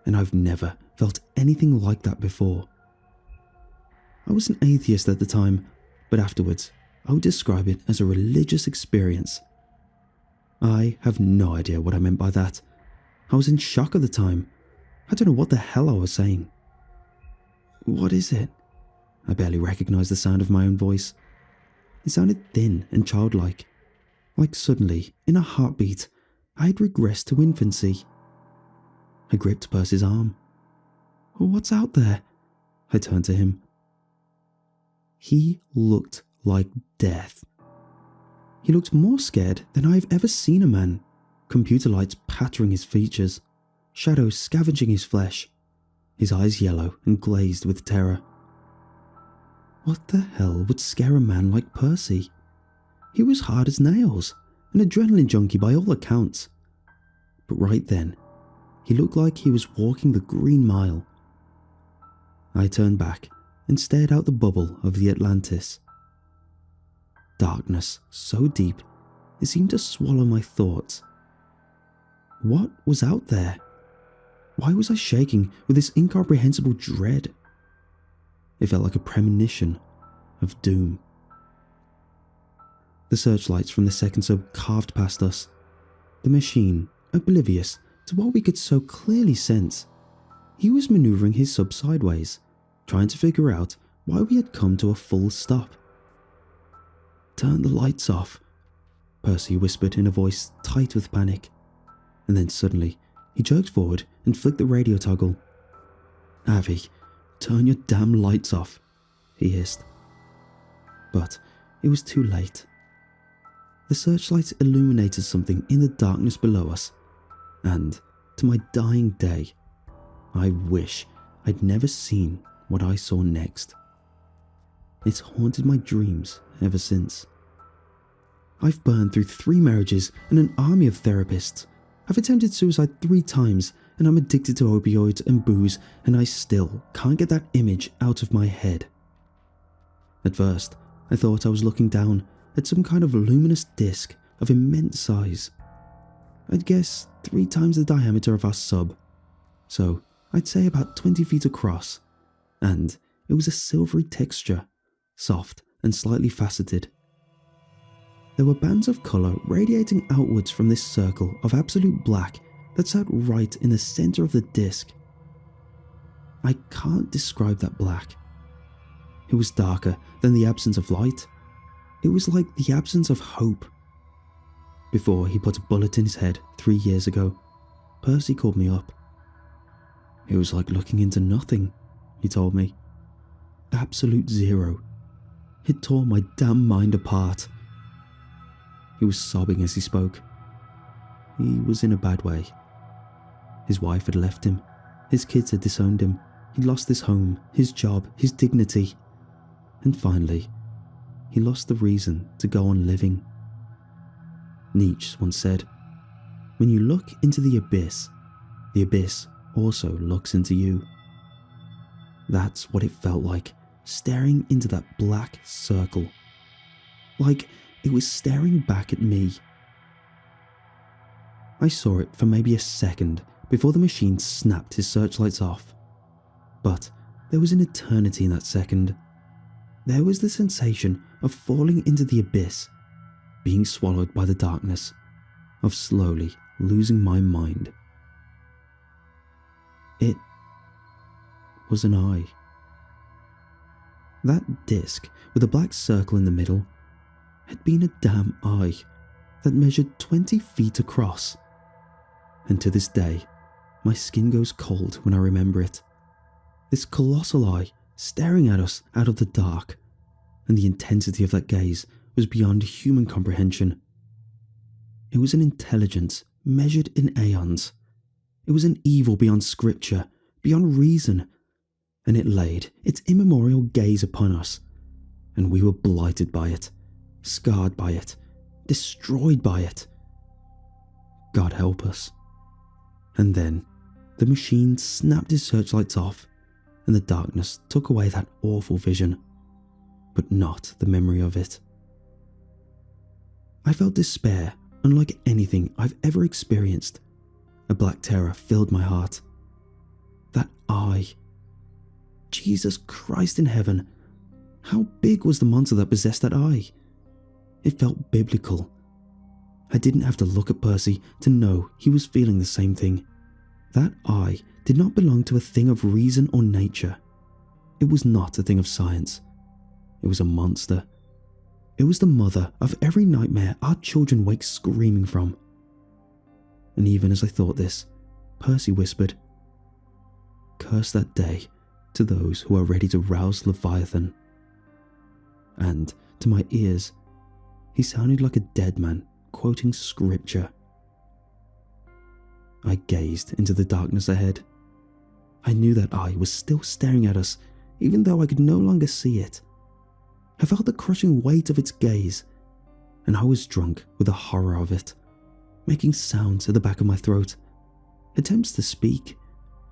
and I've never felt anything like that before. I was an atheist at the time, but afterwards I would describe it as a religious experience. I have no idea what I meant by that. I was in shock at the time. I don't know what the hell I was saying. What is it? I barely recognized the sound of my own voice. It sounded thin and childlike, like suddenly, in a heartbeat, I had regressed to infancy. I gripped Percy's arm. What's out there? I turned to him. He looked like death. He looked more scared than I've ever seen a man, computer lights pattering his features, shadows scavenging his flesh, his eyes yellow and glazed with terror. What the hell would scare a man like Percy? He was hard as nails, an adrenaline junkie by all accounts, but right then, he looked like he was walking the Green Mile. I turned back and stared out the bubble of the Atlantis. Darkness so deep it seemed to swallow my thoughts. What was out there? Why was I shaking with this incomprehensible dread? It felt like a premonition of doom. The searchlights from the second sub carved past us, the machine oblivious to what we could so clearly sense. He was maneuvering his sub sideways, trying to figure out why we had come to a full stop. "Turn the lights off," Percy whispered in a voice tight with panic, and then suddenly he jerked forward and flicked the radio toggle. "Avi, turn your damn lights off," he hissed. But it was too late. The searchlights illuminated something in the darkness below us, and to my dying day, I wish I'd never seen what I saw next. It's haunted my dreams ever since. I've burned through 3 marriages and an army of therapists. I've attempted suicide 3 times, and I'm addicted to opioids and booze, and I still can't get that image out of my head. At first, I thought I was looking down at some kind of luminous disc of immense size. I'd guess 3 times the diameter of our sub, so I'd say about 20 feet across, and it was a silvery texture, soft and slightly faceted. There were bands of colour radiating outwards from this circle of absolute black that sat right in the centre of the disc. I can't describe that black. It was darker than the absence of light. It was like the absence of hope. Before he put a bullet in his head 3 years ago, Percy called me up. "It was like looking into nothing," he told me. "Absolute zero. It tore my damn mind apart." He was sobbing as he spoke. He was in a bad way. His wife had left him. His kids had disowned him. He'd lost his home, his job, his dignity. And finally, he lost the reason to go on living. Nietzsche once said, "When you look into the abyss also looks into you." That's what it felt like, staring into that black circle. Like it was staring back at me. I saw it for maybe a second before the machine snapped his searchlights off. But there was an eternity in that second. There was the sensation of falling into the abyss, being swallowed by the darkness, of slowly losing my mind. It was an eye. That disc with a black circle in the middle had been a damn eye that measured 20 feet across. And to this day, my skin goes cold when I remember it. This colossal eye staring at us out of the dark, and the intensity of that gaze was beyond human comprehension. It was an intelligence measured in aeons. It was an evil beyond scripture, beyond reason, and it laid its immemorial gaze upon us, and we were blighted by it, scarred by it, destroyed by it. God help us. And then the machine snapped its searchlights off, and the darkness took away that awful vision, but not the memory of it. I felt despair unlike anything I've ever experienced. A black terror filled my heart. That eye. Jesus Christ in heaven, how big was the monster that possessed that eye? It felt biblical. I didn't have to look at Percy to know he was feeling the same thing. That eye did not belong to a thing of reason or nature. It was not a thing of science. It was a monster. It was the mother of every nightmare our children wake screaming from. And even as I thought this, Percy whispered, "Curse that day to those who are ready to rouse Leviathan." And to my ears, he sounded like a dead man quoting scripture. I gazed into the darkness ahead. I knew that eye was still staring at us, even though I could no longer see it. I felt the crushing weight of its gaze, and I was drunk with the horror of it. making sounds at the back of my throat. Attempts to speak,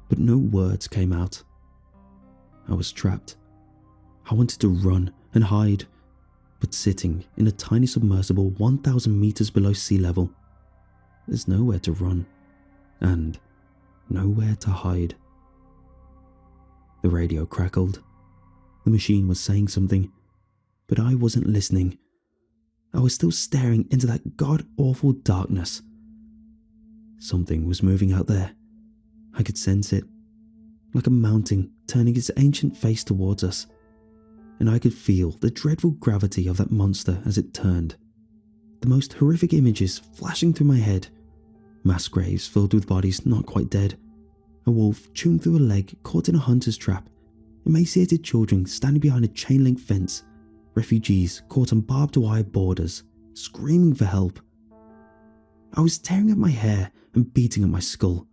but no words came out. I was trapped. I wanted to run and hide, but sitting in a tiny submersible 1,000 meters below sea level, there's nowhere to run and nowhere to hide. The radio crackled. The machine was saying something, but I wasn't listening. I was still staring into that god-awful darkness. Something was moving out there. I could sense it, like a mountain turning its ancient face towards us, and I could feel the dreadful gravity of that monster as it turned. The most horrific images flashing through my head. Mass graves filled with bodies not quite dead, a wolf chewing through a leg caught in a hunter's trap, emaciated children standing behind a chain-link fence, refugees caught on barbed wire borders, screaming for help. I was tearing at my hair and beating at my skull,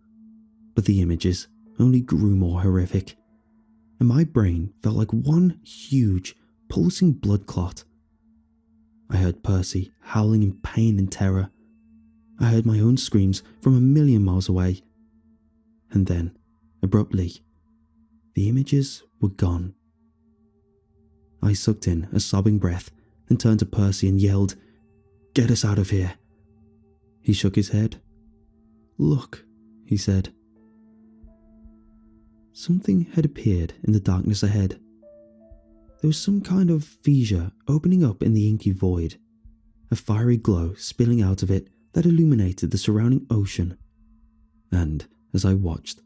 but the images only grew more horrific, and my brain felt like one huge, pulsing blood clot. I heard Percy howling in pain and terror. I heard my own screams from a million miles away. And then, abruptly, the images were gone. I sucked in a sobbing breath and turned to Percy and yelled, "Get us out of here." He shook his head. "Look," he said. Something had appeared in the darkness ahead. There was some kind of fissure opening up in the inky void, a fiery glow spilling out of it that illuminated the surrounding ocean. And as I watched,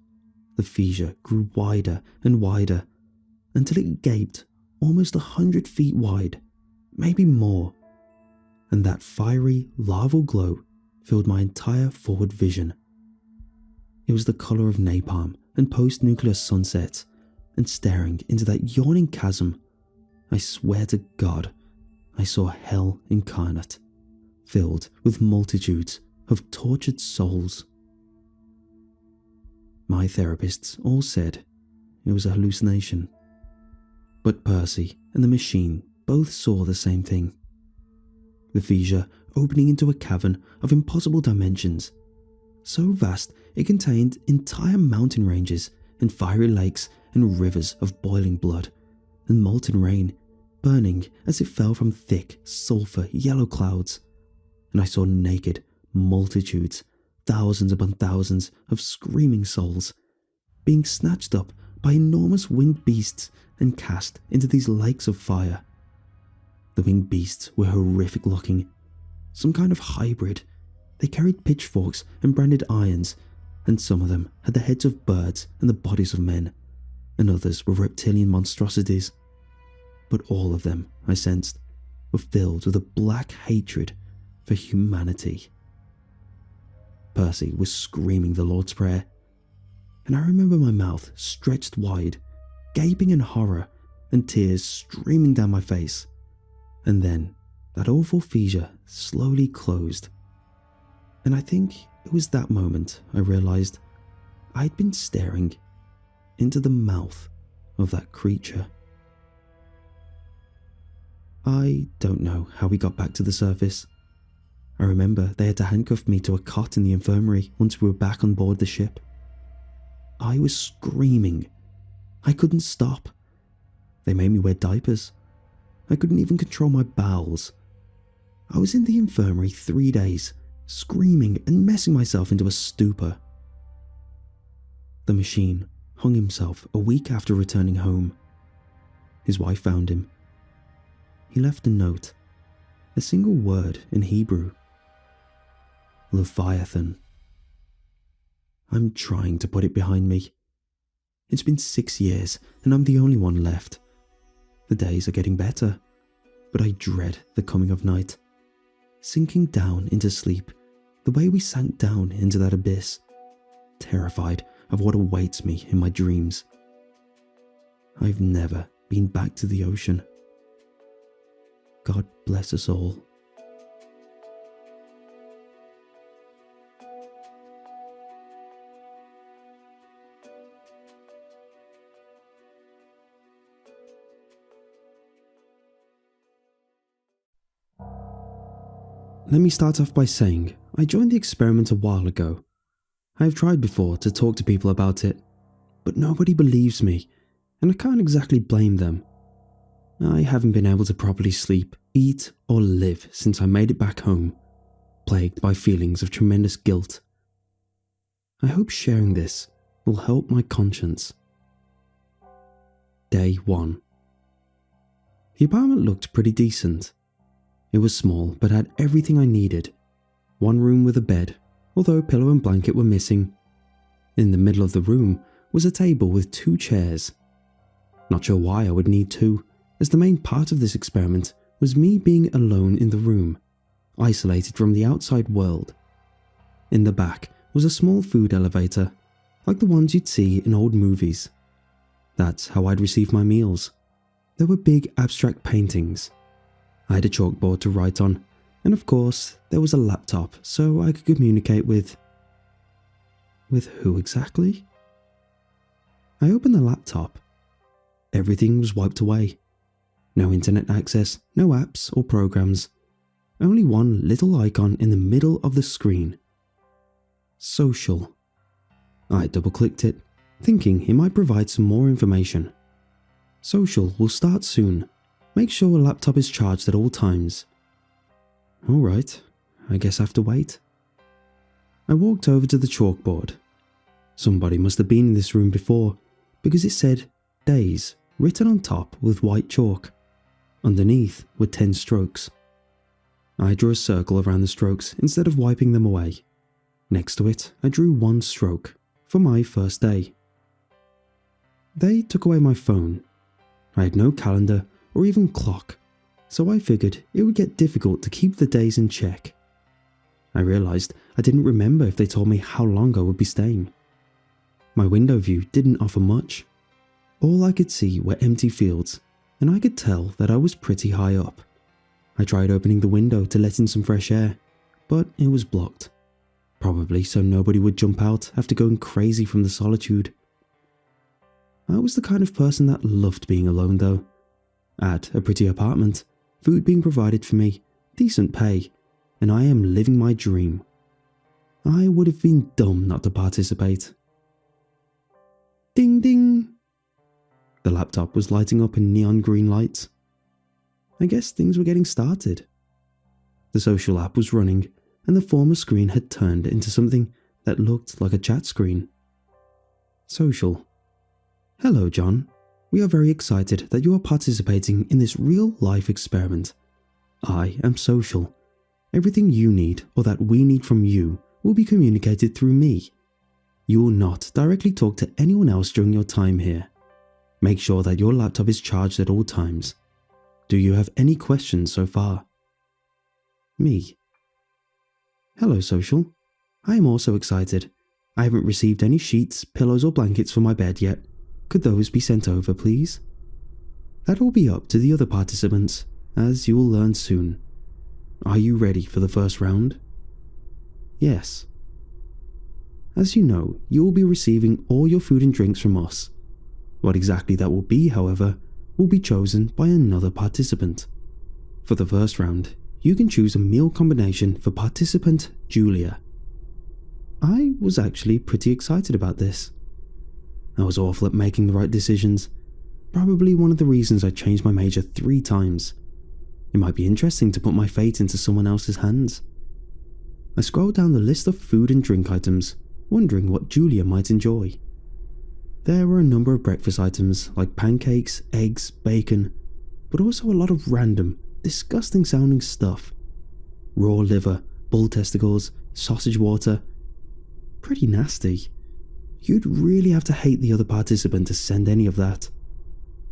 the fissure grew wider and wider until it gaped almost 100 feet wide, maybe more, and that fiery, larval glow filled my entire forward vision. It was the colour of napalm and post-nuclear sunsets, and staring into that yawning chasm, I swear to God, I saw hell incarnate, filled with multitudes of tortured souls. My therapists all said it was a hallucination, but Percy and the machine both saw the same thing. The fissure opening into a cavern of impossible dimensions, so vast it contained entire mountain ranges and fiery lakes and rivers of boiling blood and molten rain burning as it fell from thick sulphur yellow clouds, and I saw naked multitudes, thousands upon thousands of screaming souls, being snatched up by enormous winged beasts and cast into these lakes of fire. The winged beasts were horrific looking, some kind of hybrid. They carried pitchforks and branded irons, and some of them had the heads of birds and the bodies of men, and others were reptilian monstrosities. But all of them, I sensed, were filled with a black hatred for humanity. Percy was screaming the Lord's Prayer, and I remember my mouth stretched wide, gaping in horror and tears streaming down my face. And then that awful fissure slowly closed. And I think it was that moment I realized I'd been staring into the mouth of that creature. I don't know how we got back to the surface. I remember they had to handcuff me to a cot in the infirmary once we were back on board the ship. I was screaming. I couldn't stop. They made me wear diapers. I couldn't even control my bowels. I was in the infirmary 3 days, screaming and messing myself into a stupor. The machine hung himself a week after returning home. His wife found him. He left a note, a single word in Hebrew. Leviathan. I'm trying to put it behind me. It's been 6 years and I'm the only one left. The days are getting better, but I dread the coming of night, sinking down into sleep the way we sank down into that abyss, terrified of what awaits me in my dreams. I've never been back to the ocean. God bless us all. Let me start off by saying I joined the experiment a while ago. I have tried before to talk to people about it, but nobody believes me, and I can't exactly blame them. I haven't been able to properly sleep, eat, or live since I made it back home, plagued by feelings of tremendous guilt. I hope sharing this will help my conscience. Day 1. The apartment looked pretty decent. It was small but had everything I needed. One room with a bed, although pillow and blanket were missing. In the middle of the room was a table with 2 chairs. Not sure why I would need 2, as the main part of this experiment was me being alone in the room, isolated from the outside world. In the back was a small food elevator, like the ones you'd see in old movies. That's how I'd receive my meals. There were big abstract paintings. I had a chalkboard to write on, and of course there was a laptop so I could communicate with... With who exactly? I opened the laptop. Everything was wiped away. No internet access, no apps or programs. Only one little icon in the middle of the screen. Social. I double-clicked it, thinking it might provide some more information. Social will start soon. Make sure a laptop is charged at all times. Alright, I guess I have to wait. I walked over to the chalkboard. Somebody must have been in this room before, because it said days written on top with white chalk. Underneath were 10 strokes. I drew a circle around the strokes instead of wiping them away. Next to it, I drew 1 stroke for my first day. They took away my phone. I had no calendar or even clock, so I figured it would get difficult to keep the days in check. I realized I didn't remember if they told me how long I would be staying. My window view didn't offer much. All I could see were empty fields, and I could tell that I was pretty high up. I tried opening the window to let in some fresh air, but it was blocked. Probably so nobody would jump out after going crazy from the solitude. I was the kind of person that loved being alone though. I had a pretty apartment, food being provided for me, decent pay, and I am living my dream. I would have been dumb not to participate. Ding ding! The laptop was lighting up in neon green lights. I guess things were getting started. The social app was running, and the former screen had turned into something that looked like a chat screen. Social. Hello, John. We are very excited that you are participating in this real-life experiment. I am Social. Everything you need or that we need from you will be communicated through me. You will not directly talk to anyone else during your time here. Make sure that your laptop is charged at all times. Do you have any questions so far? Me. Hello, Social. I am also excited. I haven't received any sheets, pillows or blankets for my bed yet. Could those be sent over, please? That will be up to the other participants, as you will learn soon. Are you ready for the first round? Yes. As you know, you will be receiving all your food and drinks from us. What exactly that will be, however, will be chosen by another participant. For the first round, you can choose a meal combination for participant Julia. I was actually pretty excited about this. I was awful at making the right decisions, probably one of the reasons I changed my major 3 times. It might be interesting to put my fate into someone else's hands. I scrolled down the list of food and drink items, wondering what Julia might enjoy. There were a number of breakfast items like pancakes, eggs, bacon, but also a lot of random, disgusting sounding stuff. Raw liver, bull testicles, sausage water. Pretty nasty. You'd really have to hate the other participant to send any of that.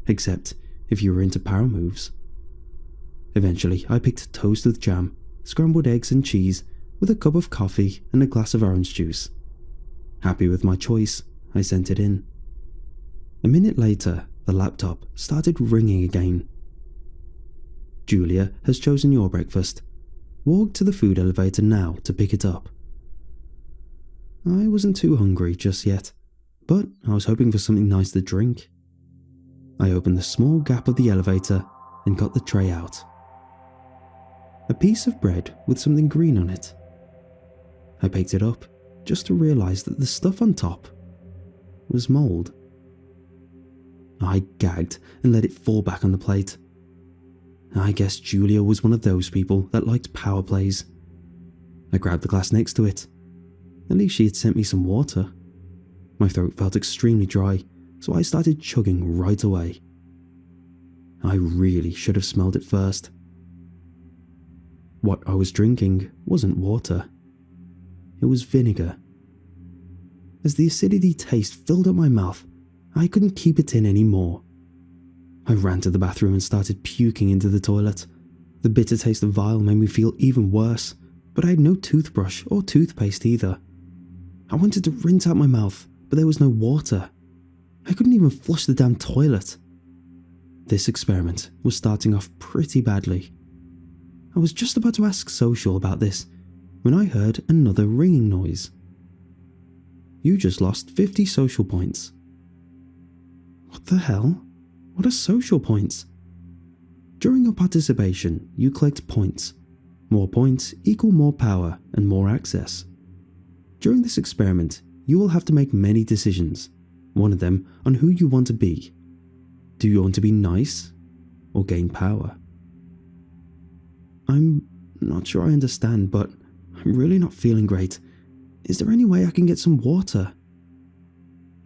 Except if you were into power moves. Eventually, I picked toast with jam, scrambled eggs and cheese, with a cup of coffee and a glass of orange juice. Happy with my choice, I sent it in. A minute later, the laptop started ringing again. Julia has chosen your breakfast. Walk to the food elevator now to pick it up. I wasn't too hungry just yet, but I was hoping for something nice to drink. I opened the small gap of the elevator and got the tray out. A piece of bread with something green on it. I picked it up, just to realise that the stuff on top was mould. I gagged and let it fall back on the plate. I guess Julia was one of those people that liked power plays. I grabbed the glass next to it. At least she had sent me some water. My throat felt extremely dry, so I started chugging right away. I really should have smelled it first. What I was drinking wasn't water. It was vinegar. As the acidity taste filled up my mouth, I couldn't keep it in anymore. I ran to the bathroom and started puking into the toilet. The bitter taste of vile made me feel even worse, but I had no toothbrush or toothpaste either. I wanted to rinse out my mouth, but there was no water. I couldn't even flush the damn toilet. This experiment was starting off pretty badly. I was just about to ask Social about this when I heard another ringing noise. You just lost 50 social points. What the hell? What are social points? During your participation, you collect points. More points equal more power and more access. During this experiment, you will have to make many decisions, one of them on who you want to be. Do you want to be nice or gain power? I'm not sure I understand, but I'm really not feeling great. Is there any way I can get some water?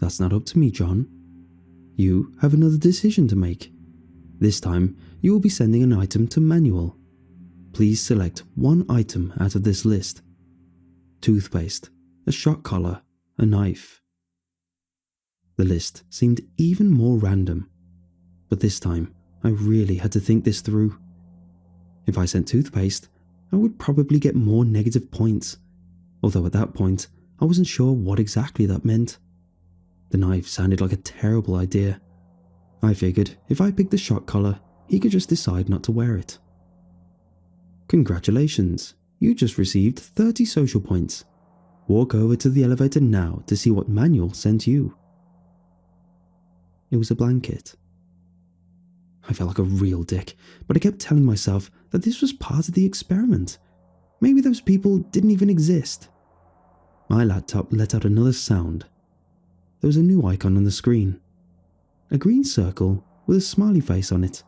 That's not up to me, John. You have another decision to make. This time, you will be sending an item to manual. Please select one item out of this list. Toothpaste, a shot collar, a knife. The list seemed even more random, but this time I really had to think this through. If I sent toothpaste, I would probably get more negative points, although at that point I wasn't sure what exactly that meant. The knife sounded like a terrible idea. I figured if I picked the shot collar, he could just decide not to wear it. Congratulations, you just received 30 social points. Walk over to the elevator now to see what manual sent you. It was a blanket. I felt like a real dick, but I kept telling myself that this was part of the experiment. Maybe those people didn't even exist. My laptop let out another sound. There was a new icon on the screen. A green circle with a smiley face on it.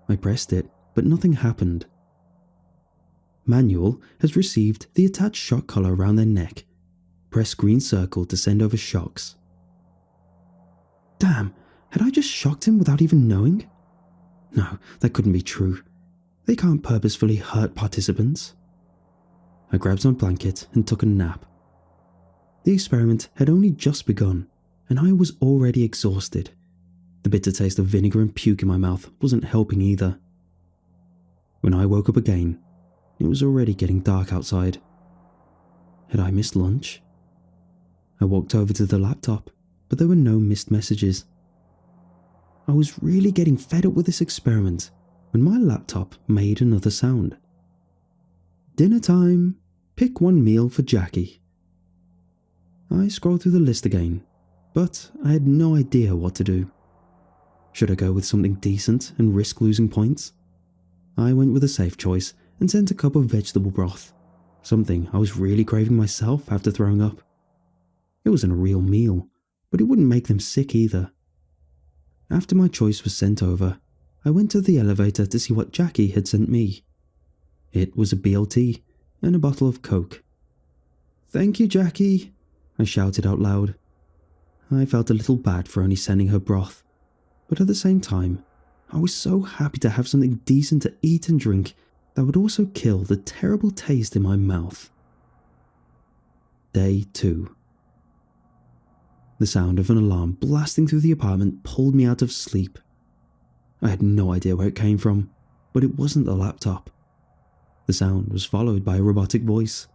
I pressed it, but nothing happened. Manual has received the attached shock collar around their neck. Press green circle to send over shocks. Damn, had I just shocked him without even knowing? No, that couldn't be true. They can't purposefully hurt participants. I grabbed my blanket and took a nap. The experiment had only just begun, and I was already exhausted. The bitter taste of vinegar and puke in my mouth wasn't helping either. When I woke up again, it was already getting dark outside. Had I missed lunch? I walked over to the laptop, but there were no missed messages. I was really getting fed up with this experiment when my laptop made another sound. Dinner time. Pick one meal for Jackie. I scrolled through the list again, but I had no idea what to do. Should I go with something decent and risk losing points? I went with a safe choice and sent a cup of vegetable broth, something I was really craving myself after throwing up. It wasn't a real meal, but it wouldn't make them sick either. After my choice was sent over, I went to the elevator to see what Jackie had sent me. It was a BLT and a bottle of Coke. Thank you, Jackie, I shouted out loud. I felt a little bad for only sending her broth, but at the same time, I was so happy to have something decent to eat and drink that would also kill the terrible taste in my mouth. Day 2. The sound of an alarm blasting through the apartment pulled me out of sleep. I had no idea where it came from, but it wasn't the laptop. The sound was followed by a robotic voice.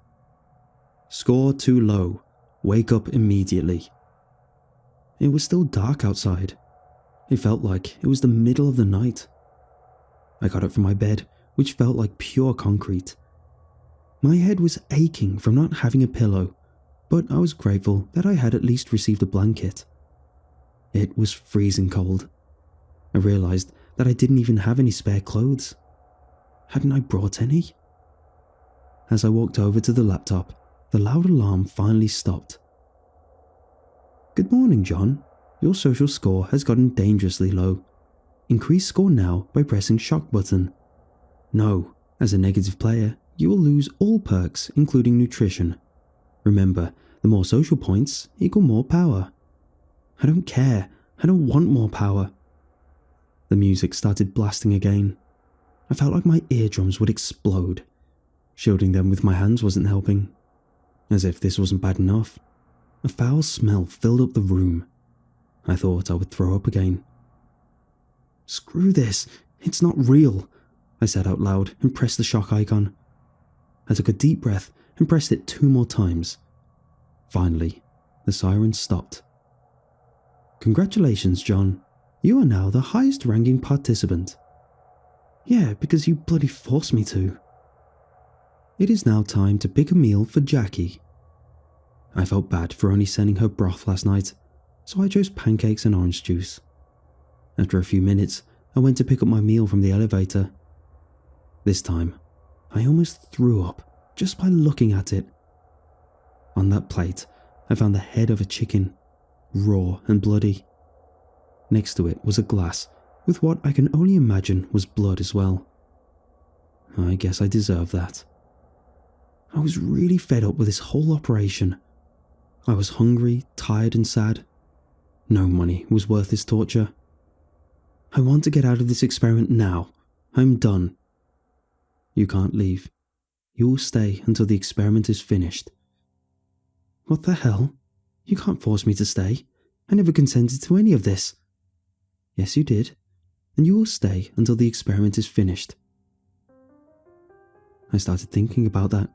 Score too low. Wake up immediately. It was still dark outside. It felt like it was the middle of the night. I got up from my bed, which felt like pure concrete. My head was aching from not having a pillow, but I was grateful that I had at least received a blanket. It was freezing cold. I realized that I didn't even have any spare clothes. Hadn't I brought any? As I walked over to the laptop, the loud alarm finally stopped. "Good morning, John. Your social score has gotten dangerously low. Increase score now by pressing shock button. No, as a negative player, you will lose all perks, including nutrition. Remember, the more social points equal more power." "I don't care. I don't want more power." The music started blasting again. I felt like my eardrums would explode. Shielding them with my hands wasn't helping. As if this wasn't bad enough, a foul smell filled up the room. I thought I would throw up again. "Screw this, it's not real," I said out loud and pressed the shock icon. I took a deep breath and pressed it 2 more times. Finally, the siren stopped. "Congratulations, John. You are now the highest ranking participant." "Yeah, because you bloody forced me to." "It is now time to pick a meal for Jackie." I felt bad for only sending her broth last night, so I chose pancakes and orange juice. After a few minutes, I went to pick up my meal from the elevator. This time, I almost threw up just by looking at it. On that plate, I found the head of a chicken, raw and bloody. Next to it was a glass with what I can only imagine was blood as well. I guess I deserve that. I was really fed up with this whole operation. I was hungry, tired and sad. No money was worth this torture. "I want to get out of this experiment now. I'm done." "You can't leave. You will stay until the experiment is finished." "What the hell? You can't force me to stay. I never consented to any of this." "Yes, you did. And you will stay until the experiment is finished." I started thinking about that.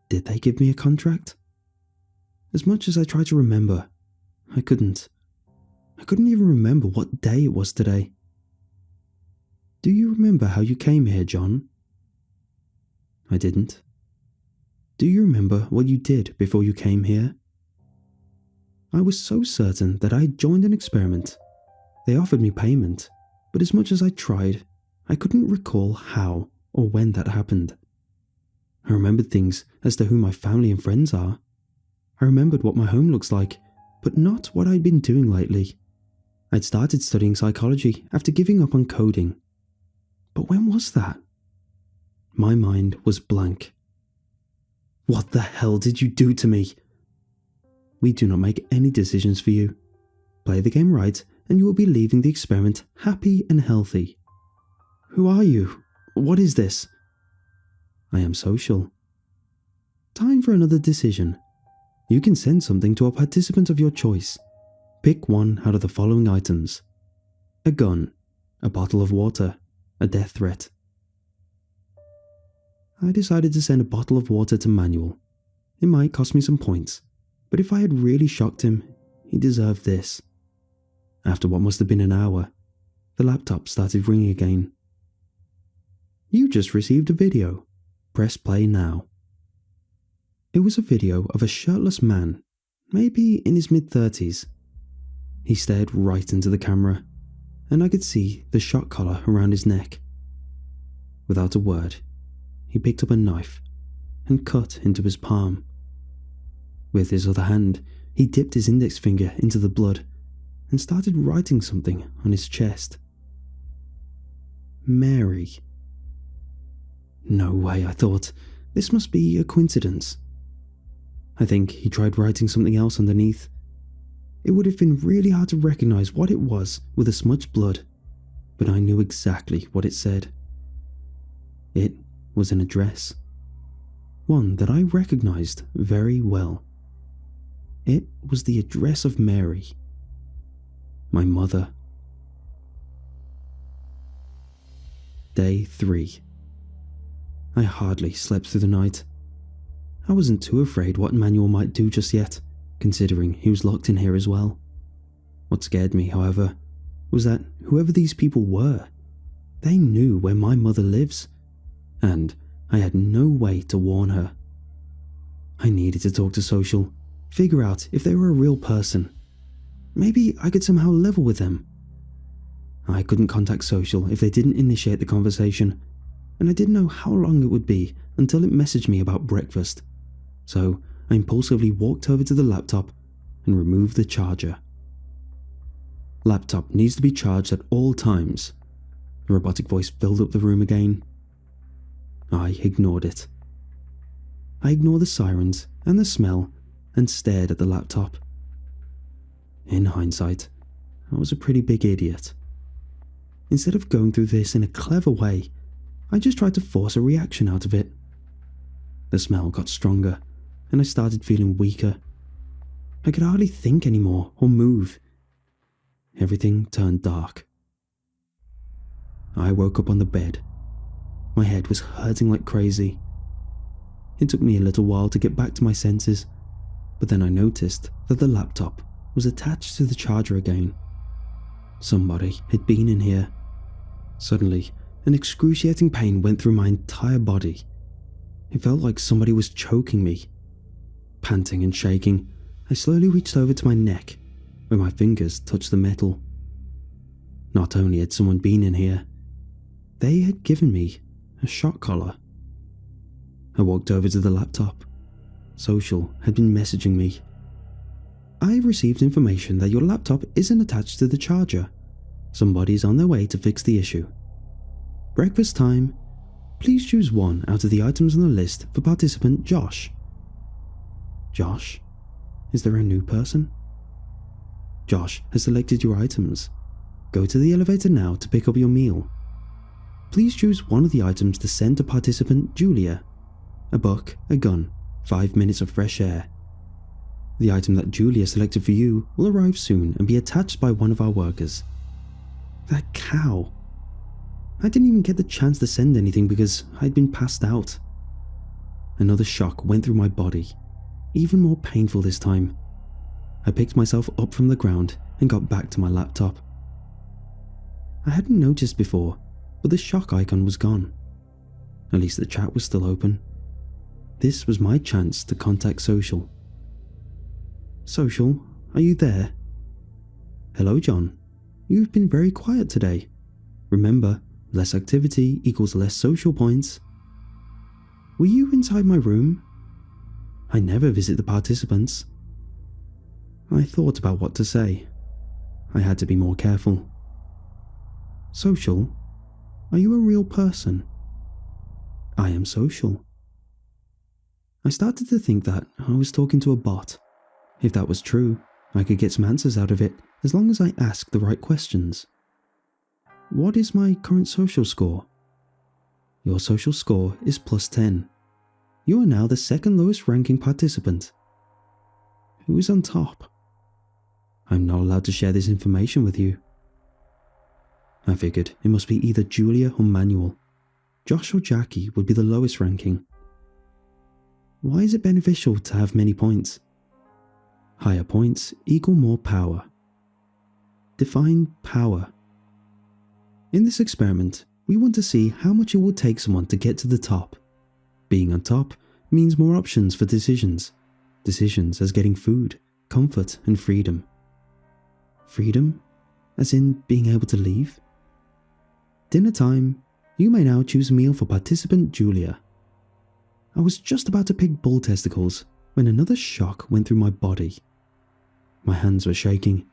Did they give me a contract? As much as I tried to remember, I couldn't. I couldn't even remember what day it was today. "Do you remember how you came here, John?" I didn't. "Do you remember what you did before you came here?" I was so certain that I had joined an experiment. They offered me payment, but as much as I tried, I couldn't recall how or when that happened. I remembered things as to who my family and friends are. I remembered what my home looks like, but not what I'd been doing lately. I'd started studying psychology after giving up on coding. But when was that? My mind was blank. "What the hell did you do to me?" "We do not make any decisions for you. Play the game right and you will be leaving the experiment happy and healthy." "Who are you? What is this?" "I am social." "Time for another decision. You can send something to a participant of your choice. Pick one out of the following items: a gun, a bottle of water, a death threat." I decided to send a bottle of water to Manuel. It might cost me some points, but if I had really shocked him, he deserved this. After what must have been an hour, the laptop started ringing again. "You just received a video. Press play now." It was a video of a shirtless man, maybe in his mid-30s. He stared right into the camera, and I could see the shock collar around his neck. Without a word, he picked up a knife and cut into his palm. With his other hand, he dipped his index finger into the blood and started writing something on his chest. "Mary." No way, I thought. This must be a coincidence. I think he tried writing something else underneath. It would have been really hard to recognize what it was with the smudged blood, but I knew exactly what it said. It was an address. One that I recognized very well. It was the address of Mary, my mother. Day 3. I hardly slept through the night. I wasn't too afraid what Manuel might do just yet, considering he was locked in here as well. What scared me, however, was that whoever these people were, they knew where my mother lives, and I had no way to warn her. I needed to talk to Social, figure out if they were a real person. Maybe I could somehow level with them. I couldn't contact Social if they didn't initiate the conversation, and I didn't know how long it would be until it messaged me about breakfast. so I impulsively walked over to the laptop and removed the charger. "Laptop needs to be charged at all times." The robotic voice filled up the room again. I ignored it. I ignored the sirens and the smell and stared at the laptop. In hindsight, I was a pretty big idiot. Instead of going through this in a clever way, I just tried to force a reaction out of it. The smell got stronger, and I started feeling weaker. I could hardly think anymore or move. Everything turned dark. I woke up on the bed. My head was hurting like crazy. It took me a little while to get back to my senses, but then I noticed that the laptop was attached to the charger again. Somebody had been in here. Suddenly, an excruciating pain went through my entire body. It felt like somebody was choking me. Panting and shaking, I slowly reached over to my neck, where my fingers touched the metal. Not only had someone been in here, they had given me a shock collar. I walked over to the laptop. Social had been messaging me. "I received information that your laptop isn't attached to the charger. Somebody's on their way to fix the issue. Breakfast time. Please choose one out of the items on the list for participant Josh." Josh? Is there a new person? "Josh has selected your items. Go to the elevator now to pick up your meal. Please choose one of the items to send to participant Julia. A book, a gun, 5 minutes of fresh air. The item that Julia selected for you will arrive soon and be attached by one of our workers." That cow. I didn't even get the chance to send anything because I'd been passed out. Another shock went through my body, even more painful this time. I picked myself up from the ground and got back to my laptop. I hadn't noticed before, but the shock icon was gone. At least the chat was still open. This was my chance to contact Social. "Social, are you there?" "Hello, John. You've been very quiet today. Remember, less activity equals less social points." "Were you inside my room?" "I never visit the participants." I thought about what to say. I had to be more careful. "Social, are you a real person?" "I am Social." I started to think that I was talking to a bot. If that was true, I could get some answers out of it as long as I asked the right questions. "What is my current social score?" "Your social score is +10. You are now the second lowest ranking participant." "Who is on top?" "I'm not allowed to share this information with you." I figured it must be either Julia or Manuel. Josh or Jackie would be the lowest ranking. "Why is it beneficial to have many points?" "Higher points equal more power." Define power. In this experiment, we want to see how much it will take someone to get to the top. Being on top means more options for decisions. Decisions as getting food, comfort, and freedom. Freedom? As in being able to leave? Dinner time. You may now choose a meal for participant Julia. I was just about to pick bull testicles when another shock went through my body. My hands were shaking.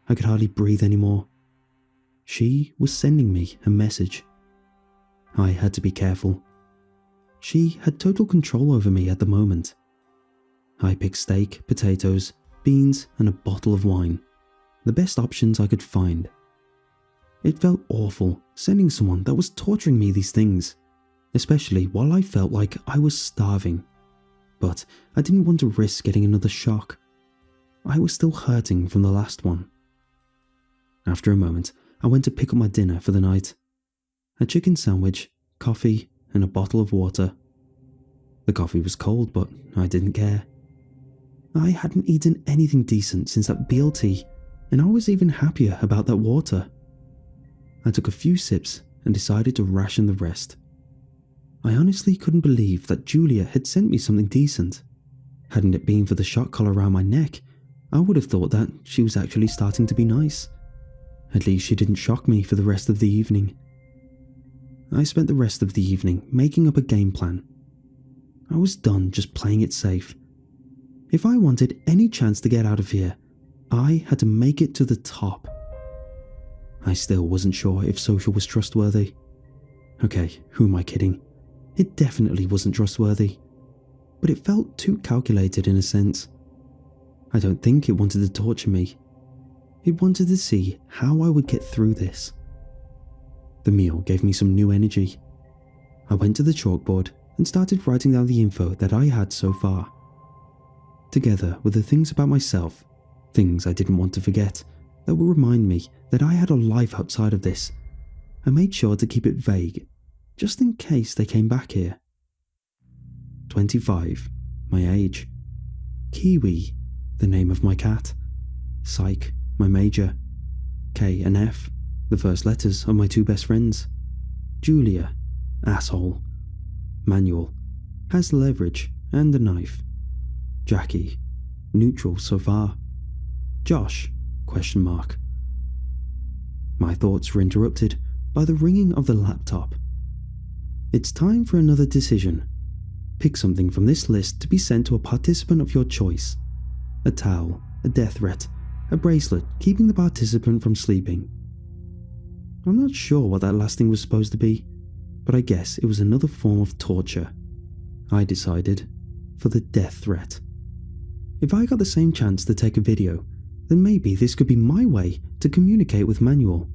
I could hardly breathe anymore. She was sending me a message. I had to be careful. She had total control over me at the moment. I picked steak, potatoes, beans, and a bottle of wine. The best options I could find. It felt awful sending someone that was torturing me these things, especially while I felt like I was starving. But I didn't want to risk getting another shock. I was still hurting from the last one. After a moment, I went to pick up my dinner for the night. A chicken sandwich, coffee, and a bottle of water. The coffee was cold, but I didn't care. I hadn't eaten anything decent since that BLT, and I was even happier about that water. I took a few sips and decided to ration the rest. I honestly couldn't believe that Julia had sent me something decent. Hadn't it been for the shock collar around my neck, I would have thought that she was actually starting to be nice. At least she didn't shock me for the rest of the evening. I spent the rest of the evening making up a game plan. I was done just playing it safe. If I wanted any chance to get out of here, I had to make it to the top. I still wasn't sure if Social was trustworthy. Okay, who am I kidding? It definitely wasn't trustworthy. But it felt too calculated in a sense. I don't think it wanted to torture me. It wanted to see how I would get through this. The meal gave me some new energy. I went to the chalkboard and started writing down the info that I had so far. Together with the things about myself, things I didn't want to forget, that would remind me that I had a life outside of this. I made sure to keep it vague, just in case they came back here. 25, my age. Kiwi, the name of my cat. Psych, my major. K and F, the first letters of my two best friends. Julia, asshole. Manuel, has leverage and a knife. Jackie, neutral so far. Josh, question mark. My thoughts were interrupted by the ringing of the laptop. It's time for another decision. Pick something from this list to be sent to a participant of your choice. A towel, a death threat, a bracelet keeping the participant from sleeping. I'm not sure what that last thing was supposed to be, but I guess it was another form of torture. I decided for the death threat. If I got the same chance to take a video, then maybe this could be my way to communicate with Manuel.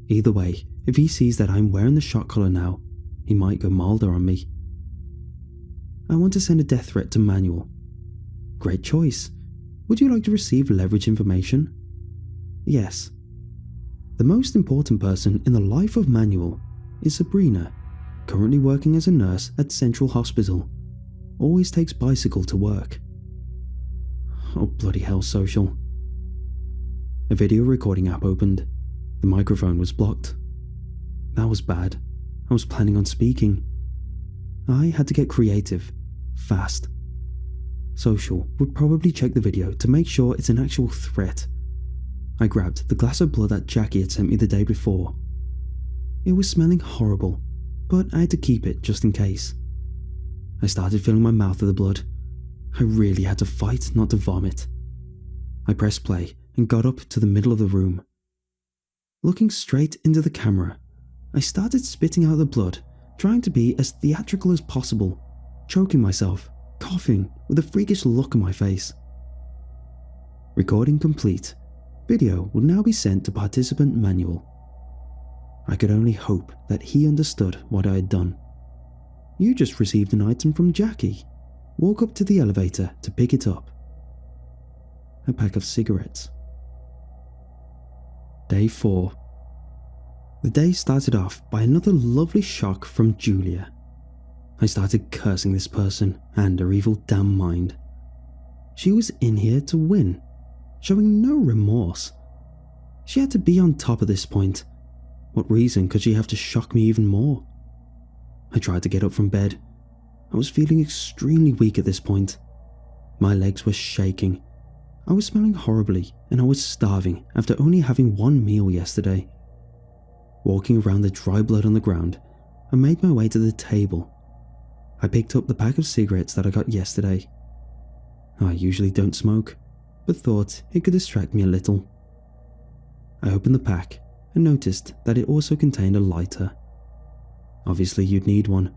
Either way, if he sees that I'm wearing the shot collar now, he might go milder on me. I want to send a death threat to Manuel. Great choice. Would you like to receive leverage information? Yes. The most important person in the life of Manuel is Sabrina, currently working as a nurse at Central Hospital. Always takes bicycle to work. Oh bloody hell, Social. A video recording app opened. The microphone was blocked. That was bad. I was planning on speaking. I had to get creative, fast. Social would probably check the video to make sure it's an actual threat. I grabbed the glass of blood that Jackie had sent me the day before. It was smelling horrible, but I had to keep it just in case. I started filling my mouth with the blood. I really had to fight not to vomit. I pressed play and got up to the middle of the room. Looking straight into the camera, I started spitting out the blood, trying to be as theatrical as possible, choking myself, coughing with a freakish look on my face. Recording complete. Video will now be sent to participant Manuel. I could only hope that he understood what I had done. You just received an item from Jackie. Walk up to the elevator to pick it up. A pack of cigarettes. Day 4. The day started off by another lovely shock from Julia. I started cursing this person and her evil damn mind. She was in here to win, showing no remorse. She had to be on top at this point. What reason could she have to shock me even more? I tried to get up from bed. I was feeling extremely weak at this point. My legs were shaking. I was smelling horribly and I was starving after only having one meal yesterday. Walking around the dry blood on the ground, I made my way to the table. I picked up the pack of cigarettes that I got yesterday. I usually don't smoke, but thought it could distract me a little. I opened the pack and noticed that it also contained a lighter. Obviously you'd need one,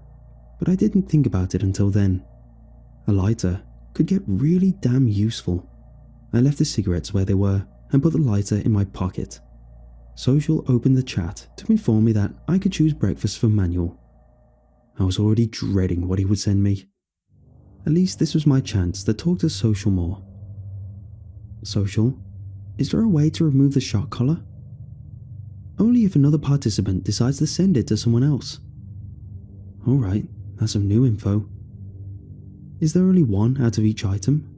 but I didn't think about it until then. A lighter could get really damn useful. I left the cigarettes where they were and put the lighter in my pocket. Social opened the chat to inform me that I could choose breakfast for Manuel. I was already dreading what he would send me. At least this was my chance to talk to Social more. Social, is there a way to remove the shock collar? Only if another participant decides to send it to someone else. Alright, that's some new info. Is there only one out of each item?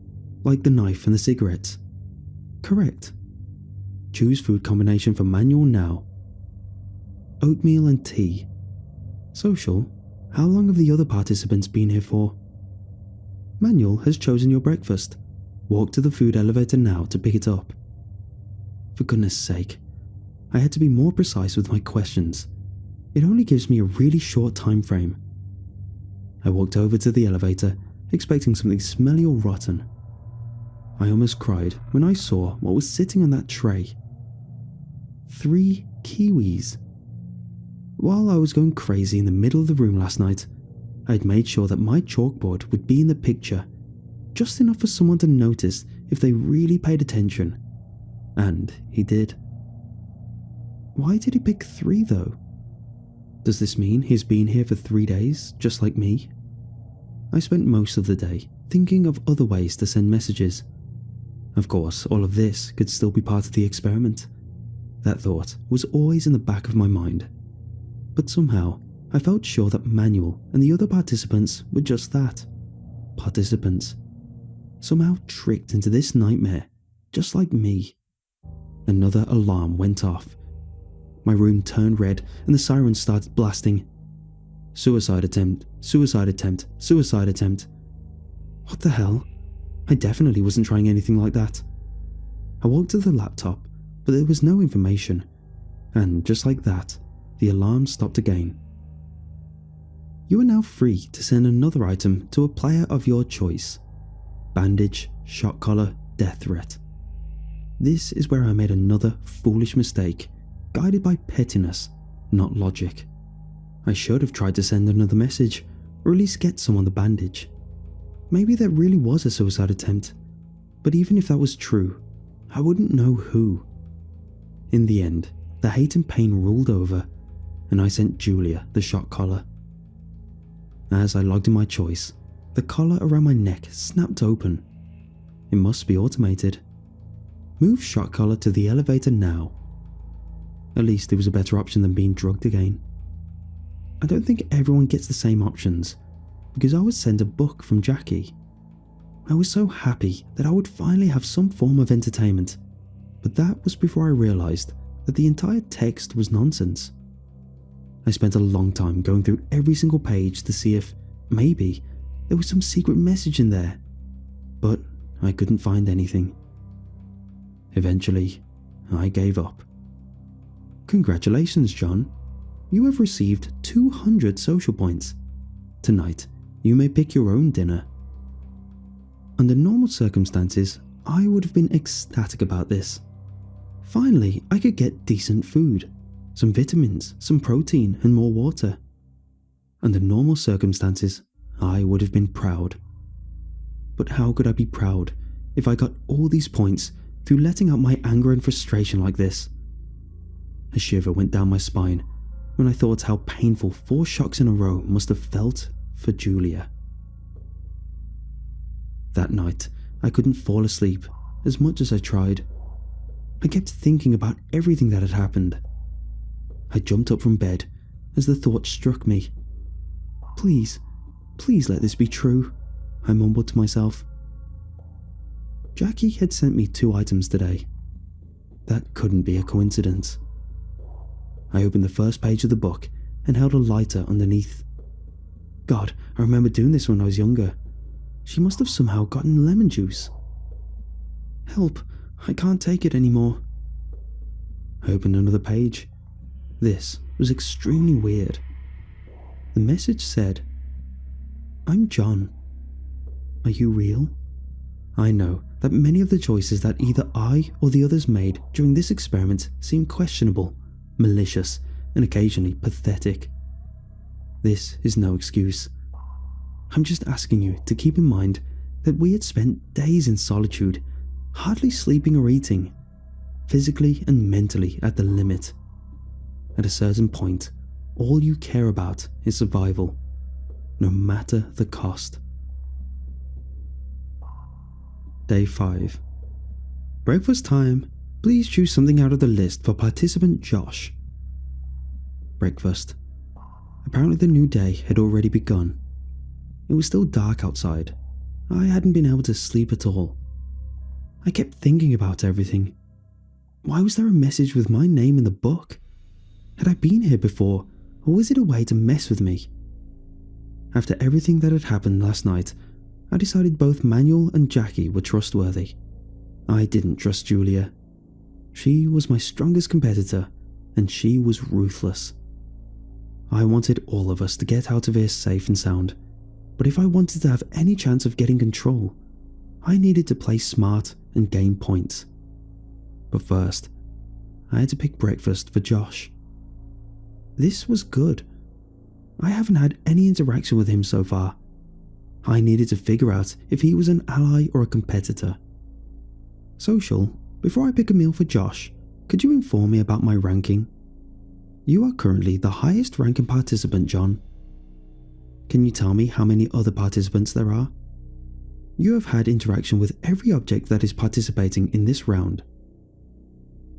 Like the knife and the cigarettes? Correct. Choose food combination for Manuel now. Oatmeal and tea. Social, how long have the other participants been here for? Manuel has chosen your breakfast. Walk to the food elevator now to pick it up. For goodness sake, I had to be more precise with my questions. It only gives me a really short time frame. I walked over to the elevator, expecting something smelly or rotten. I almost cried when I saw what was sitting on that tray. 3 kiwis. While I was going crazy in the middle of the room last night, I had made sure that my chalkboard would be in the picture, just enough for someone to notice if they really paid attention. And he did. Why did he pick 3 though? Does this mean he's been here for 3 days, just like me? I spent most of the day thinking of other ways to send messages. Of course, all of this could still be part of the experiment. That thought was always in the back of my mind. But somehow, I felt sure that Manuel and the other participants were just that. Participants. Somehow tricked into this nightmare, just like me. Another alarm went off. My room turned red and the sirens started blasting. Suicide attempt, suicide attempt, suicide attempt. What the hell? I definitely wasn't trying anything like that. I walked to the laptop, but there was no information. And just like that, the alarm stopped again. You are now free to send another item to a player of your choice. Bandage, shock collar, death threat. This is where I made another foolish mistake, guided by pettiness, not logic. I should have tried to send another message, or at least get someone the bandage. Maybe there really was a suicide attempt, but even if that was true, I wouldn't know who. In the end, the hate and pain ruled over, and I sent Julia the shock collar. As I logged in my choice, the collar around my neck snapped open. It must be automated. Move shock collar to the elevator now. At least it was a better option than being drugged again. I don't think everyone gets the same options, because I was sent a book from Jackie. I was so happy that I would finally have some form of entertainment, but that was before I realised that the entire text was nonsense. I spent a long time going through every single page to see if, maybe, there was some secret message in there, but I couldn't find anything. Eventually, I gave up. Congratulations, John. You have received 200 social points. Tonight, you may pick your own dinner. Under normal circumstances, I would have been ecstatic about this. Finally, I could get decent food, some vitamins, some protein, and more water. Under normal circumstances, I would have been proud. But how could I be proud if I got all these points through letting out my anger and frustration like this? A shiver went down my spine when I thought how painful 4 shocks in a row must have felt for Julia. That night, I couldn't fall asleep as much as I tried. I kept thinking about everything that had happened. I jumped up from bed as the thought struck me. Please, please let this be true, I mumbled to myself. Jackie had sent me 2 items today. That couldn't be a coincidence. I opened the first page of the book and held a lighter underneath. God, I remember doing this when I was younger. She must have somehow gotten lemon juice. Help, I can't take it anymore. I opened another page. This was extremely weird. The message said, I'm John. Are you real? I know that many of the choices that either I or the others made during this experiment seem questionable, malicious, and occasionally pathetic. This is no excuse. I'm just asking you to keep in mind that we had spent days in solitude, hardly sleeping or eating, physically and mentally at the limit. At a certain point, all you care about is survival, no matter the cost. Day 5. Breakfast time. Please choose something out of the list for participant Josh. Breakfast. Apparently the new day had already begun. It was still dark outside. I hadn't been able to sleep at all. I kept thinking about everything. Why was there a message with my name in the book? Had I been here before, or was it a way to mess with me? After everything that had happened last night, I decided both Manuel and Jackie were trustworthy. I didn't trust Julia. She was my strongest competitor, and she was ruthless. I wanted all of us to get out of here safe and sound, but if I wanted to have any chance of getting control, I needed to play smart and gain points. But first, I had to pick breakfast for Josh. This was good. I haven't had any interaction with him so far. I needed to figure out if he was an ally or a competitor. Social, before I pick a meal for Josh, could you inform me about my ranking? You are currently the highest ranking participant, John. Can you tell me how many other participants there are? You have had interaction with every object that is participating in this round.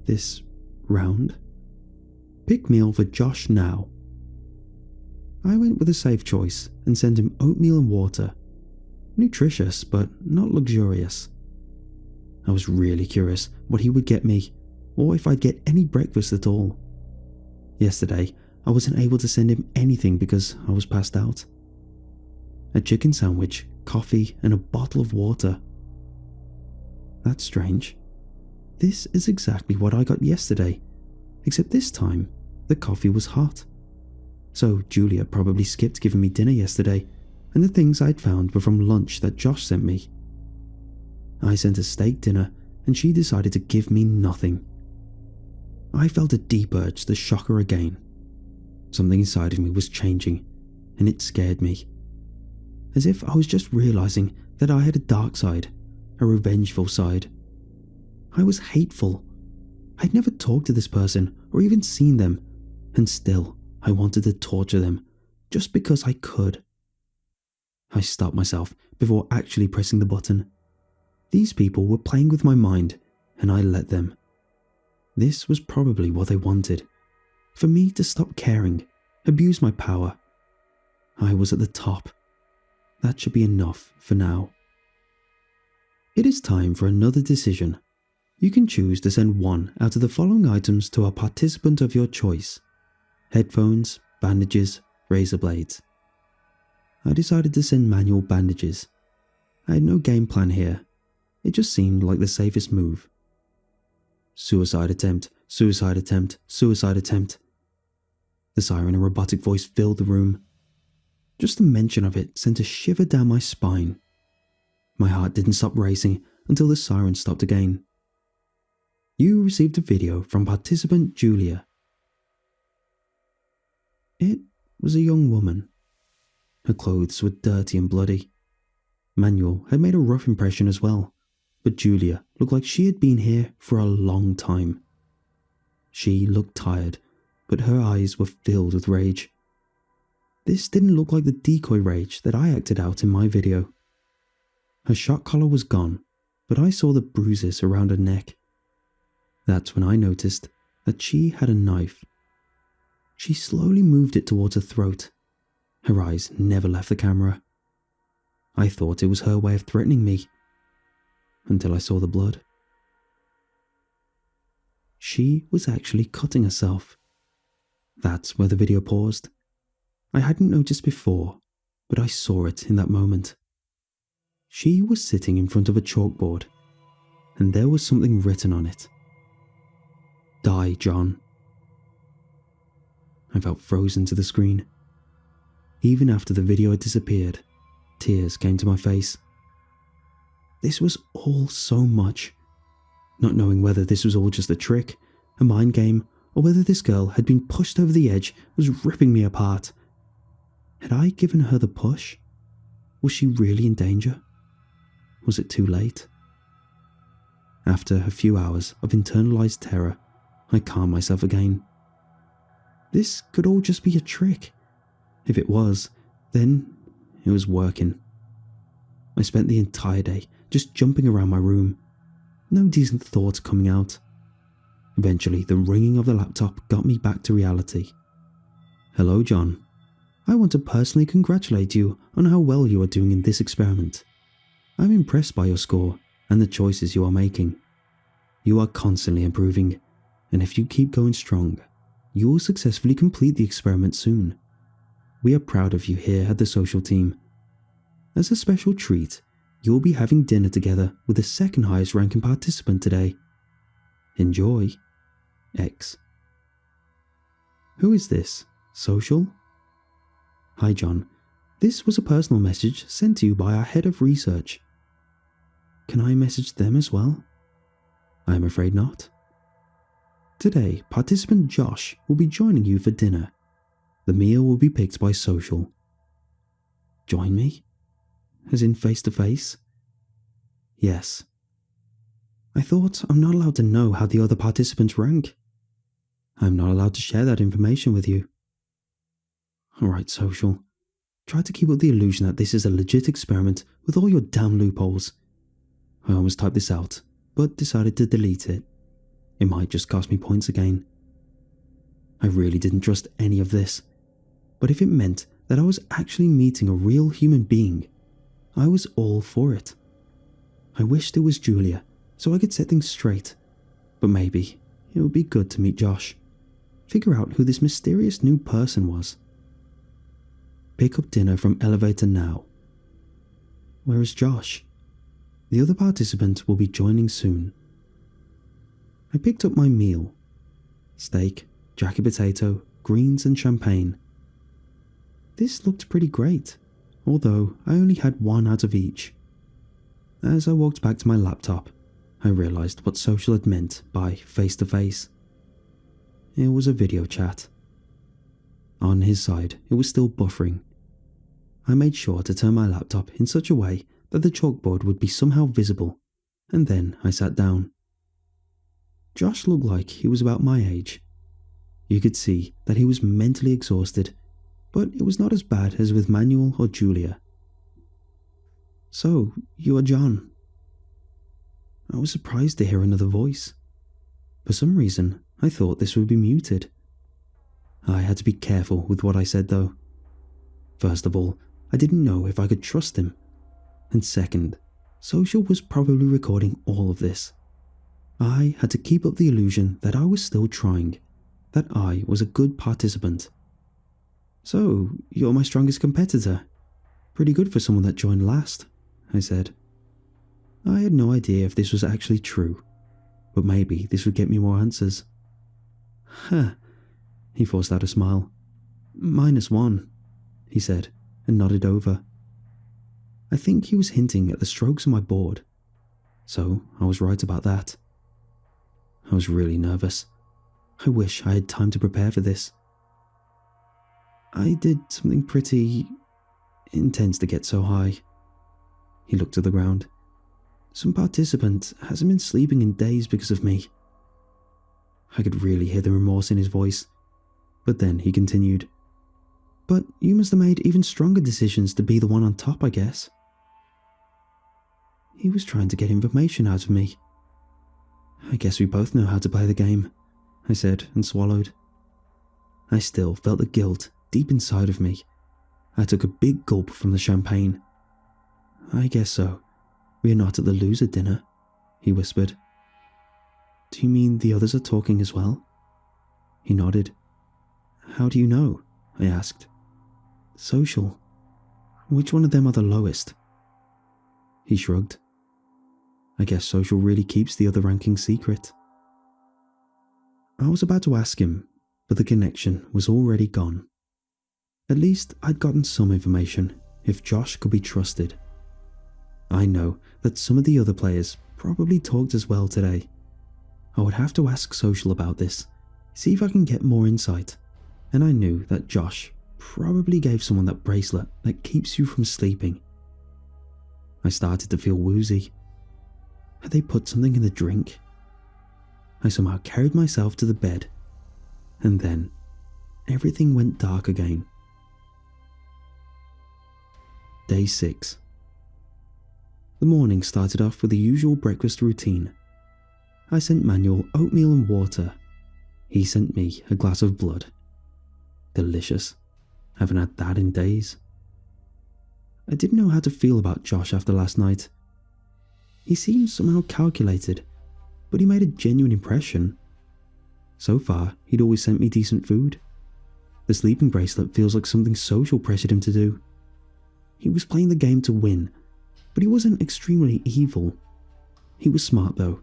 This round? Pick meal for Josh now. I went with a safe choice and sent him oatmeal and water. Nutritious, but not luxurious. I was really curious what he would get me, or if I'd get any breakfast at all. Yesterday, I wasn't able to send him anything because I was passed out. A chicken sandwich, coffee, and a bottle of water. That's strange. This is exactly what I got yesterday, except this time, the coffee was hot. So Julia probably skipped giving me dinner yesterday, and the things I'd found were from lunch that Josh sent me. I sent a steak dinner, and she decided to give me nothing. I felt a deep urge to shock her again. Something inside of me was changing, and it scared me. As if I was just realizing that I had a dark side, a revengeful side. I was hateful. I'd never talked to this person or even seen them, and still I wanted to torture them, just because I could. I stopped myself before actually pressing the button. These people were playing with my mind, and I let them. This was probably what they wanted. For me to stop caring, abuse my power. I was at the top. That should be enough for now. It is time for another decision. You can choose to send one out of the following items to a participant of your choice. Headphones, bandages, razor blades. I decided to send manual bandages. I had no game plan here. It just seemed like the safest move. Suicide attempt, suicide attempt, suicide attempt. The siren and robotic voice filled the room. Just the mention of it sent a shiver down my spine. My heart didn't stop racing until the siren stopped again. You received a video from participant Julia. It was a young woman. Her clothes were dirty and bloody. Manuel had made a rough impression as well, but Julia looked like she had been here for a long time. She looked tired, but her eyes were filled with rage. This didn't look like the decoy rage that I acted out in my video. Her shock collar was gone, but I saw the bruises around her neck. That's when I noticed that she had a knife. She slowly moved it towards her throat. Her eyes never left the camera. I thought it was her way of threatening me, until I saw the blood. She was actually cutting herself. That's where the video paused. I hadn't noticed before, but I saw it in that moment. She was sitting in front of a chalkboard, and there was something written on it. Die, John. I felt frozen to the screen. Even after the video had disappeared, tears came to my face. This was all so much. Not knowing whether this was all just a trick, a mind game, or whether this girl had been pushed over the edge, was ripping me apart. Had I given her the push? Was she really in danger? Was it too late? After a few hours of internalized terror, I calmed myself again. This could all just be a trick. If it was, then it was working. I spent the entire day just jumping around my room. No decent thoughts coming out. Eventually, the ringing of the laptop got me back to reality. Hello, John. I want to personally congratulate you on how well you are doing in this experiment. I'm impressed by your score and the choices you are making. You are constantly improving, and if you keep going strong, you will successfully complete the experiment soon. We are proud of you here at the social team. As a special treat, you will be having dinner together with the second highest ranking participant today. Enjoy. X. Who is this? Social? Hi, John. This was a personal message sent to you by our head of research. Can I message them as well? I am afraid not. Today, participant Josh will be joining you for dinner. The meal will be picked by Social. Join me? As in face to face? Yes. I thought I'm not allowed to know how the other participants rank. I'm not allowed to share that information with you. Alright, Social. Try to keep up the illusion that this is a legit experiment with all your damn loopholes. I almost typed this out, but decided to delete it. It might just cost me points again. I really didn't trust any of this, but if it meant that I was actually meeting a real human being, I was all for it. I wished it was Julia, so I could set things straight, but maybe it would be good to meet Josh, figure out who this mysterious new person was. Pick up dinner from elevator now. Where is Josh? The other participant will be joining soon. I picked up my meal. Steak, jacket potato, greens and champagne. This looked pretty great, although I only had one out of each. As I walked back to my laptop, I realised what Social had meant by face-to-face. It was a video chat. On his side, it was still buffering. I made sure to turn my laptop in such a way that the chalkboard would be somehow visible, and then I sat down. Josh looked like he was about my age. You could see that he was mentally exhausted, but it was not as bad as with Manuel or Julia. So, you are John. I was surprised to hear another voice. For some reason, I thought this would be muted. I had to be careful with what I said though. First of all, I didn't know if I could trust him. And second, Social was probably recording all of this. I had to keep up the illusion that I was still trying, that I was a good participant. So, you're my strongest competitor. Pretty good for someone that joined last, I said. I had no idea if this was actually true, but maybe this would get me more answers. Huh, he forced out a smile. -1, he said, and nodded over. I think he was hinting at the strokes on my board, so I was right about that. I was really nervous. I wish I had time to prepare for this. I did something pretty intense to get so high. He looked to the ground. Some participant hasn't been sleeping in days because of me. I could really hear the remorse in his voice, but then he continued. But you must have made even stronger decisions to be the one on top, I guess. He was trying to get information out of me. I guess we both know how to play the game, I said and swallowed. I still felt the guilt deep inside of me. I took a big gulp from the champagne. I guess so. We are not at the loser dinner, he whispered. Do you mean the others are talking as well? He nodded. How do you know? I asked. Social. Which one of them are the lowest? He shrugged. I guess Social really keeps the other rankings secret. I was about to ask him, but the connection was already gone. At least I'd gotten some information, if Josh could be trusted. I know that some of the other players probably talked as well today. I would have to ask Social about this, see if I can get more insight, and I knew that Josh probably gave someone that bracelet that keeps you from sleeping. I started to feel woozy. Had they put something in the drink? I somehow carried myself to the bed, and then everything went dark again. Day 6. The morning started off with the usual breakfast routine. I sent Manuel oatmeal and water. He sent me a glass of blood. Delicious. Haven't had that in days. I didn't know how to feel about Josh after last night. He seemed somehow calculated, but he made a genuine impression. So far, he'd always sent me decent food. The sleeping bracelet feels like something Social pressured him to do. He was playing the game to win, but he wasn't extremely evil. He was smart though.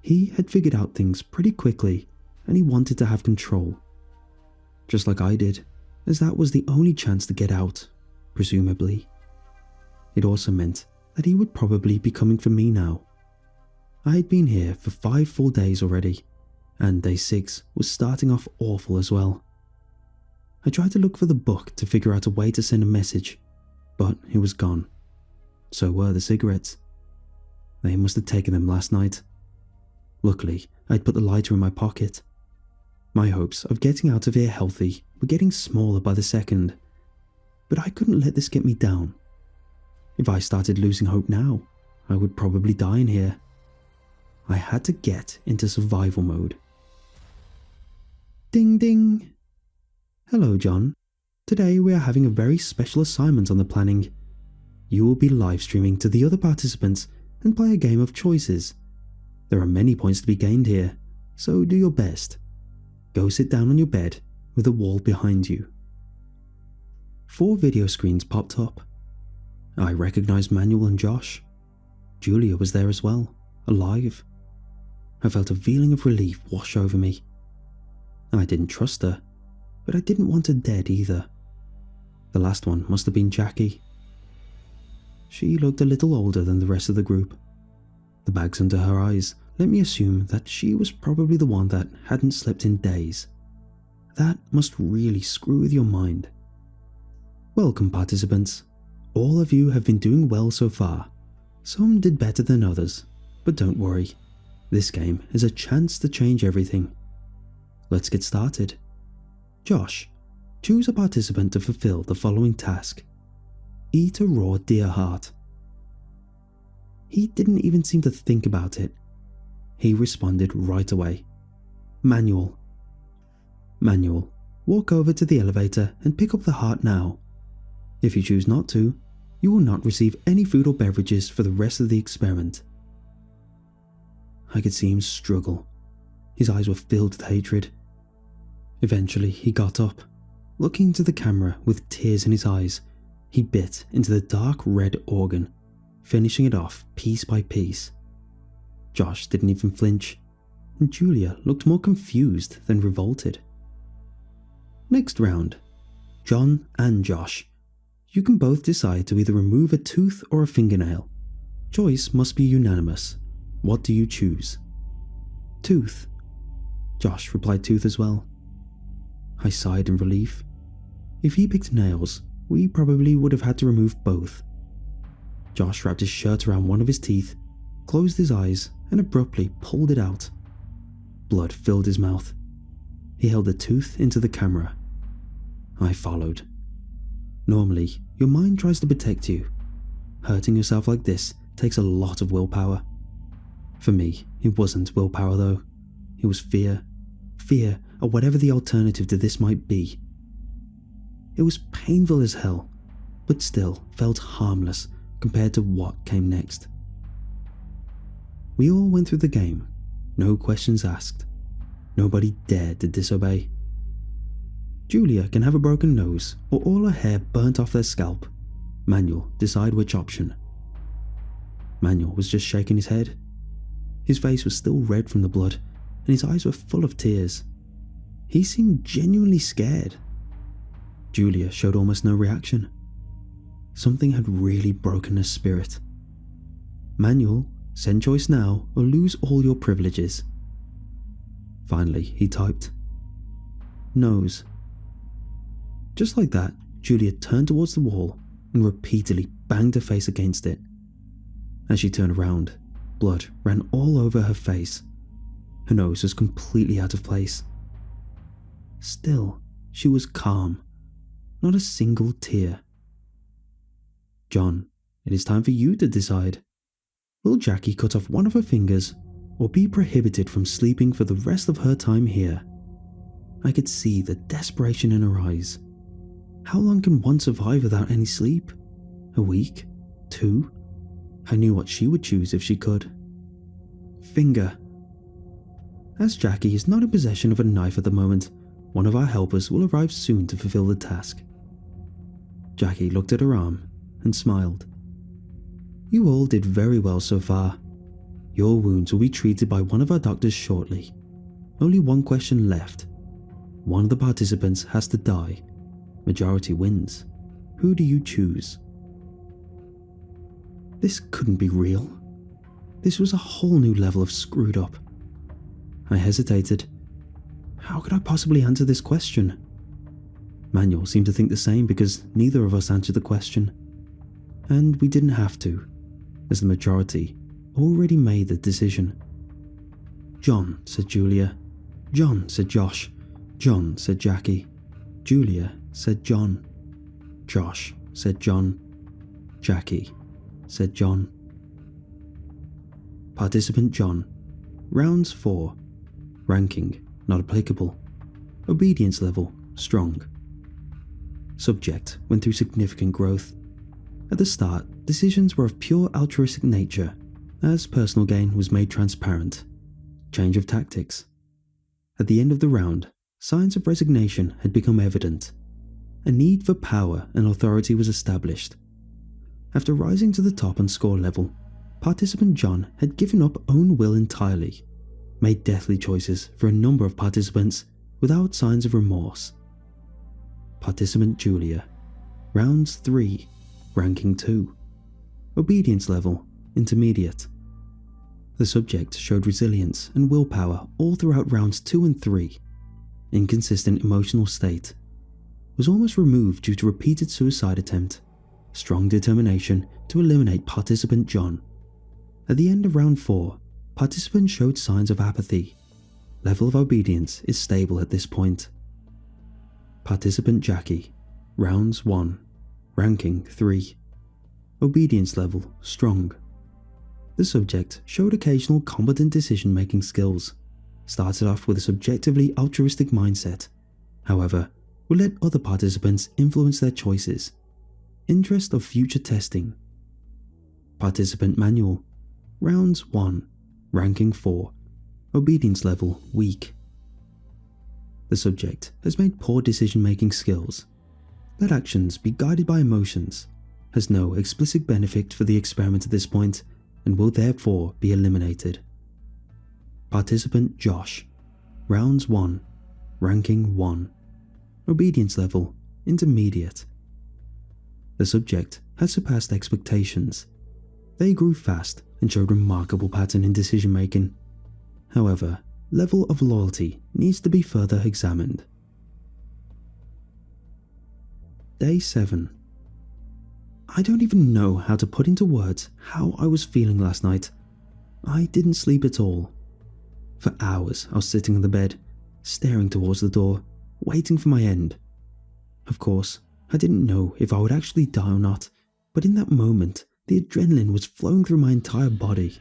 He had figured out things pretty quickly, and he wanted to have control. Just like I did, as that was the only chance to get out, presumably. It also meant that he would probably be coming for me now. I had been here for 5 full days already, and day 6 was starting off awful as well. I tried to look for the book to figure out a way to send a message, but it was gone. So were the cigarettes. They must have taken them last night. Luckily, I'd put the lighter in my pocket. My hopes of getting out of here healthy were getting smaller by the second, but I couldn't let this get me down. If I started losing hope now, I would probably die in here. I had to get into survival mode. Ding ding! Hello, John. Today we are having a very special assignment on the planning. You will be live streaming to the other participants and play a game of choices. There are many points to be gained here, so do your best. Go sit down on your bed with a wall behind you. 4 video screens popped up. I recognized Manuel and Josh. Julia was there as well, alive. I felt a feeling of relief wash over me. I didn't trust her, but I didn't want her dead either. The last one must have been Jackie. She looked a little older than the rest of the group. The bags under her eyes let me assume that she was probably the one that hadn't slept in days. That must really screw with your mind. Welcome, participants. All of you have been doing well so far. Some did better than others, but don't worry. This game is a chance to change everything. Let's get started. Josh, choose a participant to fulfill the following task. Eat a raw deer heart. He didn't even seem to think about it. He responded right away. Manuel. Manuel, walk over to the elevator and pick up the heart now. If you choose not to, you will not receive any food or beverages for the rest of the experiment. I could see him struggle. His eyes were filled with hatred. Eventually, he got up. Looking into the camera with tears in his eyes, he bit into the dark red organ, finishing it off piece by piece. Josh didn't even flinch, and Julia looked more confused than revolted. Next round. John and Josh. You can both decide to either remove a tooth or a fingernail. Choice must be unanimous. What do you choose? Tooth. Josh replied tooth as well. I sighed in relief. If he picked nails, we probably would have had to remove both. Josh wrapped his shirt around one of his teeth, closed his eyes, and abruptly pulled it out. Blood filled his mouth. He held the tooth into the camera. I followed. Normally, your mind tries to protect you. Hurting yourself like this takes a lot of willpower. For me, it wasn't willpower though. It was fear. Fear of whatever the alternative to this might be. It was painful as hell, but still felt harmless compared to what came next. We all went through the game, no questions asked. Nobody dared to disobey. Julia can have a broken nose or all her hair burnt off their scalp. Manuel, decide which option. Manuel was just shaking his head. His face was still red from the blood, and his eyes were full of tears. He seemed genuinely scared. Julia showed almost no reaction. Something had really broken her spirit. Manuel, send choice now or lose all your privileges. Finally, he typed, nose. Just like that, Julia turned towards the wall and repeatedly banged her face against it. As she turned around, blood ran all over her face. Her nose was completely out of place. Still, she was calm. Not a single tear. John, it is time for you to decide. Will Jackie cut off one of her fingers or be prohibited from sleeping for the rest of her time here? I could see the desperation in her eyes. How long can one survive without any sleep? A week? 2? I knew what she would choose if she could. Finger. As Jackie is not in possession of a knife at the moment, one of our helpers will arrive soon to fulfill the task. Jackie looked at her arm and smiled. You all did very well so far. Your wounds will be treated by one of our doctors shortly. Only one question left. One of the participants has to die. Majority wins. Who do you choose? This couldn't be real. This was a whole new level of screwed up. I hesitated. How could I possibly answer this question? Manuel seemed to think the same because neither of us answered the question. And we didn't have to, as the majority already made the decision. John, said Julia. John, said Josh. John, said Jackie. Julia, said John. Josh, said John. Jackie, said John. Participant John. Rounds 4. Ranking, not applicable. Obedience level, strong. Subject went through significant growth. At the start, decisions were of pure altruistic nature, as personal gain was made transparent. Change of tactics. At the end of the round, signs of resignation had become evident. A need for power and authority was established. After rising to the top on score level, participant John had given up own will entirely, made deathly choices for a number of participants without signs of remorse. Participant Julia. Rounds 3. Ranking 2. Obedience level, intermediate. The subject showed resilience and willpower all throughout rounds 2 and 3. Inconsistent emotional state. Was almost removed due to repeated suicide attempt. Strong determination to eliminate participant John. At the end of round 4, participant showed signs of apathy. Level of obedience is stable at this point. Participant Jackie. Rounds 1. Ranking 3. Obedience level strong. The subject showed occasional competent decision-making skills. Started off with a subjectively altruistic mindset. However, would let other participants influence their choices. Interest of future testing. Participant Manual. Rounds 1. Ranking 4. Obedience level weak. The subject has made poor decision-making skills. Let actions be guided by emotions. Has no explicit benefit for the experiment at this point and will therefore be eliminated. Participant Josh. Rounds 1. Ranking 1. Obedience level intermediate. The subject has surpassed expectations. They grew fast and showed remarkable pattern in decision making. However, level of loyalty needs to be further examined. Day 7. I don't even know how to put into words how I was feeling last night. I didn't sleep at all. For hours I was sitting on the bed, staring towards the door, waiting for my end. Of course, I didn't know if I would actually die or not, but in that moment, the adrenaline was flowing through my entire body.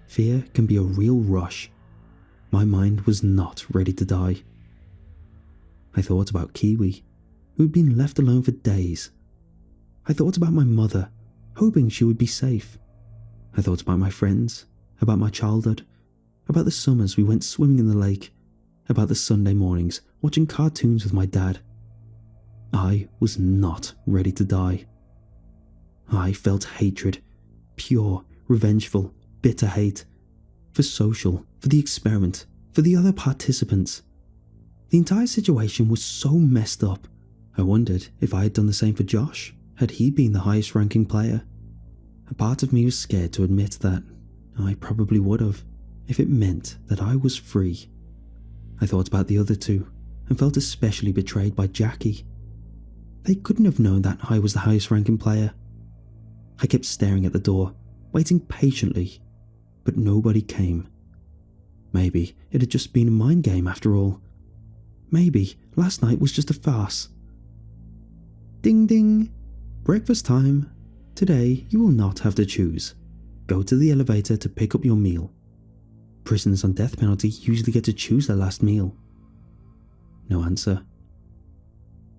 Fear can be a real rush. My mind was not ready to die. I thought about Kiwi, who had been left alone for days. I thought about my mother, hoping she would be safe. I thought about my friends, about my childhood, about the summers we went swimming in the lake, about the Sunday mornings watching cartoons with my dad. I was not ready to die. I felt hatred, pure, revengeful, bitter hate, for social, for the experiment, for the other participants. The entire situation was so messed up. I wondered if I had done the same for Josh, had he been the highest ranking player. A part of me was scared to admit that I probably would have, if it meant that I was free. I thought about the other two, and felt especially betrayed by Jackie. They couldn't have known that I was the highest ranking player. I kept staring at the door, waiting patiently, but nobody came. Maybe it had just been a mind game after all. Maybe last night was just a farce. Ding ding! Breakfast time. Today you will not have to choose. Go to the elevator to pick up your meal. Prisoners on death penalty usually get to choose their last meal. No answer.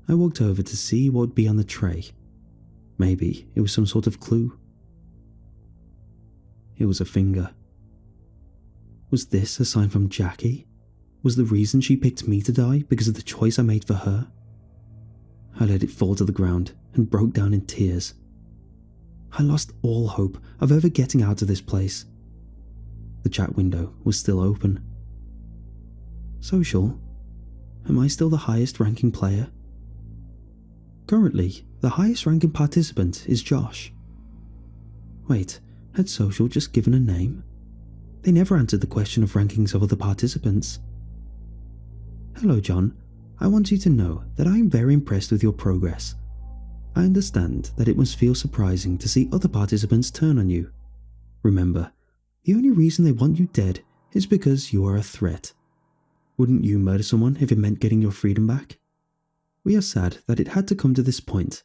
I walked over to see what would be on the tray. Maybe it was some sort of clue. It was a finger. Was this a sign from Jackie? Was the reason she picked me to die because of the choice I made for her? I let it fall to the ground and broke down in tears. I lost all hope of ever getting out of this place. The chat window was still open. Social? Am I still the highest ranking player? Currently, the highest ranking participant is Josh. Wait, had Social just given a name? They never answered the question of rankings of other participants. Hello John, I want you to know that I am very impressed with your progress. I understand that it must feel surprising to see other participants turn on you. Remember, the only reason they want you dead is because you are a threat. Wouldn't you murder someone if it meant getting your freedom back? We are sad that it had to come to this point,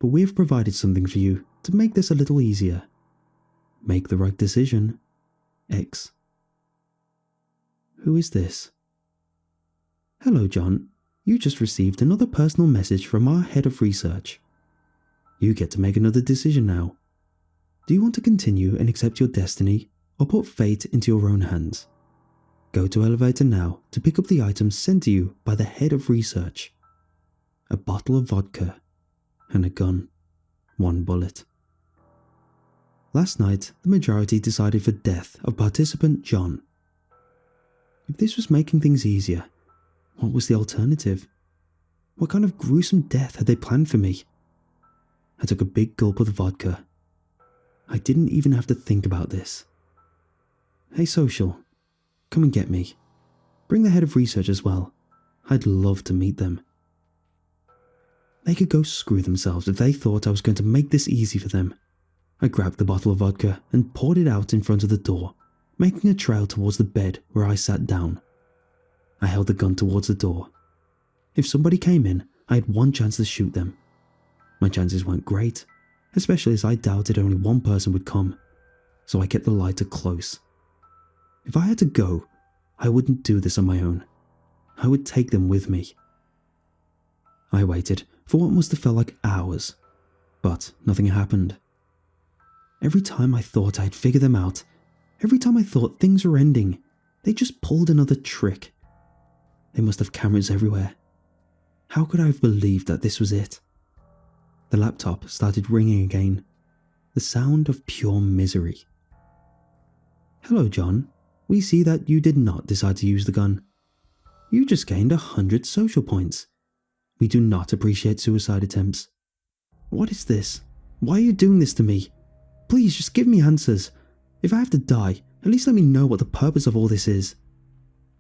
but we have provided something for you to make this a little easier. Make the right decision. X. Who is this? Hello John, you just received another personal message from our head of research. You get to make another decision now. Do you want to continue and accept your destiny, or put fate into your own hands? Go to elevator now to pick up the items sent to you by the head of research. A bottle of vodka and a gun. 1 bullet. Last night, the majority decided for death of participant John. If this was making things easier, what was the alternative? What kind of gruesome death had they planned for me? I took a big gulp of the vodka. I didn't even have to think about this. Hey Social, come and get me. Bring the head of research as well. I'd love to meet them. They could go screw themselves if they thought I was going to make this easy for them. I grabbed the bottle of vodka and poured it out in front of the door, making a trail towards the bed where I sat down. I held the gun towards the door. If somebody came in, I had one chance to shoot them. My chances weren't great, especially as I doubted only one person would come, so I kept the lighter close. If I had to go, I wouldn't do this on my own. I would take them with me. I waited for what must have felt like hours, but nothing happened. Every time I thought I'd figured them out, every time I thought things were ending, they just pulled another trick. They must have cameras everywhere. How could I have believed that this was it? The laptop started ringing again, the sound of pure misery. Hello John, we see that you did not decide to use the gun. You just gained 100 social points. We do not appreciate suicide attempts. What is this? Why are you doing this to me? Please just give me answers. If I have to die, at least let me know what the purpose of all this is.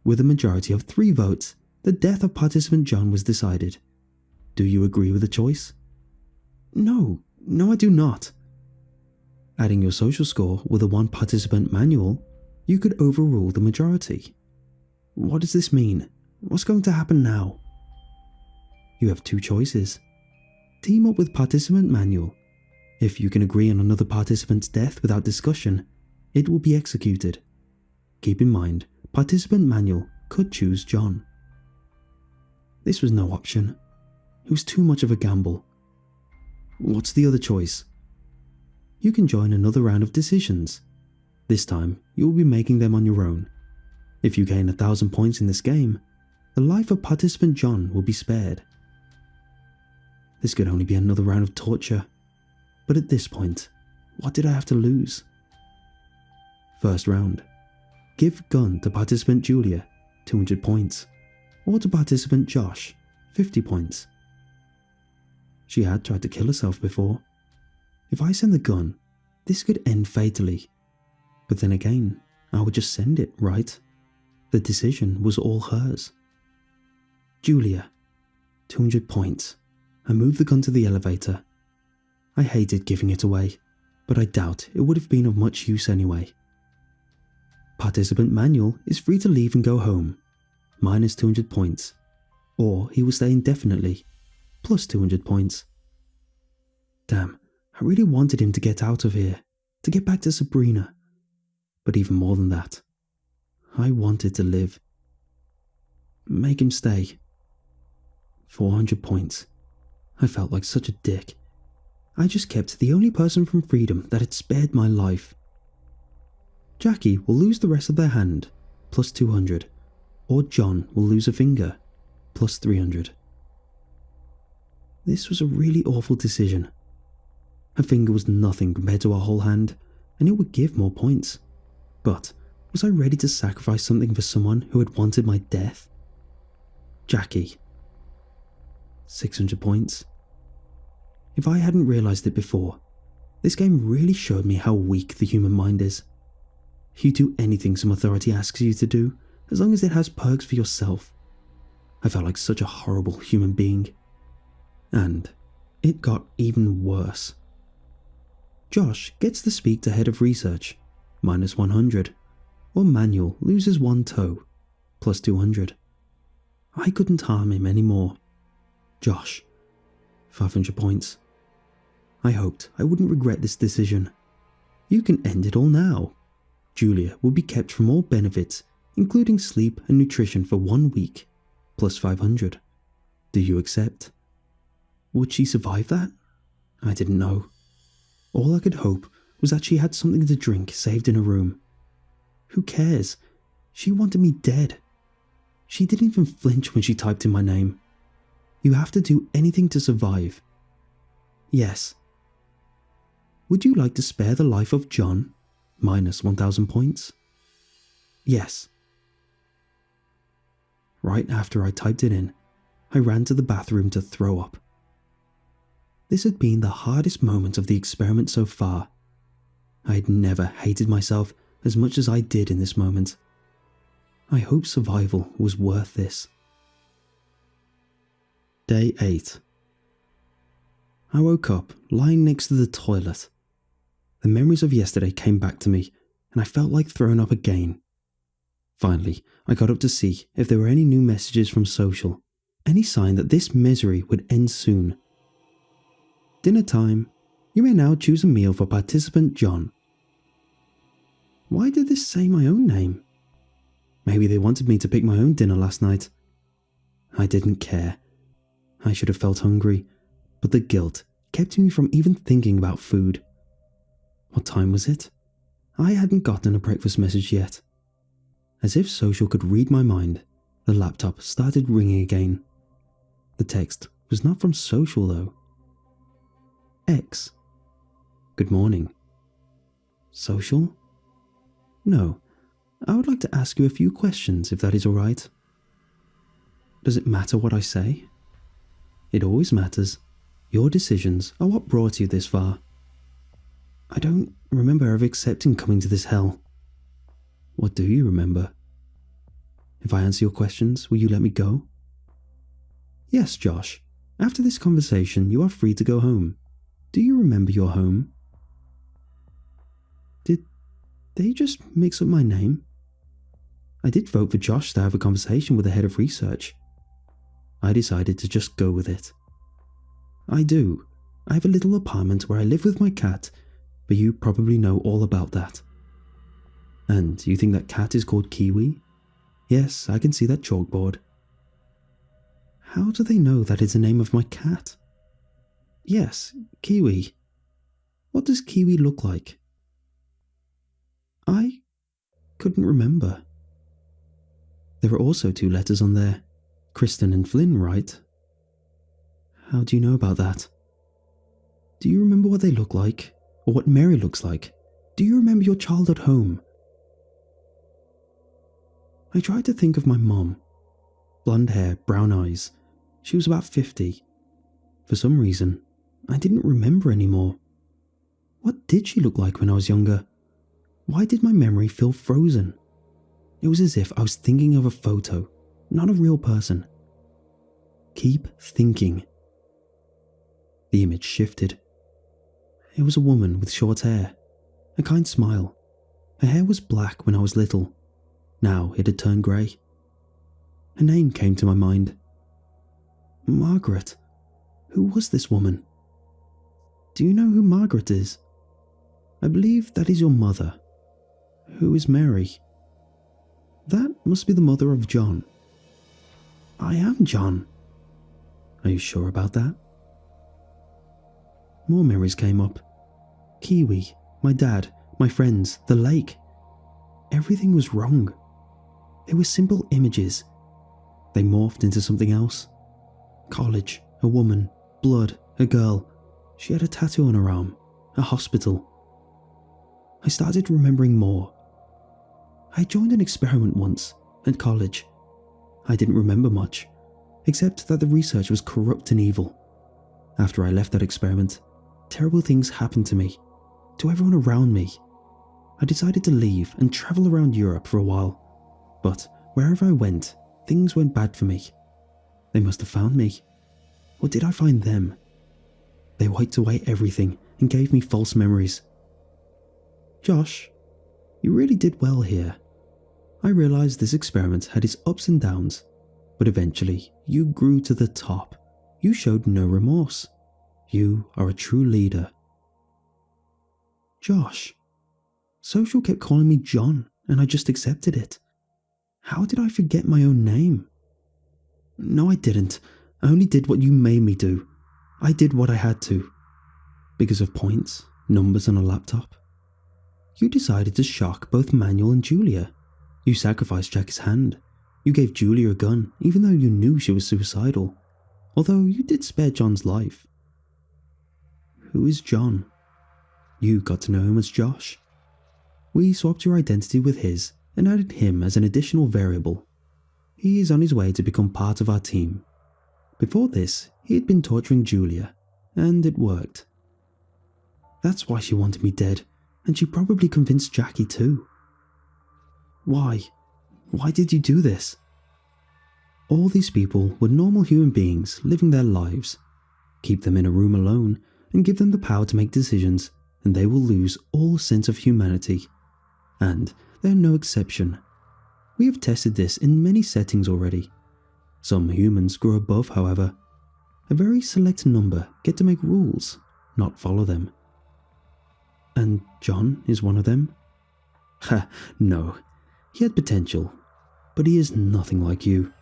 With a majority of 3 votes, the death of participant John was decided. Do you agree with the choice? No, I do not. Adding your social score with a 1 participant manual, you could overrule the majority. What does this mean? What's going to happen now? You have 2 choices. Team up with participant manual. If you can agree on another participant's death without discussion, it will be executed. Keep in mind, participant manual could choose John. This was no option. It was too much of a gamble. What's the other choice? You can join another round of decisions. This time, you will be making them on your own. If you gain 1,000 points in this game, the life of participant John will be spared. This could only be another round of torture. But at this point, what did I have to lose? First round. Give gun to participant Julia, 200 points. Or to participant Josh, 50 points. She had tried to kill herself before. If I send the gun, this could end fatally. But then again, I would just send it, right? The decision was all hers. Julia, 200 points. I moved the gun to the elevator. I hated giving it away, but I doubt it would have been of much use anyway. Participant Manuel is free to leave and go home, minus 200 points, or he will stay indefinitely, plus 200 points. Damn, I really wanted him to get out of here, to get back to Sabrina. But even more than that, I wanted to live. Make him stay. 400 points. I felt like such a dick. I just kept the only person from freedom that had spared my life. Jackie will lose the rest of their hand, plus 200, or John will lose a finger, plus 300. This was a really awful decision. Her finger was nothing compared to her whole hand, and it would give more points. But was I ready to sacrifice something for someone who had wanted my death? Jackie. 600 points. If I hadn't realized it before, this game really showed me how weak the human mind is. You do anything some authority asks you to do, as long as it has perks for yourself. I felt like such a horrible human being. And it got even worse. Josh gets to speak to head of research, minus 100, or Manuel loses one toe, plus 200. I couldn't harm him anymore. Josh, 500 points. I hoped I wouldn't regret this decision. You can end it all now. Julia will be kept from all benefits, including sleep and nutrition for 1 week, plus 500. Do you accept? Would she survive that? I didn't know. All I could hope was that she had something to drink saved in her room. Who cares? She wanted me dead. She didn't even flinch when she typed in my name. You have to do anything to survive. Yes. Would you like to spare the life of John? Minus 1,000 points. Yes. Right after I typed it in, I ran to the bathroom to throw up. This had been the hardest moment of the experiment so far. I had never hated myself as much as I did in this moment. I hope survival was worth this. Day 8. I woke up lying next to the toilet. The memories of yesterday came back to me, and I felt like throwing up again. Finally, I got up to see if there were any new messages from social, any sign that this misery would end soon. Dinner time. You may now choose a meal for participant John. Why did this say my own name? Maybe they wanted me to pick my own dinner last night. I didn't care. I should have felt hungry, but the guilt kept me from even thinking about food. What time was it? I hadn't gotten a breakfast message yet. As if social could read my mind, the laptop started ringing again. The text was not from social though. X. Good morning. Social? No, I would like to ask you a few questions if that is alright. Does it matter what I say? It always matters. Your decisions are what brought you this far. I don't remember ever accepting coming to this hell. What do you remember? If I answer your questions, will you let me go? Yes, Josh. After this conversation, you are free to go home. Do you remember your home? Did they just mix up my name? I did vote for Josh to have a conversation with the head of research. I decided to just go with it. I do. I have a little apartment where I live with my cat, but you probably know all about that. And you think that cat is called Kiwi? Yes, I can see that chalkboard. How do they know that is the name of my cat? Yes, Kiwi. What does Kiwi look like? I couldn't remember. There are also 2 letters on there. Kristen and Flynn, right? How do you know about that? Do you remember what they look like? Or what Mary looks like? Do you remember your childhood home? I tried to think of my mom. Blonde hair, brown eyes. She was about 50. For some reason, I didn't remember anymore. What did she look like when I was younger? Why did my memory feel frozen? It was as if I was thinking of a photo, not a real person. Keep thinking. The image shifted. It was a woman with short hair, a kind smile. Her hair was black when I was little. Now it had turned grey. Her name came to my mind. Margaret. Who was this woman? Do you know who Margaret is? I believe that is your mother. Who is Mary? That must be the mother of John. I am John. Are you sure about that? More memories came up. Kiwi, my dad, my friends, the lake. Everything was wrong. They were simple images. They morphed into something else. College, a woman, blood, a girl. She had a tattoo on her arm, a hospital. I started remembering more. I joined an experiment once, at college. I didn't remember much, except that the research was corrupt and evil. After I left that experiment, terrible things happened to me, to everyone around me. I decided to leave and travel around Europe for a while, but wherever I went, things went bad for me. They must have found me. Or did I find them? They wiped away everything and gave me false memories. Josh, you really did well here. I realized this experiment had its ups and downs, but eventually you grew to the top. You showed no remorse. You are a true leader. Josh, social kept calling me John and I just accepted it. How did I forget my own name? No, I didn't. I only did what you made me do. I did what I had to. Because of points, numbers on a laptop. You decided to shock both Manuel and Julia. You sacrificed Jackie's hand. You gave Julia a gun, even though you knew she was suicidal. Although you did spare John's life. Who is John? You got to know him as Josh. We swapped your identity with his and added him as an additional variable. He is on his way to become part of our team. Before this, he had been torturing Julia, and it worked. That's why she wanted me dead, and she probably convinced Jackie too. Why? Why did you do this? All these people were normal human beings living their lives. Keep them in a room alone and give them the power to make decisions, and they will lose all sense of humanity. And they're no exception. We have tested this in many settings already. Some humans grow above, however. A very select number get to make rules, not follow them. And John is one of them? Ha, no. He had potential, but he is nothing like you.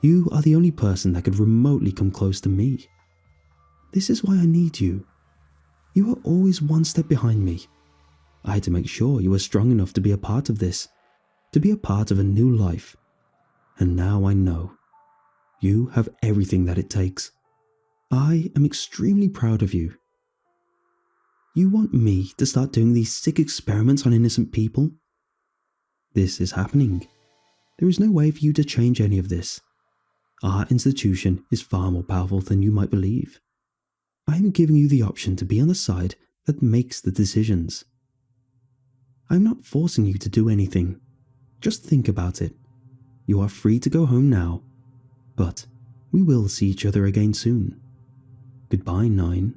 You are the only person that could remotely come close to me. This is why I need you. You are always one step behind me. I had to make sure you were strong enough to be a part of this, to be a part of a new life. And now I know. You have everything that it takes. I am extremely proud of you. You want me to start doing these sick experiments on innocent people? This is happening. There is no way for you to change any of this. Our institution is far more powerful than you might believe. I am giving you the option to be on the side that makes the decisions. I am not forcing you to do anything. Just think about it. You are free to go home now, but we will see each other again soon. Goodbye, 9.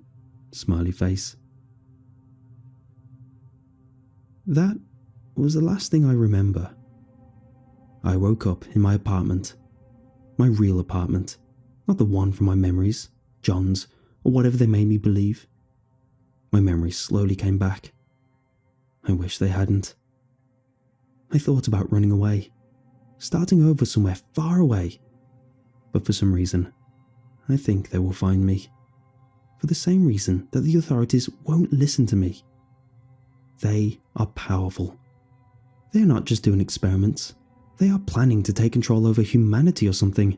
Smiley face. That was the last thing I remember. I woke up in my apartment. My real apartment, not the one from my memories, John's, or whatever they made me believe. My memories slowly came back. I wish they hadn't. I thought about running away, starting over somewhere far away. But for some reason, I think they will find me. For the same reason that the authorities won't listen to me. They are powerful. They are not just doing experiments. They are planning to take control over humanity or something.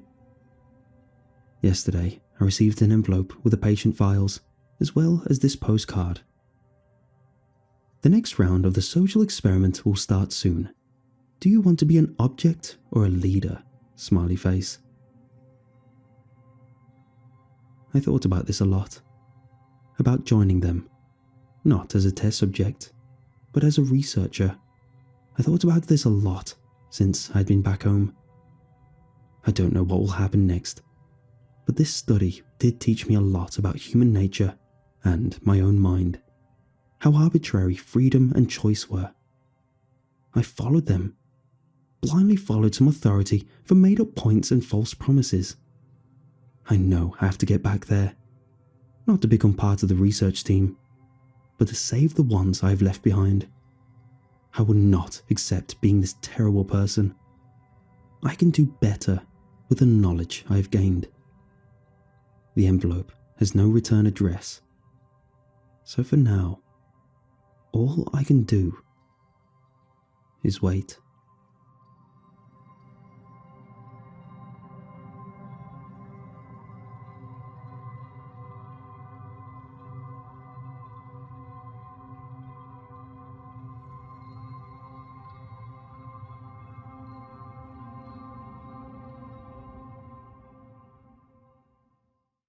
Yesterday, I received an envelope with the patient files, as well as this postcard. The next round of the social experiment will start soon. Do you want to be an object or a leader? Smiley face. I thought about this a lot. About joining them. Not as a test subject, but as a researcher. I thought about this a lot since I'd been back home. I don't know what will happen next, but this study did teach me a lot about human nature and my own mind. How arbitrary freedom and choice were. I followed them. Blindly followed some authority for made-up points and false promises. I know I have to get back there. Not to become part of the research team, but to save the ones I have left behind. I will not accept being this terrible person. I can do better with the knowledge I have gained. The envelope has no return address. So for now, all I can do is wait.